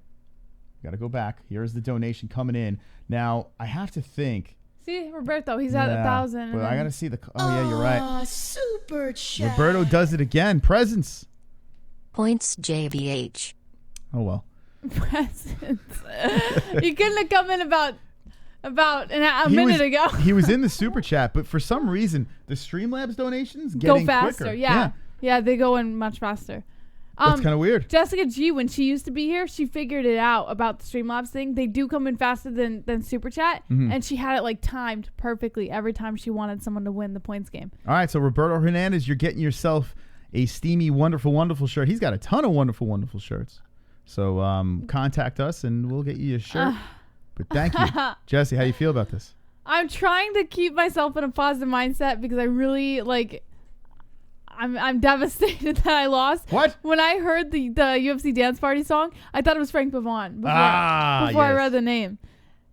Got to go back. Here's the donation coming in. Now I have to think. See, Roberto, he's at 1,000. But I got to see the. Oh yeah, you're right. Super chat. Roberto does it again. Presents. Points JVH. Oh well. Presents. You couldn't have come in about a minute ago. He was in the super chat, but for some reason the Streamlabs donations Go getting faster. quicker. Yeah, they go in much faster. That's kind of weird. Jessica G, when she used to be here, she figured it out about the Streamlabs thing. They do come in faster than Super Chat, and she had it like timed perfectly every time she wanted someone to win the points game. All right, so Roberto Hernandez, you're getting yourself a steamy, wonderful, wonderful shirt. He's got a ton of wonderful, wonderful shirts. So contact us, and we'll get you a shirt. But thank you. Jesse, how do you feel about this? I'm trying to keep myself in a positive mindset because I really I'm devastated that I lost. What? When I heard the UFC Dance Party song, I thought it was Frank Pavon before I read the name.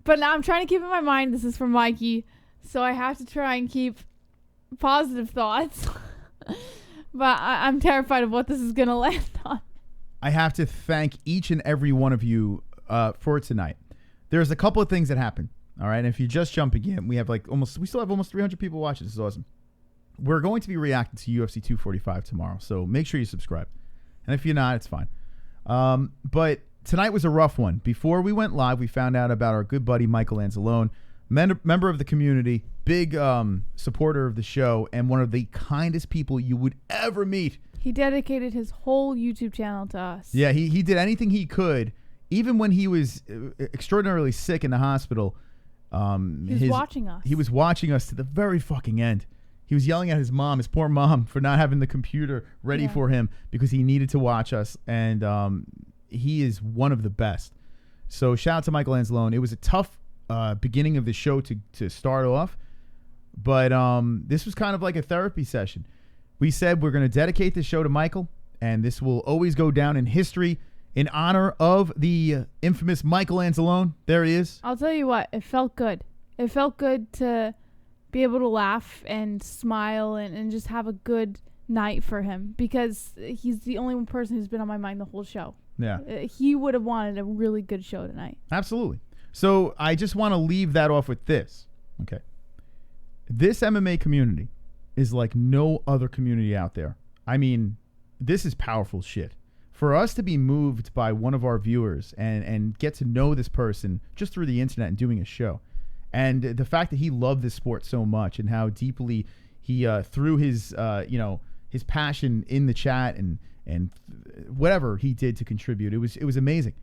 But now I'm trying to keep in my mind this is from Mikey, so I have to try and keep positive thoughts. But I'm terrified of what this is going to land on. I have to thank each and every one of you for tonight. There's a couple of things that happen. All right, and if you're just jumping in, we still have almost 300 people watching. This is awesome. We're going to be reacting to UFC 245 tomorrow, so make sure you subscribe. And if you're not, it's fine. But tonight was a rough one. Before we went live, we found out about our good buddy Michael Anzalone, member of the community, big supporter of the show, and one of the kindest people you would ever meet. He dedicated his whole YouTube channel to us. Yeah, he did anything he could, even when he was extraordinarily sick in the hospital. He was watching us. He was watching us to the very fucking end. He was yelling at his poor mom, for not having the computer ready for him because he needed to watch us, and he is one of the best. So shout out to Michael Anzalone. It was a tough beginning of the show to start off, but this was kind of like a therapy session. We said we're going to dedicate this show to Michael, and this will always go down in history in honor of the infamous Michael Anzalone. There he is. I'll tell you what, it felt good. It felt good to be able to laugh and smile and just have a good night for him because he's the only one person who's been on my mind the whole show. Yeah. He would have wanted a really good show tonight. Absolutely. So I just want to leave that off with this. Okay. This MMA community is like no other community out there. I mean, this is powerful shit. For us to be moved by one of our viewers and get to know this person just through the internet and doing a show, and the fact that he loved this sport so much and how deeply he threw his his passion in the chat and whatever he did to contribute, it was amazing.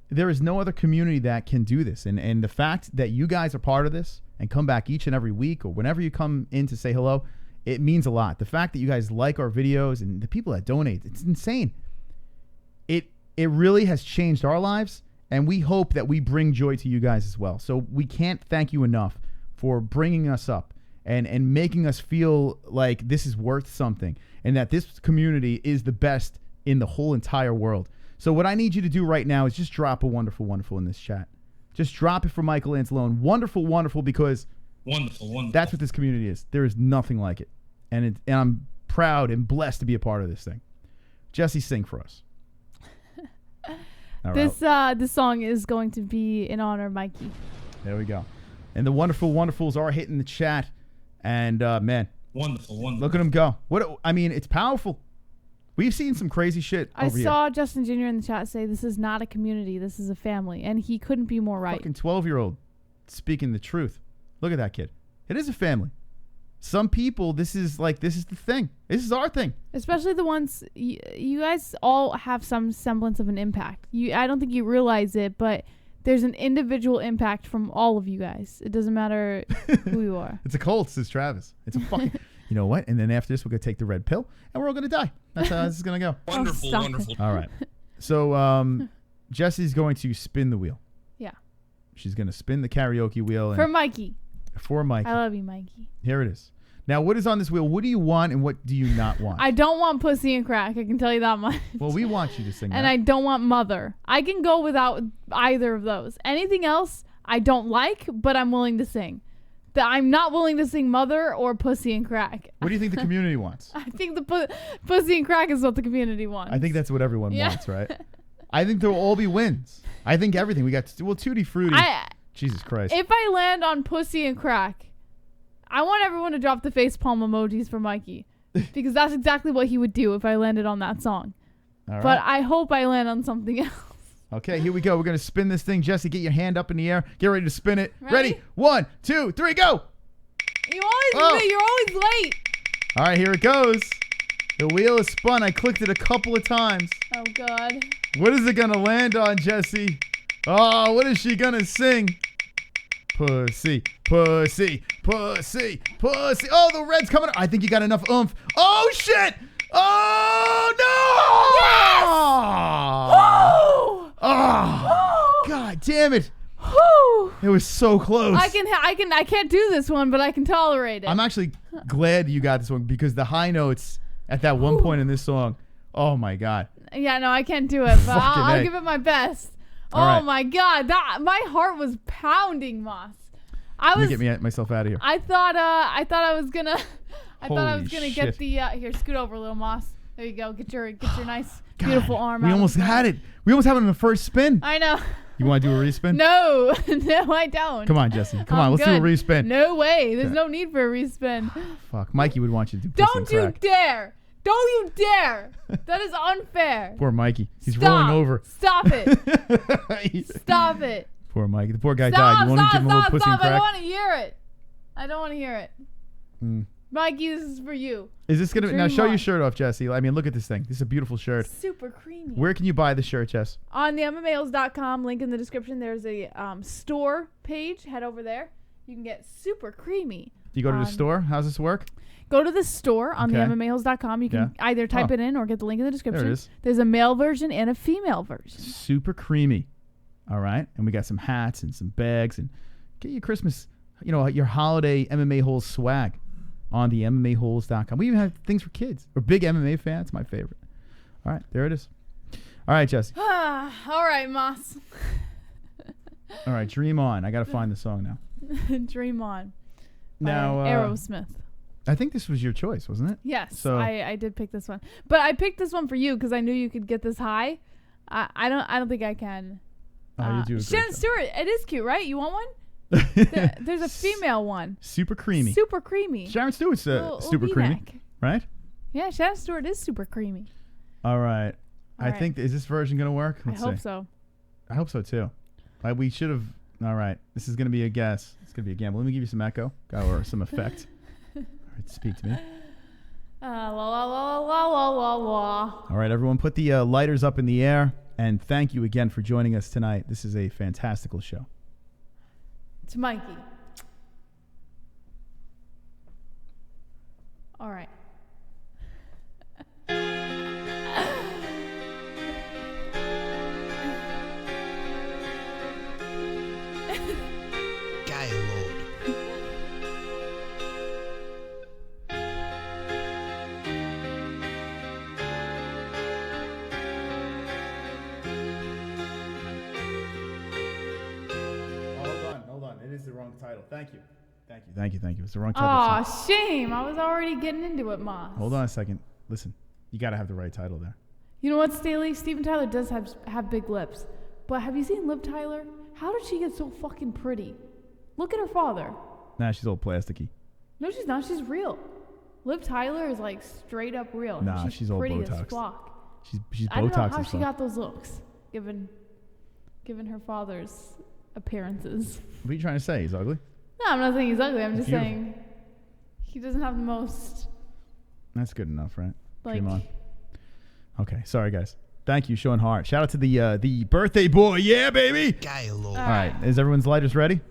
There is no other community that can do this, and the fact that you guys are part of this and come back each and every week or whenever you come in to say hello, it means a lot. The fact that you guys like our videos and the people that donate, it's insane. It really has changed our lives, and we hope that we bring joy to you guys as well. So we can't thank you enough for bringing us up and making us feel like this is worth something and that this community is the best in the whole entire world. So what I need you to do right now is just drop a wonderful, wonderful in this chat. Just drop it for Michael Anzalone. Wonderful, wonderful, because wonderful. That's what this community is. There is nothing like it. And I'm proud and blessed to be a part of this thing. Jesse, sing for us. All right. This song is going to be in honor of Mikey. There we go. And the wonderful wonderfuls are hitting the chat. And man, wonderful. Look at them go. It's powerful. We've seen some crazy shit. I saw Justin Jr. in the chat say this is not a community, this is a family, and he couldn't be more right. Fucking 12-year-old speaking the truth. Look at that kid. It is a family. Some people, this is the thing. This is our thing. Especially the ones, you guys all have some semblance of an impact. I don't think you realize it, but there's an individual impact from all of you guys. It doesn't matter who you are. It's a cult, says Travis. It's a fucking, you know what? And then after this, we're going to take the red pill, and we're all going to die. That's how this is going to go. Wonderful. All right. So Jesse's going to spin the wheel. Yeah. She's going to spin the karaoke wheel. For Mikey. For Mikey. I love you, Mikey. Here it is. Now, what is on this wheel? What do you want and what do you not want? I don't want pussy and crack. I can tell you that much. Well, we want you to sing that. And I don't want mother. I can go without either of those. Anything else I don't like, but I'm willing to sing. I'm not willing to sing mother or pussy and crack. What do you think the community wants? I think the pussy and crack is what the community wants. I think that's what everyone wants, right? I think there will all be wins. I think everything. We got, Tutti Frutti. Jesus Christ. If I land on pussy and crack, I want everyone to drop the facepalm emojis for Mikey. Because that's exactly what he would do if I landed on that song. All right. But I hope I land on something else. Okay, here we go. We're going to spin this thing. Jesse, get your hand up in the air. Get ready to spin it. Ready? 1, 2, 3, go. You're always late. All right, here it goes. The wheel is spun. I clicked it a couple of times. Oh, God. What is it going to land on, Jesse? Oh, what is she going to sing? Pussy, pussy, pussy, pussy. Oh, the red's coming. I think you got enough oomph. Oh, shit. Oh, no. Yes. Oh, God damn it. Whew. It was so close. I can't do this one, but I can tolerate it. I'm actually glad you got this one because the high notes at that one point in this song, oh my God. Yeah, no, I can't do it, but I'll give it my best. All right. My God, my heart was pounding, Moss. Let me get myself out of here. I thought I was gonna Shit. get the here. Scoot over, little Moss. There you go. Get your nice, beautiful arm. We almost had it. We almost had it in the first spin. I know. You want to do a respin? No, I don't. Come on, Jesse. Come on, let's do a respin. No way. There's no need for a respin. Fuck, Mikey would want you to do. Don't you dare! Don't you dare! That is unfair. Poor Mikey. He's rolling over. Stop it. Stop it. Poor Mikey. The poor guy died. You want to give him a little pussy and crack? I don't want to hear it. I don't want to hear it. Mikey, this is for you. Is this gonna now show your shirt off, Jesse? I mean, look at this thing. This is a beautiful shirt. Super creamy. Where can you buy the shirt, Jess? On the MMA-Holes.com, link in the description. There's a store page. Head over there. You can get super creamy. Do you go to the store? How's this work? Go to the store on the MMA-Holes.com. You can either type it in or get the link in the description. There it is. There's a male version and a female version. Super creamy. All right. And we got some hats and some bags and get your Christmas, your holiday MMA Holes swag on the MMA-Holes.com. We even have things for kids or big MMA fans. My favorite. All right. There it is. All right, Jesse. All right, Moss. All right. Dream On. I got to find the song now. Dream On. Now, Aerosmith. I think this was your choice, wasn't it? Yes, so, I did pick this one, but I picked this one for you because I knew you could get this high. I don't think I can. Oh, you do. Shannon Stewart, it is cute, right? You want one? There's a female one. Super creamy. Super creamy. Sharon Stewart's super creamy, right? Yeah, Shannon Stewart is super creamy. All right. I think is this version gonna work? Let's I hope see. so. I hope so too. We should have. All right. This is gonna be a guess. It's gonna be a gamble. Let me give you some echo or some effect. Speak to me. La la la la la la la. All right, everyone, put the lighters up in the air, and thank you again for joining us tonight. This is a fantastical show. To Mikey. All right. The wrong title. Thank you. It's the wrong title. Aw, shame. I was already getting into it, Moss. Hold on a second. Listen, you got to have the right title there. You know what, Staley? Steven Tyler does have big lips. But have you seen Liv Tyler? How did she get so fucking pretty? Look at her father. Nah, she's all plasticky. No, she's not. She's real. Liv Tyler is like straight up real. Nah, she's all pretty Botox. As fuck. She's Botox. I don't know how she got those looks, given her father's appearances. What are you trying to say? He's ugly? No, I'm not saying he's ugly. I'm just saying he doesn't have the most. That's good enough, right? Like, Dream On. Okay, sorry guys. Thank you, showing heart. Shout out to the birthday boy. Yeah, baby. All right, is everyone's lighters ready?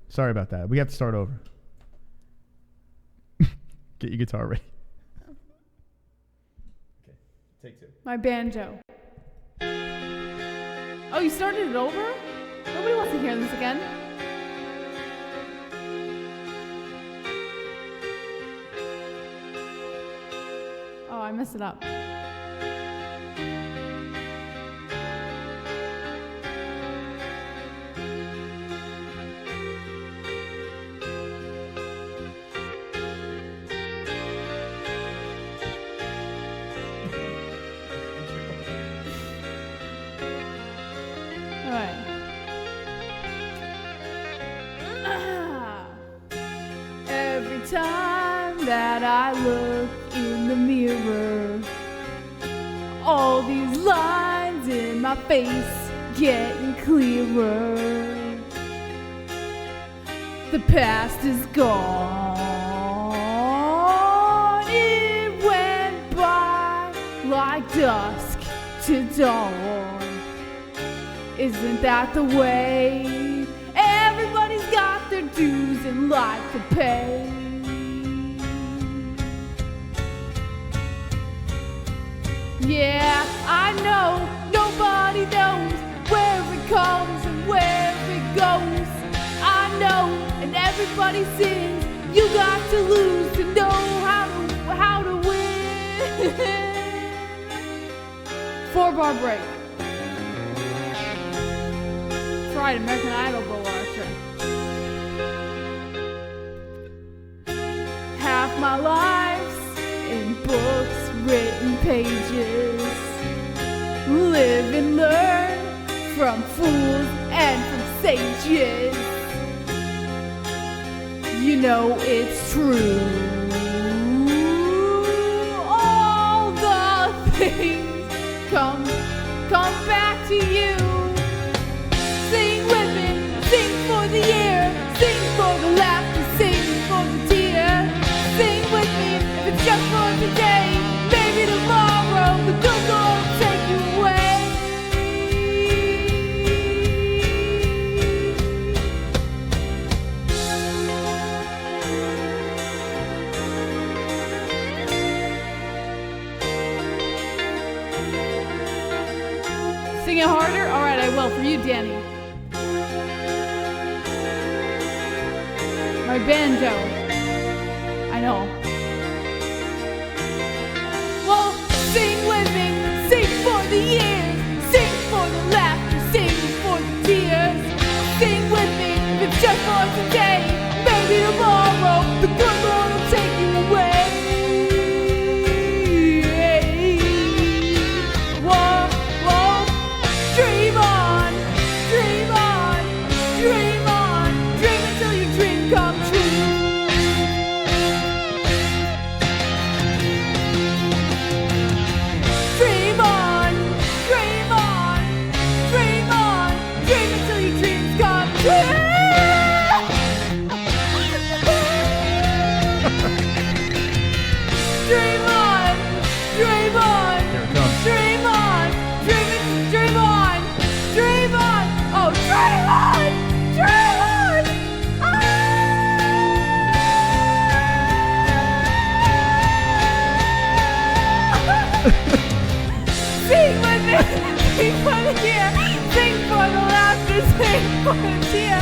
Sorry about that. We have to start over. Get your guitar ready. Okay, take two. My banjo. Oh, you started it over? Nobody wants to hear this again. I messed it up. Every time that I look in the mirror, all these lines in my face getting clearer. The past is gone. It went by like dusk to dawn. Isn't that the way? Everybody's got their dues in life to pay. Yeah, I know nobody knows where it comes and where it goes. I know, and everybody sings. You got to lose to know how to win. 4-bar break. That's right, American Idol Bowl Archer. Half my life's in books, written pages. Live and learn from fools and from sages. You know it's true. All the things come back to you. Sing with me, sing for the year, sing for the laughter, sing for the tear. Sing with me, if it's just for today, maybe tomorrow the good Lord will take you away. Sing it harder? All right, I will. For you, Danny. My banjo. I know. Well, sing with me. Sing for the years. Sing for the laughter. Sing for the tears. Sing with me. If it's just for today, maybe tomorrow the good Lord will take you away. Whoa, whoa. Dream on. Dream on. Dream on. Dream until your dream comes true. Dream on. Dream on. Dream on. Dream until your dreams come true. Dream on. Dream on. Here it comes. Dream on. Dream on. Dream on. Oh, dream on. Dream on. Sing with me. Sing for the year. Sing for the laughter. Sing for the tear.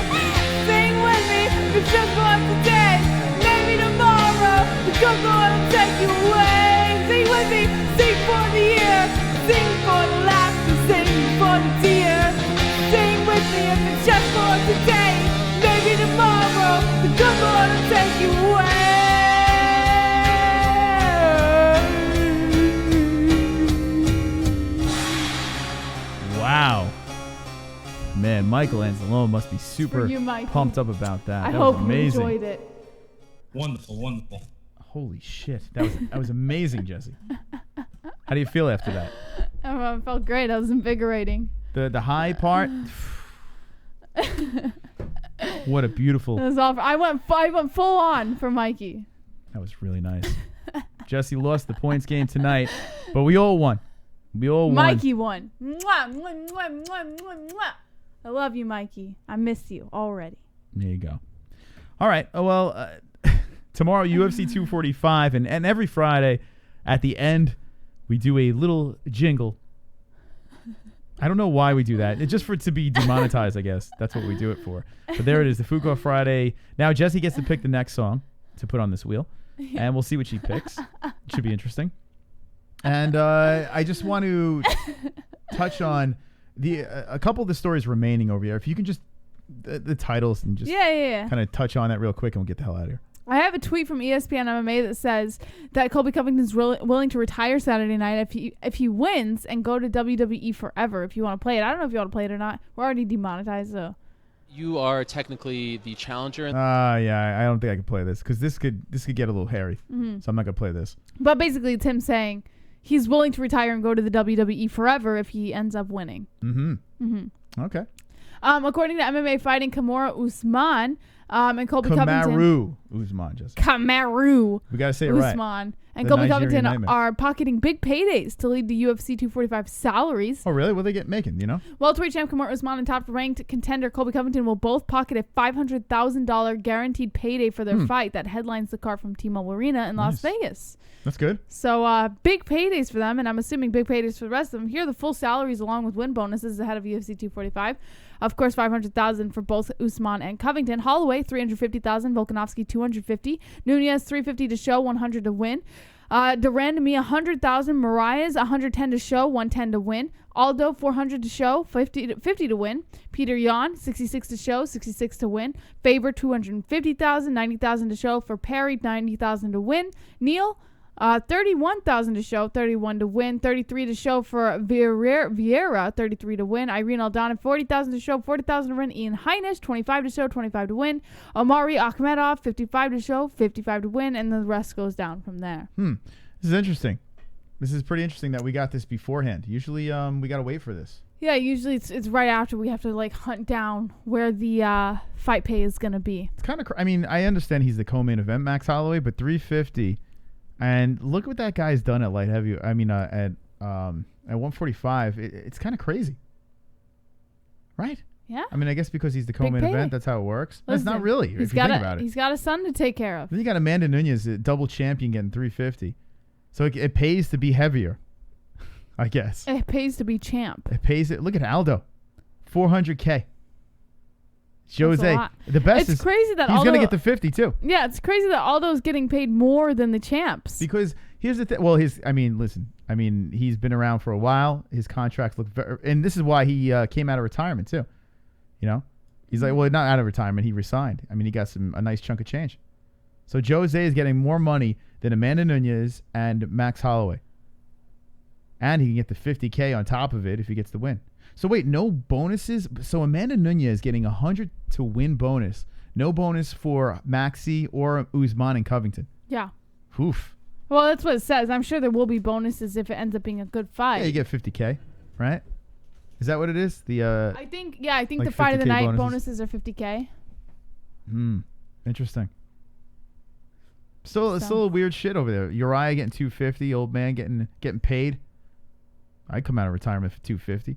Sing with me. It's just for today. Maybe tomorrow the good Lord will take you away. Sing with me. Sing for the year. Sing for the laughter. Sing for the tear. Sing with me if it's just for today. Maybe tomorrow the good Lord will take you away. Wow. Man, Michael Anzalone must be super you, Mikey. pumped up about that. I That hope was you amazing. enjoyed it. Wonderful, wonderful. Holy shit. That was amazing, Jesse. How do you feel after that? I felt great. That was invigorating. The high part? What a beautiful... That was awful. I went full on for Mikey. That was really nice. Jesse lost the points game tonight, but we all won. We all won. Mikey won. Mwah, mwah, mwah, mwah, mwah, mwah. I love you, Mikey. I miss you already. There you go. All right. Well, tomorrow, UFC 245, and every Friday at the end, we do a little jingle. I don't know why we do that. It's just for it to be demonetized, I guess. That's what we do it for. But there it is, the Fuqua Friday. Now, Jesse gets to pick the next song to put on this wheel, and we'll see what she picks. It should be interesting. And I just want to touch on a couple of the stories remaining over here. If you can just the titles and just kind of touch on that real quick, and we'll get the hell out of here. I have a tweet from ESPN MMA that says that Colby Covington is willing to retire Saturday night if he wins and go to WWE forever. If you want to play it, I don't know if you want to play it or not. We're already demonetized, so. You are technically the challenger. Yeah, I don't think I can play this because this could get a little hairy. So I'm not gonna play this. But basically, it's him saying he's willing to retire and go to the WWE forever if he ends up winning. Okay. According to MMA Fighting, Kamaru Usman and Colby Covington. Kamaru Usman, just. Kamaru. We gotta say it Usman right. and The Colby Nigerian Covington nightmare. are pocketing big paydays to lead the UFC 245 salaries. Oh, really? What are they making? You know? Welterweight champ Kamaru Usman and top-ranked contender Colby Covington will both pocket a $500,000 guaranteed payday for their fight that headlines the card from T-Mobile Arena in Las Vegas. That's good. So big paydays for them, and I'm assuming big paydays for the rest of them. Here are the full salaries along with win bonuses ahead of UFC 245. Of course, $500,000 for both Usman and Covington. Holloway, $350,000. Volkanovski, $250,000. Nunez, $350,000 to show, $100,000 to win. Durandamy, $100,000. Marias, $110,000 to show, $110,000 to win. Aldo, $400,000 to show, $50,000 to win. Peter Yan, $66,000 to show, $66,000 to win. Faber, $250,000, $90,000 to show. For Perry, $90,000 to win. Neal, $31,000 to show, $31,000 to win. $33,000 to show for Vieira, $33,000 to win. Irene Aldana, $40,000 to show, $40,000 to win. Ian Heinisch, $25,000 to show, $25,000 to win. Omari Akhmedov, $55,000 to show, $55,000 to win, and the rest goes down from there. This is interesting. This is pretty interesting that we got this beforehand. Usually, we gotta wait for this. Yeah, usually it's right after we have to like hunt down where the fight pay is gonna be. It's kind of. I mean, I understand he's the co-main event, Max Holloway, but $350,000. And look what that guy's done at light heavy. I mean, at 145, it's kind of crazy, right? Yeah. I mean, I guess because he's the co-main event, that's how it works. That's not really. If you think about it, he's got a son to take care of. Then you got Amanda Nunes, a double champion, getting $350,000. So it pays to be heavier, I guess. It pays to be champ. It pays. Look at Aldo, $400,000. Jose, the best. It's crazy that he's Aldo, gonna get the 50 too. Yeah, it's crazy that Aldo's getting paid more than the champs. Because here's the thing. Well, listen. I mean, he's been around for a while. His contracts look and this is why he came out of retirement too. You know, he's like, well, not out of retirement. He resigned. I mean, he got a nice chunk of change. So Jose is getting more money than Amanda Nunes and Max Holloway, and he can get the $50,000 on top of it if he gets the win. So wait, no bonuses? So Amanda Nunes getting $100 to win bonus. No bonus for Maxi or Usman and Covington. Yeah. Oof. Well, that's what it says. I'm sure there will be bonuses if it ends up being a good fight. Yeah, you get $50,000, right? Is that what it is? I think like the fight of the night bonuses are $50,000. Interesting. Still a weird shit over there. Uriah getting $250, old man getting paid. I'd come out of retirement for $250.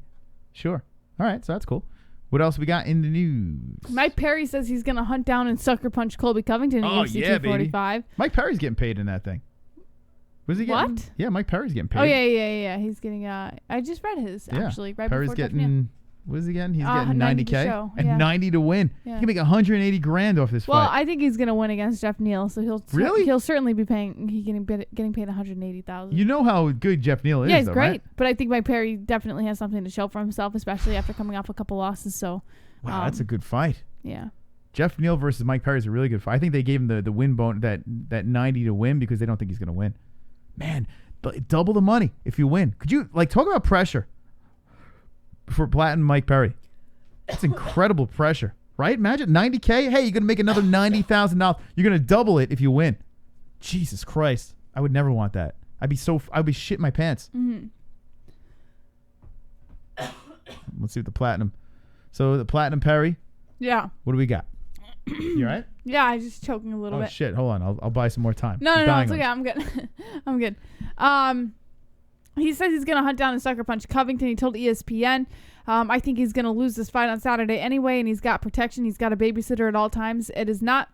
Sure. All right, so that's cool. What else we got in the news? Mike Perry says he's going to hunt down and sucker punch Colby Covington in UFC 245. Baby. Mike Perry's getting paid in that thing. Was he getting? What? Yeah, Mike Perry's getting paid. Oh, yeah. He's getting, I just read his, actually, right Perry's before getting, what is he getting? He's getting $90,000 and yeah. $90 to win. Yeah. He can make $180,000 off this fight. Well, I think he's going to win against Jeff Neal, so he'll certainly be getting paid $180,000. You know how good Jeff Neal is, yeah, he's though, great. right? But I think Mike Perry definitely has something to show for himself, especially after coming off a couple losses. So, wow, that's a good fight. Yeah. Jeff Neal versus Mike Perry is a really good fight. I think they gave him the win bone that 90 to win because they don't think he's going to win. Man, double the money if you win. Could you talk about pressure for Platinum Mike Perry? That's incredible pressure, right? Imagine $90,000. Hey, you're gonna make another $90,000. You're gonna double it if you win. Jesus Christ, I would never want that. I'd be shitting my pants. Mm-hmm. Let's see what the Platinum. So the Platinum Perry. Yeah. What do we got? You all right? Yeah, I'm just choking a little bit. Oh shit! Hold on, I'll buy some more time. No, it's okay. I'm good. I'm good. He says he's gonna hunt down and sucker punch Covington. He told ESPN, I think he's gonna lose this fight on Saturday anyway, and he's got protection. He's got a babysitter at all times. It is not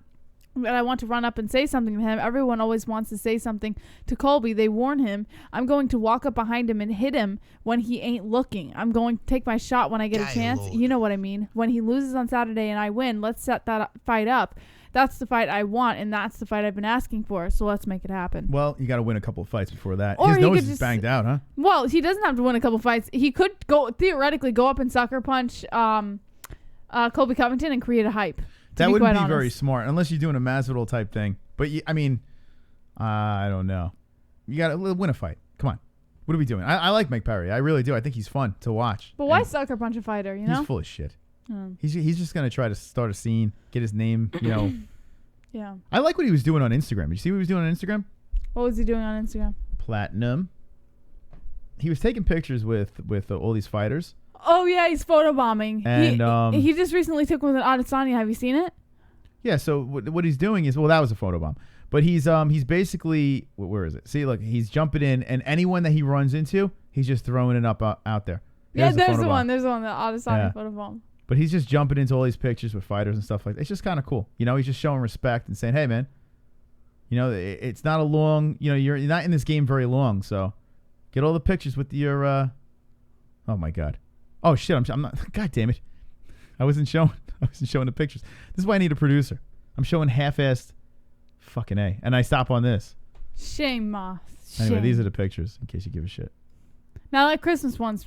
that I want to run up and say something to him. Everyone always wants to say something to Colby. They warn him. I'm going to walk up behind him and hit him when he ain't looking. I'm going to take my shot when I get a chance. You know what I mean. When he loses on Saturday and I win, let's set that fight up. That's the fight I want, and that's the fight I've been asking for. So let's make it happen. Well, you got to win a couple of fights before that. Or His he nose could is just- banged out, huh? Well, he doesn't have to win a couple fights. He could theoretically go up and sucker punch Colby Covington and create a hype. That wouldn't be very smart unless you're doing a Masvidal type thing. But I mean, I don't know. You got to win a fight. Come on. What are we doing? I like Mike Perry. I really do. I think he's fun to watch. But why sucker punch a fighter? You know, he's full of shit. He's just gonna try to start a scene, get his name. You know. Yeah. I like what he was doing on Instagram. Did you see what he was doing on Instagram? What was he doing on Instagram? Platinum. He was taking pictures with all these fighters. Oh yeah, he's photobombing. And he just recently took one with Adesanya. Have you seen it? Yeah. So what he's doing is, well, that was a photobomb. But he's basically, where is it? See, look, he's jumping in, and anyone that he runs into, he's just throwing it up out there. There's the one, the Adesanya photobomb. But he's just jumping into all these pictures with fighters and stuff like that. It's just kind of cool. You know, he's just showing respect and saying, hey, man, you know, it's not a long, you know, you're not in this game very long, so get all the pictures with your, oh, my God. Oh, shit, I'm not, God damn it. I wasn't showing the pictures. This is why I need a producer. I'm showing half-assed. Fucking A. And I stop on this. Shame, Moss. Anyway, these are the pictures, in case you give a shit. Now, that Christmas one's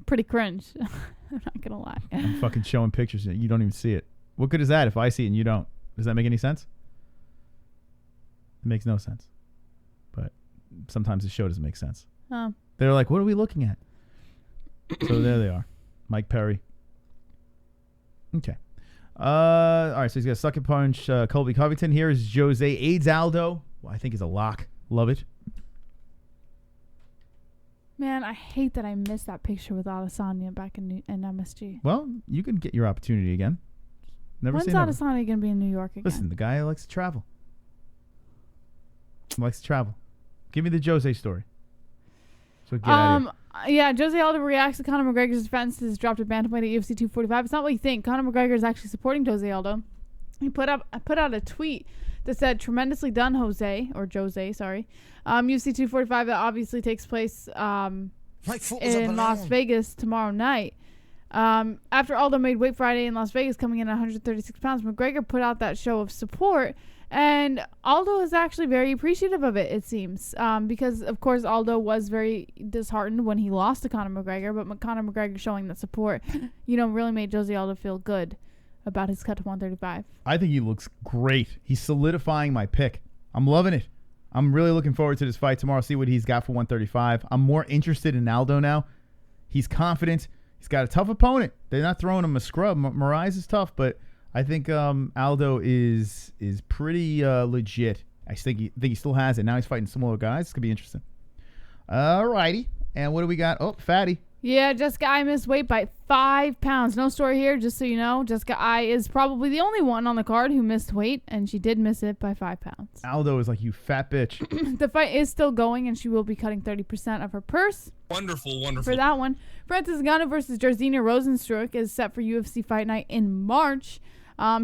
pretty cringe. I'm not going to lie. I'm fucking showing pictures and you don't even see it. What good is that if I see it and you don't? Does that make any sense? It makes no sense. But sometimes the show doesn't make sense. They're like, what are we looking at? So there they are. Mike Perry. Okay. All right, so he's got a sucker punch Colby Covington. Here is Jose aids Aldo. Well, I think is a lock. Love it. Man, I hate that I missed that picture with Adesanya back in MSG. Well, you can get your opportunity again. Never When's say never. Adesanya going to be in New York again? Listen, the guy likes to travel. Give me the Jose story. So get out of here. Yeah, Jose Aldo reacts to Conor McGregor's defense. Has dropped a bantamweight at UFC 245. It's not what you think. Conor McGregor is actually supporting Jose Aldo. He put out a tweet that said, "Tremendously done, Jose," or Jose, sorry. UFC 245 that obviously takes place in Las Vegas tomorrow night. After Aldo made weight Friday in Las Vegas, coming in at 136 pounds, McGregor put out that show of support. And Aldo is actually very appreciative of it, it seems. Because, of course, Aldo was very disheartened when he lost to Conor McGregor. But Conor McGregor showing that support, really made Jose Aldo feel good about his cut to 135. I think he looks great. He's solidifying my pick. I'm loving it. I'm really looking forward to this fight tomorrow, see what he's got for 135. I'm more interested in Aldo now. He's confident. He's got a tough opponent. They're not throwing him a scrub. Moraes is tough, but I think Aldo is pretty legit. I think he still has it. Now he's fighting smaller guys. It's going to be interesting. All righty. And what do we got? Oh, Fatty. Yeah, Jessica I missed weight by 5 pounds. No story here, just so you know. Jessica I is probably the only one on the card who missed weight, and she did miss it by 5 pounds. Aldo is like, you fat bitch. The fight is still going, and she will be cutting 30% of her purse. Wonderful. For that one. Francis Ngannou versus Jairzinho Rozenstruik is set for UFC Fight Night in March.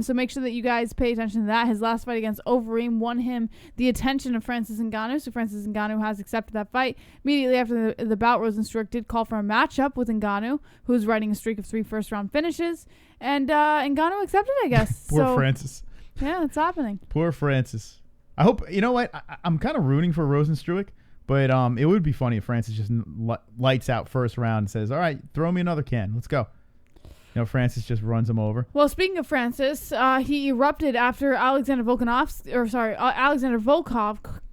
So make sure that you guys pay attention to that. His last fight against Overeem won him the attention of Francis Ngannou. So Francis Ngannou has accepted that fight. Immediately after the bout, Rozenstruik did call for a matchup with Ngannou, who is riding a streak of 3 first-round finishes. And Ngannou accepted, I guess. Poor Francis. Yeah, it's happening. Poor Francis. I hope, you know what? I'm kind of rooting for Rozenstruik, but it would be funny if Francis just lights out first round and says, all right, throw me another can. Let's go. Francis just runs him over. Well, speaking of Francis, he erupted after Alexander Volkov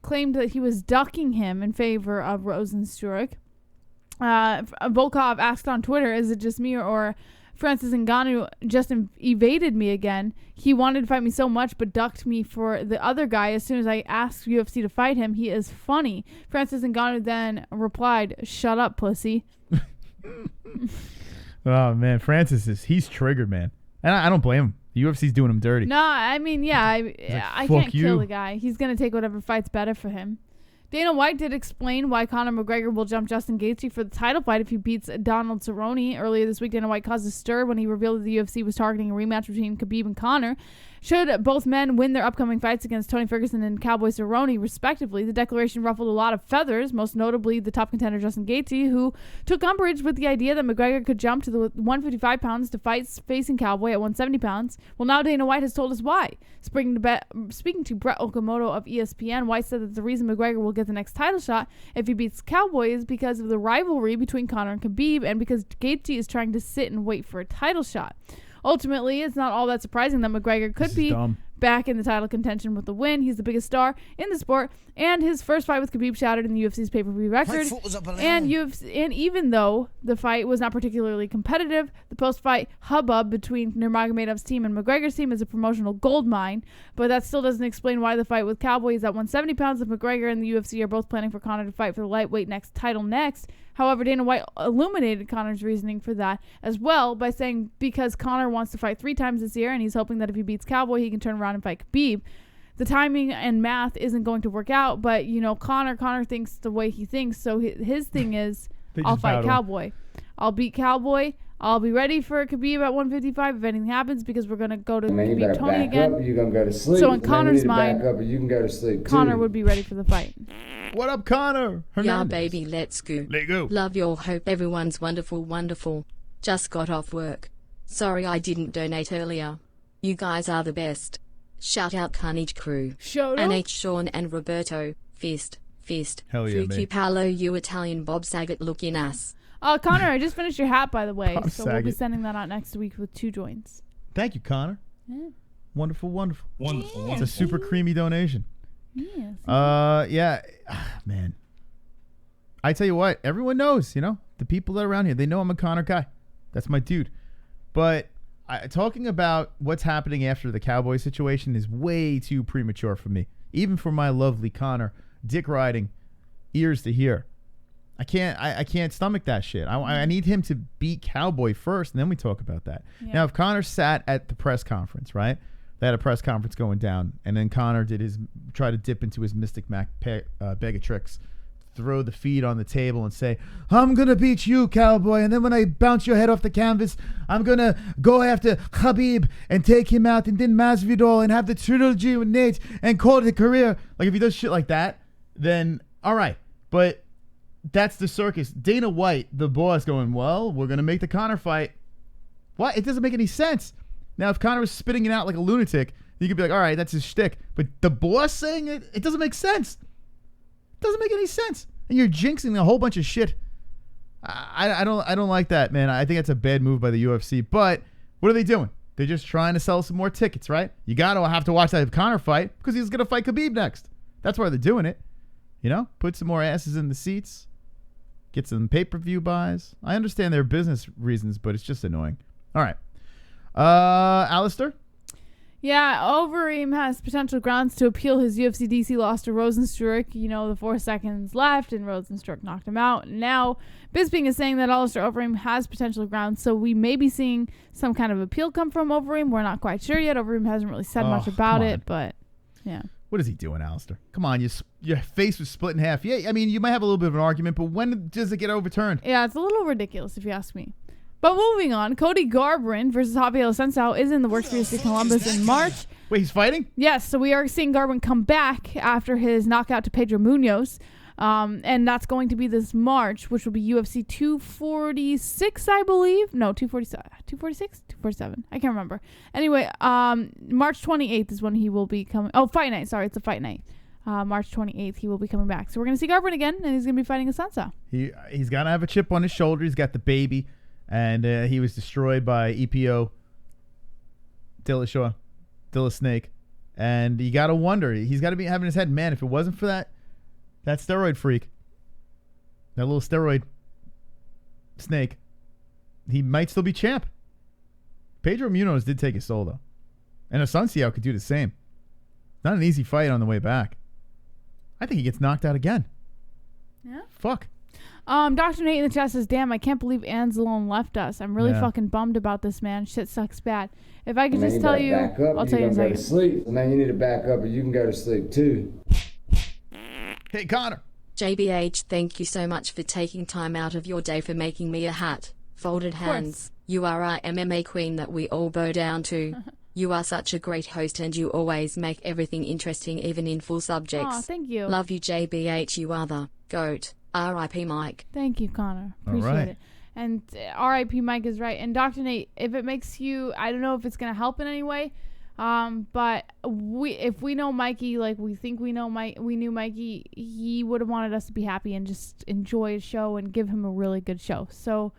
claimed that he was ducking him in favor of Rozenstruik. Volkov asked on Twitter, is it just me or Francis Ngannou just evaded me again? He wanted to fight me so much but ducked me for the other guy as soon as I asked UFC to fight him. He is funny. Francis Ngannou then replied, shut up, pussy. Oh, man, he's triggered, man. And I don't blame him. The UFC's doing him dirty. No, I mean, yeah, I can't kill the guy. He's going to take whatever fight's better for him. Dana White did explain why Conor McGregor will jump Justin Gaethje for the title fight if he beats Donald Cerrone. Earlier this week, Dana White caused a stir when he revealed that the UFC was targeting a rematch between Khabib and Conor. Should both men win their upcoming fights against Tony Ferguson and Cowboy Cerrone, respectively, the declaration ruffled a lot of feathers, most notably the top contender Justin Gaethje, who took umbrage with the idea that McGregor could jump to the 155 pounds to fight facing Cowboy at 170 pounds. Well, now Dana White has told us why. Speaking to Brett Okamoto of ESPN, White said that the reason McGregor will get the next title shot if he beats Cowboy is because of the rivalry between Conor and Khabib and because Gaethje is trying to sit and wait for a title shot. Ultimately, it's not all that surprising that McGregor could be back in the title contention with the win. He's the biggest star in the sport, and his first fight with Khabib shattered in the UFC's pay-per-view record. And even though the fight was not particularly competitive, the post-fight hubbub between Nurmagomedov's team and McGregor's team is a promotional goldmine. But that still doesn't explain why the fight with Cowboy is at 170 pounds if McGregor and the UFC are both planning for Conor to fight for the lightweight title next. However, Dana White illuminated Conor's reasoning for that as well by saying because Conor wants to fight 3 times this year and he's hoping that if he beats Cowboy, he can turn around and fight Khabib. The timing and math isn't going to work out, but, Conor thinks the way he thinks, so his thing is, I'll fight Cowboy. I'll beat Cowboy. I'll be ready for Khabib at 155 if anything happens because we're going to go to Khabib Tony again. Up, you're going to go to sleep. So in Conor's mind, back up, you can go to sleep Conor would be ready for the fight. What up, Conor? Yeah, baby, let's go. Let go. Love your hope everyone's wonderful. Just got off work. Sorry I didn't donate earlier. You guys are the best. Shout out Carnage Crew. NH Sean and Roberto. Fist. Hell yeah, Fuki mate. Paolo, you Italian Bob Saget looking ass. Connor, I just finished your hat, by the way. Bob so we'll be Saget. sending that out next week with 2 joints. Thank you, Conor. Yeah. Wonderful. Wonderful. It's a super creamy donation. Yes. Man. I tell you what, everyone knows, the people that are around here, they know I'm a Conor guy. That's my dude. But talking about what's happening after the Cowboy situation is way too premature for me. Even for my lovely Conor, dick riding, ears to hear. I can't stomach that shit. I need him to beat Cowboy first, and then we talk about that. Yeah. Now, if Conor sat at the press conference, right? They had a press conference going down, and then Conor try to dip into his Mystic Mac bag of tricks, throw the feet on the table and say, I'm going to beat you, Cowboy, and then when I bounce your head off the canvas, I'm going to go after Khabib and take him out, and then Masvidal and have the trilogy with Nate and call it a career. Like, if he does shit like that, then all right. But that's the circus. Dana White, the boss, going, well, we're going to make the Conor fight. What? It doesn't make any sense. Now, if Conor was spitting it out like a lunatic, you could be like, all right, that's his shtick. But the boss saying it doesn't make sense. It doesn't make any sense. And you're jinxing a whole bunch of shit. I don't like that, man. I think that's a bad move by the UFC. But what are they doing? They're just trying to sell some more tickets, right? You got to have to watch that Conor fight because he's going to fight Khabib next. That's why they're doing it. Put some more asses in the seats. Get some pay-per-view buys. I understand their business reasons, but it's just annoying. All right. Alistair? Yeah, Overeem has potential grounds to appeal his UFC DC loss to Rozenstruik. The 4 seconds left, and Rozenstruik knocked him out. Now, Bisping is saying that Alistair Overeem has potential grounds, so we may be seeing some kind of appeal come from Overeem. We're not quite sure yet. Overeem hasn't really said much about it, but yeah. What is he doing, Alistair? Come on, your face was split in half. Yeah, I mean, you might have a little bit of an argument, but when does it get overturned? Yeah, it's a little ridiculous if you ask me. But moving on, Cody Garbrandt versus Javier Assunção is in the works for UFC Columbus in March. Wait, he's fighting? Yes, so we are seeing Garbrandt come back after his knockout to Pedro Munoz. And that's going to be this March, which will be UFC 246, I believe. No, 246? 247. I can't remember. Anyway, March 28th is when he will be coming. Oh, fight night. Sorry, it's a fight night. March 28th, he will be coming back. So we're going to see Garbrandt again, and he's going to be fighting Assunção. He's got to have a chip on his shoulder. He's got the baby. And he was destroyed by EPO, Dilla Snake. And you got to wonder, he's got to be having his head, man, if it wasn't for that steroid freak, that little steroid snake, he might still be champ. Pedro Munoz did take his soul, though. And Assunção could do the same. Not an easy fight on the way back. I think he gets knocked out again. Yeah? Fuck. Dr. Nate in the chat says, damn, I can't believe Anzalone left us. I'm really fucking bummed about this, man. Shit sucks bad. If I could just tell you, I'll tell you in a second. Go to sleep. Now you need to back up or you can go to sleep too. Hey, Conor. JBH, thank you so much for taking time out of your day for making me a hat. Folded hands. You are our MMA queen that we all bow down to. You are such a great host and you always make everything interesting even in full subjects. Aw, thank you. Love you JBH, you are the GOAT. R.I.P. Mike. Thank you, Connor. All Appreciate right. it. And R.I.P. Mike is right. And Dr. Nate, if it makes you, I don't know if it's going to help in any way, but if we know Mikey, like we think we knew Mikey, he would have wanted us to be happy and just enjoy his show and give him a really good show. So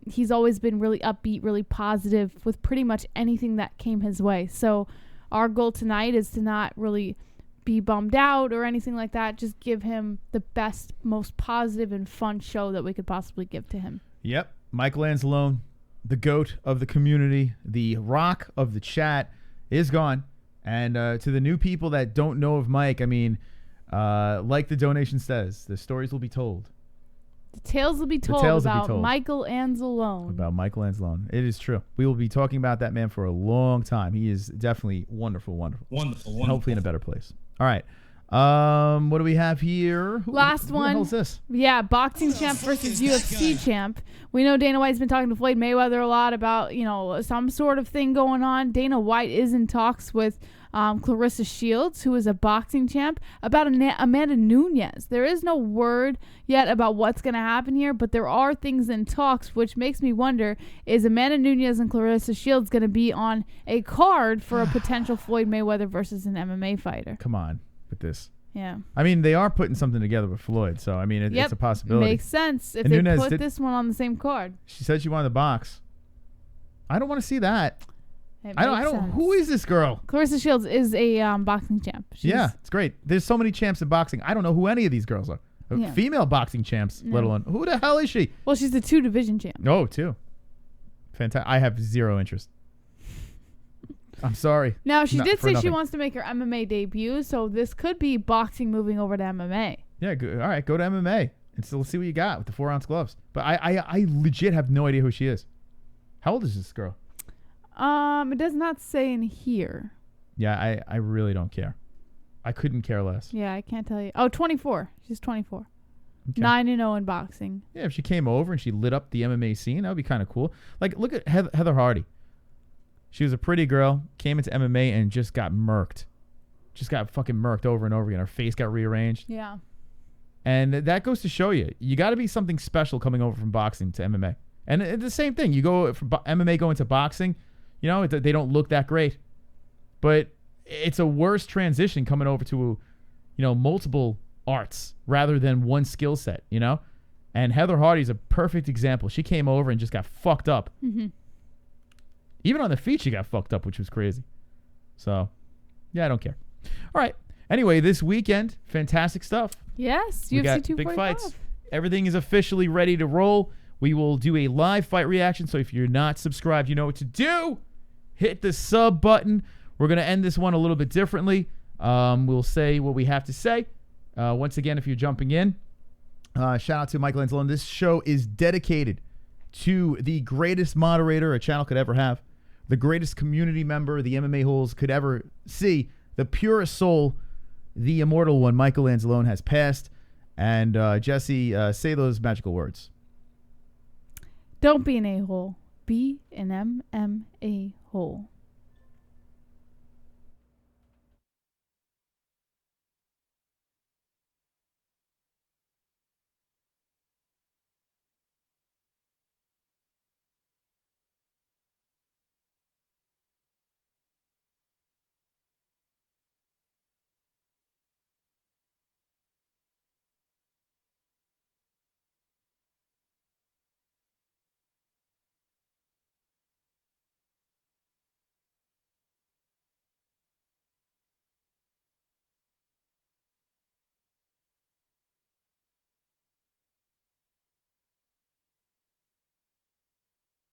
he's always been really upbeat, really positive with pretty much anything that came his way. So our goal tonight is to not really be bummed out or anything like that. Just give him the best, most positive and fun show that we could possibly give to him. Yep. Michael Anzalone, the GOAT of the community, the rock of the chat, is gone. And to the new people that don't know of Mike, I mean, like the donation says, the stories will be told. The tales will be told about Michael Anzalone. About Michael Anzalone. It is true. We will be talking about that man for a long time. He is definitely wonderful, wonderful. Wonderful. And hopefully in a better place. All right. What do we have here? Last who one. the hell is this? Yeah, boxing champ versus UFC champ. We know Dana White's been talking to Floyd Mayweather a lot about, some sort of thing going on. Dana White is in talks with Clarissa Shields, who is a boxing champ, about Amanda Nunes. There is no word yet about what's going to happen here, but there are things in talks, which makes me wonder, is Amanda Nunes and Clarissa Shields going to be on a card for a potential Floyd Mayweather versus an MMA fighter? Come on with this. Yeah. I mean, they are putting something together with Floyd, so, I mean, it's a possibility. Makes sense if and they Nunes put this one on the same card. She said she wanted to box. I don't want to see that. It I makes don't. sense. Who is this girl? Clarissa Shields is a boxing champ. Yeah, it's great. There's so many champs in boxing. I don't know who any of these girls are. Yeah. Female boxing champs, No. let alone. Who the hell is she? Well, she's the 2-division champ. Oh, two. Fantastic. I have zero interest. I'm sorry. Now, she did say she nothing. wants to make her MMA debut, so this could be boxing moving over to MMA. Yeah, all right, go to MMA and still see what you got with the 4-ounce gloves. But I legit have no idea who she is. How old is this girl? It does not say in here. Yeah, I really don't care. I couldn't care less. Yeah, I can't tell you. Oh, 24. She's 24. Okay. 9-0 in boxing. Yeah, if she came over and she lit up the MMA scene, that would be kind of cool. Like, look at Heather Hardy. She was a pretty girl, came into MMA and just got murked. Just got fucking murked over and over again. Her face got rearranged. Yeah. And that goes to show you got to be something special coming over from boxing to MMA. And the same thing. You go from MMA going to boxing, they don't look that great. But it's a worse transition coming over to, multiple arts rather than one skill set, And Heather Hardy's a perfect example. She came over and just got fucked up. Mm-hmm. Even on the feet, she got fucked up, which was crazy. So, yeah, I don't care. All right. Anyway, this weekend, fantastic stuff. Yes, We UFC got 245. big fights. Everything is officially ready to roll. We will do a live fight reaction, so if you're not subscribed, you know what to do. Hit the sub button. We're going to end this one a little bit differently. We'll say what we have to say. Once again, if you're jumping in, shout out to Michael Anzalone. This show is dedicated to the greatest moderator a channel could ever have, the greatest community member the MMA-Holes could ever see, the purest soul, the immortal one, Michael Anzalone, has passed. And Jesse, say those magical words. Don't be an a-hole. Be an MMA hole.